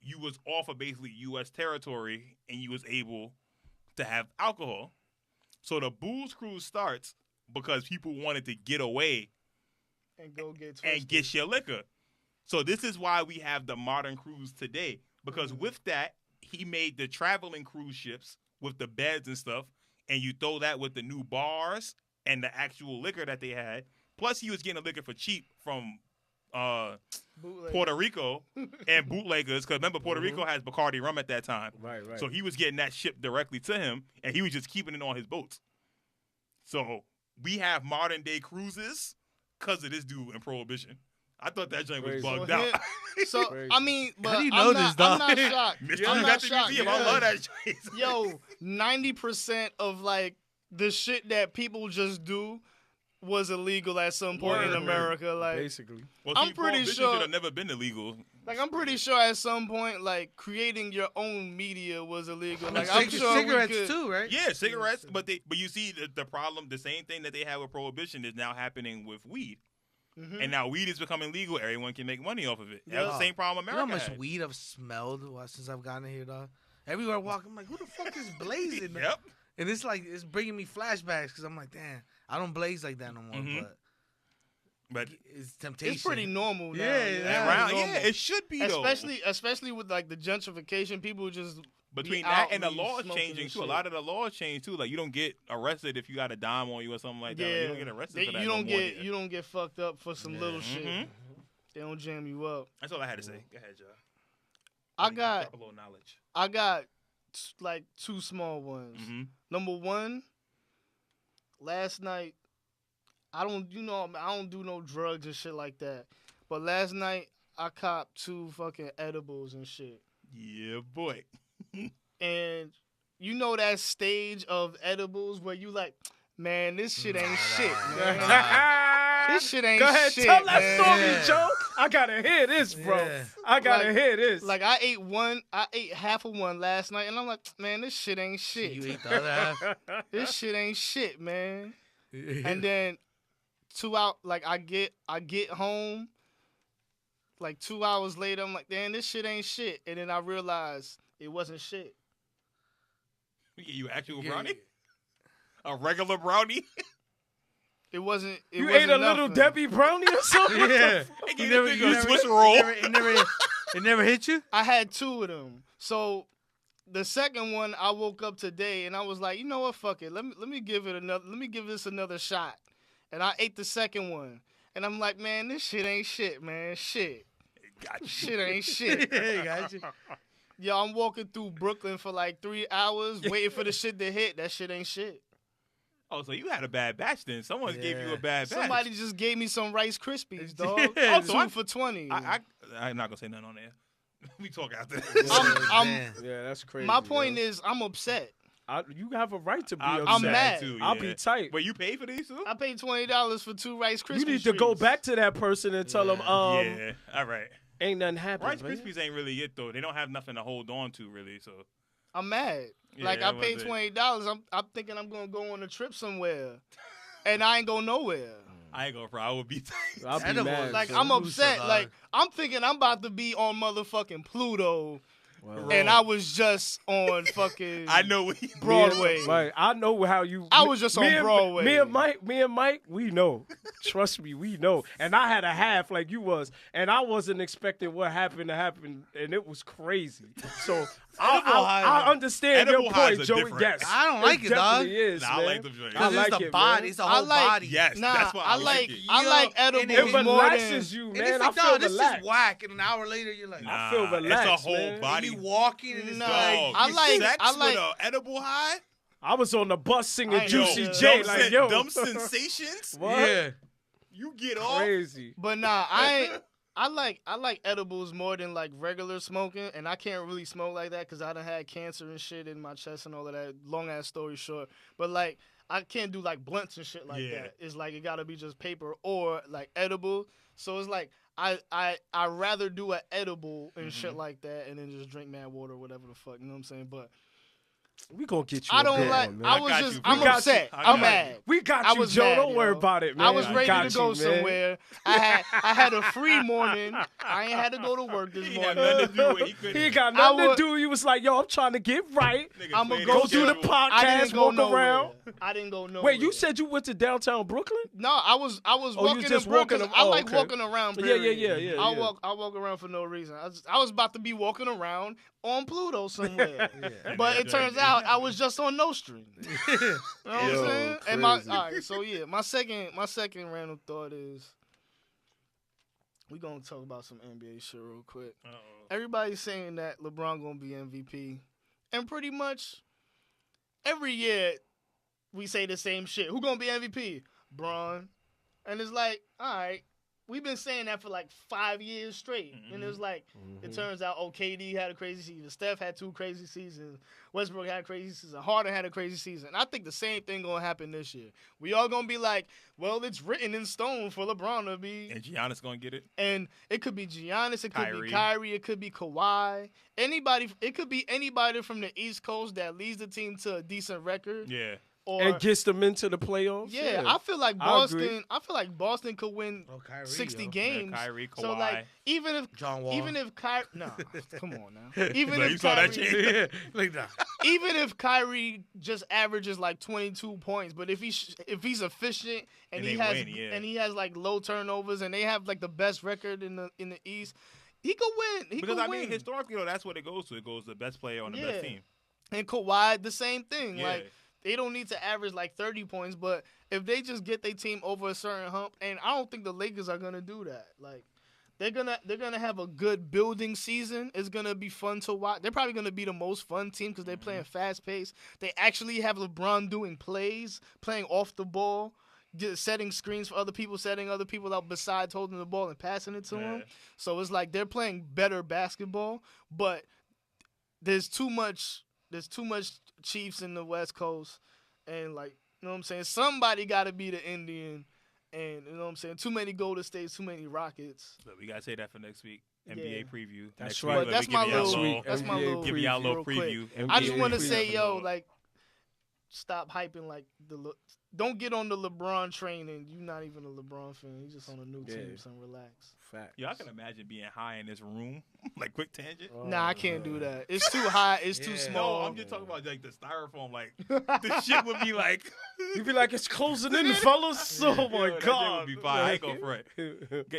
you was off of basically U.S. territory, and you was able to have alcohol. So the booze cruise starts because people wanted to get away And go get twisted. and get your liquor. So this is why we have the modern cruise today. Because with that, he made the traveling cruise ships with the beds and stuff, and you throw that with the new bars and the actual liquor that they had. Plus, he was getting the liquor for cheap from Puerto Rico and bootleggers. Because remember, Puerto Rico has Bacardi rum at that time. Right. So he was getting that shipped directly to him, and he was just keeping it on his boats. So we have modern day cruises because of this dude in Prohibition. I thought that joint was Crazy. bugged out. So Crazy. I mean, but How do you know I'm this, not, I'm dog? not shocked. Mr. I'm You not got the shocked. museum. I love that joint. Yo, 90% of like the shit that people just do was illegal at some point in Word. America. Like, Basically. Well, I'm see, pretty Prohibition sure- should have never been illegal. I'm pretty sure at some point, like creating your own media was illegal. Like, I'm sure cigarettes we could, too, right? Yeah, cigarettes, but you see the problem, the same thing that they have with Prohibition is now happening with weed. Mhm. And now weed is becoming legal. Everyone can make money off of it. That's Yeah. the same problem You know America how much had. weed I've smelled since I've gotten here, dog? Everywhere I walk, I'm like, who the fuck is blazing? Yep. And it's like, it's bringing me flashbacks because I'm like, damn, I don't blaze like that no more. Mhm. But But it's temptation. it's pretty normal now. Yeah, It's yeah. pretty around, normal. yeah, it should be though. Especially with like the gentrification, people just Between be that out and the and laws smoking changing and too. A shit. lot of the laws change too. Like you don't get arrested if you got a dime on you or something like that. Like, you don't get arrested for that. You no don't more get here. you don't get fucked up for some little shit. Mhm. They don't jam you up. That's all I had to say. Go ahead, Joe. I got Drop a little knowledge. like 2 small ones. Mm-hmm. Number 1, last night I don't do no drugs and shit like that. But last night I copped 2 fucking edibles and shit. Yeah, boy. And you know that stage of edibles where you like, man, this shit ain't shit, man. This shit ain't Go ahead, shit, tell that man. story, Yeah. Joe. I gotta hear this, bro. Yeah. I gotta Like- hear this. Like I ate half of one last night, and I'm like, man, this shit ain't shit. You ate the other half. This shit ain't shit, man. And And then 2 out, like I get home, like 2 hours later, I'm like, damn, this shit ain't shit. And then I realized it wasn't shit. We get you an actual brownie? A regular brownie? It wasn't. It you wasn't ate a little nothing. Debbie brownie or something? yeah. They gave you a Swiss roll. It never hit you? I had 2 of them. So the second one, I woke up today and I was like, you know what, fuck it. Let me give this another shot. And I ate the second one. And I'm like, man, this shit ain't shit, man. Shit. Got you. Shit ain't shit. Yeah, got you. Yo, I'm walking through Brooklyn for like 3 hours waiting for the shit to hit. That shit ain't shit. Oh, so you had a bad batch then. Someone gave you a bad batch. Somebody just gave me some Rice Krispies, dog. Yeah, so 2 I- for $20. I'm not going to say nothing on there. We talk after this. I'm- Man. Yeah, that's crazy. My point yo. is, I'm upset. You have a right to be I'm upset. mad. Too, I'll yeah. be tight. Wait, you paid for these too? I paid $20 for 2 Rice Krispies. You need to go back to that person and tell them, Yeah, all right. ain't nothing happened. Rice man. Krispies ain't really it though. They don't have nothing to hold on to really. So I'm mad. Yeah, Like I that paid was it. $20. I'm thinking I'm gonna go on a trip somewhere, and I ain't go nowhere. I ain't gonna fry. I would be tight. I'll be Edibles. mad. Like son. I'm upset. dog. Like I'm thinking I'm about to be on motherfucking Pluto, Well, and I was just on fucking I know what you Broadway. Right, I know how you. I was just on me and- Broadway. Me and Mike, we know. Trust me, we know. And I had a half like you was, and I wasn't expecting what happened to happen, and it was crazy. So I understand Edible your highs point, are Joey. different. Yes, I don't like it, dog. definitely is, Nah, I man. like them joints. I Because like it's the it, body. man. It's the I whole like- body. Yes, Nah, that's why I like it. I like Yo, edibles and It It's more relaxes than. you, And man. it's I like, feel dog, this relaxed. is whack. And an hour later, you're like, Nah, feel relaxed, It's a whole man. body. you walking and it's Nah, like, I you like- sex I like- with an edible high. I was on the bus singing I know. Juicy Yo, J. Dumb Like, sen- yo, dumb sensations. What? yeah. You get off. Crazy. But nah, I like edibles more than like regular smoking, and I can't really smoke like that because I done had cancer and shit in my chest and all of that. Long ass story short, but like I can't do like blunts and shit like Yeah. that. It's like it gotta be just paper or like edible. So it's like I rather do an edible and shit like that, and then just drink mad water or whatever the fuck. You know what I'm saying? But We gonna get you. I a don't good like. one, man. I I was got just. you. I'm We got upset. you. I got I'm you. mad. We got I you, was Joe. mad, Don't worry yo. about it, man. I was We ready got to go you, man. somewhere. I had a free morning. I ain't had to go to work this He had morning. nothing to do with it. He couldn't. He ain't got I nothing would- to do. He was like, "Yo, I'm trying to get right. Nigga I'ma played go his do the schedule. I podcast, didn't go walk nowhere. around." I didn't go nowhere. Wait, you said you went to downtown Brooklyn? no. I was Oh, you walking just in Brooklyn. walking- I oh, like okay. walking around. Yeah, Period. yeah. I walk around for no reason. I was about to be walking around on Pluto somewhere. But it turns out I was just on No Stream. You know what I'm Yo, saying? And crazy. all right, so yeah, my second random thought is we gonna talk about some NBA shit real quick. Uh-oh. Everybody's saying that LeBron gonna be MVP, and pretty much every year we say the same shit. Who gonna be MVP? Bron. And it's like, all right, we've been saying that for like 5 years straight. And it's like, it turns out, KD had a crazy season. Steph had 2 crazy seasons. Westbrook had a crazy season. Harden had a crazy season. I think the same thing gonna happen this year. We all gonna be like, well, it's written in stone for LeBron to be. And Giannis gonna get it. And it could be Giannis, it could Kyrie. be Kyrie, it could be Kawhi. It could be anybody from the East Coast that leads the team to a decent record. Yeah. Or And gets them into the playoffs? yeah, I feel like I agree. Boston could win Kyrie, 60 yo. games. Yeah, Kyrie, Kawhi. So like even if John Wall. Kyrie, no, come on now. Even But if you saw that Kyrie, shit. Like that. even if Kyrie just averages like 22 points, but if he's efficient and And he they has win, yeah. and he has like low turnovers and they have like the best record in the East, he could win. He Because could I win. mean, historically, though, that's what it goes to. It goes to the best player on the best Yeah. team. And Kawhi, the same thing. Yeah. Like they don't need to average like 30 points, but if they just get their team over a certain hump, and I don't think the Lakers are gonna do that. Like they're gonna have a good building season. It's gonna be fun to watch. They're probably gonna be the most fun team because they're playing fast pace. They actually have LeBron doing plays, playing off the ball, setting screens for other people, setting other people out besides holding the ball and passing it to Yeah. them. So it's like they're playing better basketball, but there's too much Chiefs in the West Coast, and like, you know what I'm saying? Somebody got to be the Indian, and you know what I'm saying? Too many Golden States, too many Rockets. But we gotta say that for next week. NBA Yeah. preview. That's Next right. Week, But that's we my give y'all little, little- that's my NBA little give y'all a little real quick. preview. I just NBA want to preview. say, yo, like, stop hyping like don't get on the LeBron train, and you're not even a LeBron fan. You're just on a new team, so relax. Fact. Yo, I can imagine being high in this room. Like, quick tangent. Nah, I can't do that. It's too high. It's too Yeah. small. No, I'm just talking about like the styrofoam. Like, the shit would be like. You be like, it's closing in, fellas. Oh Yo, my that shit God. would be fire. I ain't gonna front.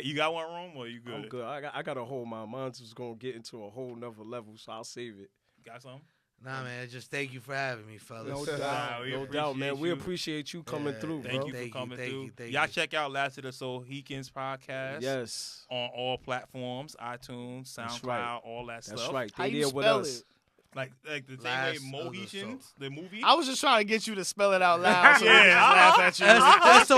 You got one room or you good? I'm good. I got to hold my mind. Just gonna get into a whole nother level, so I'll save it. Got something? Nah, man. Just thank you for having me, fellas. No Nah, doubt, we no doubt, man. appreciate We you. appreciate you coming Yeah. through, Thank bro. you for Thank you, coming thank through. you, thank Y'all you. check out Last of the Sohikans podcast. Yes, On all platforms, iTunes, That's SoundCloud, right. all that that's stuff. right. How They you there with spell us. it? Like the same Last way of the Mohicans, the movie. I was just trying to get you to spell it out loud so we can Yeah. just laugh at you.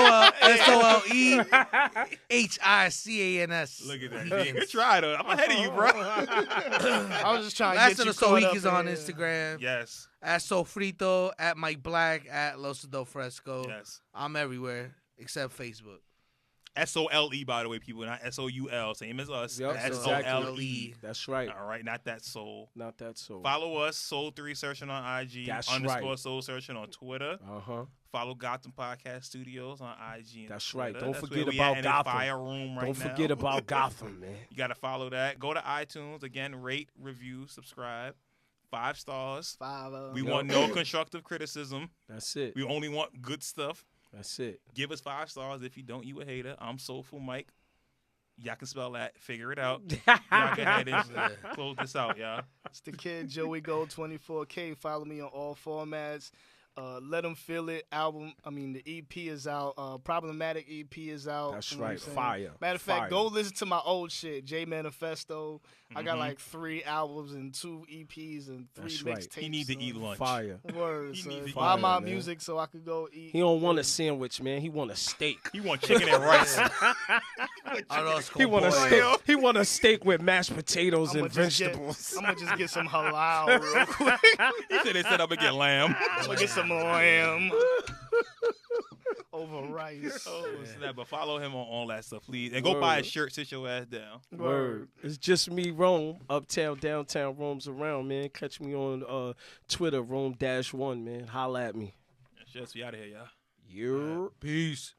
SOLEHICANS. Look at that. Yeah, good try though. I'm ahead of you, bro. I was just trying to Last get of you the caught up Sohikans on in- Instagram. Yes. At Sofrito, at Mike Black, at Loso del Fresco. Yes. I'm everywhere except Facebook. SOLE, by the way, people, not SOUL, same as us. Yep, SOLE. That's right. All right, not that soul. Not that so. Follow us, Soul3 Searching on IG, That's _ right. Soul Searching on Twitter. Follow Gotham Podcast Studios on IG. And That's Twitter. right. Don't That's forget where we about at in the Gotham. Fire room right Don't now. forget about Gotham, man. You got to follow that. Go to iTunes. Again, rate, review, subscribe. 5 stars. 5 We Yep. want no constructive criticism. That's it. We only want good stuff. That's it. Give us 5 stars. If you don't, you a hater. I'm Soulful Mike. Y'all can spell that. Figure it out. Y'all go ahead and close this out, y'all. It's the kid Joey Gold 24K. Follow me on all formats. Let Them Feel It the EP is out. Problematic EP is out. That's You know what I'm right. saying? Fire. Matter of Fire. fact, go listen to my old shit, J Manifesto. I got Mhm. like 3 albums and 2 EPs and 3 That's right. mixtapes. He need to son. eat lunch. Fire. Words, He son. need to eat Buy my lunch, man. music so I could go eat. He don't want a sandwich, man. He want a steak. He want chicken and rice. He want a steak. He want a steak with mashed potatoes I'ma and just get- vegetables. I'm gonna just get some halal real quick. He said they said I'm going to get lamb. I'm gonna get some lamb. over rice. Oh, snap. But follow him on all that stuff, please. And go buy a shirt, sit your ass down. Word. It's just me, Rome. Uptown, downtown, roams around, man. Catch me on Twitter, Rome-1, man. Holla at me. Yes, we out of here, y'all. Yeah. Peace.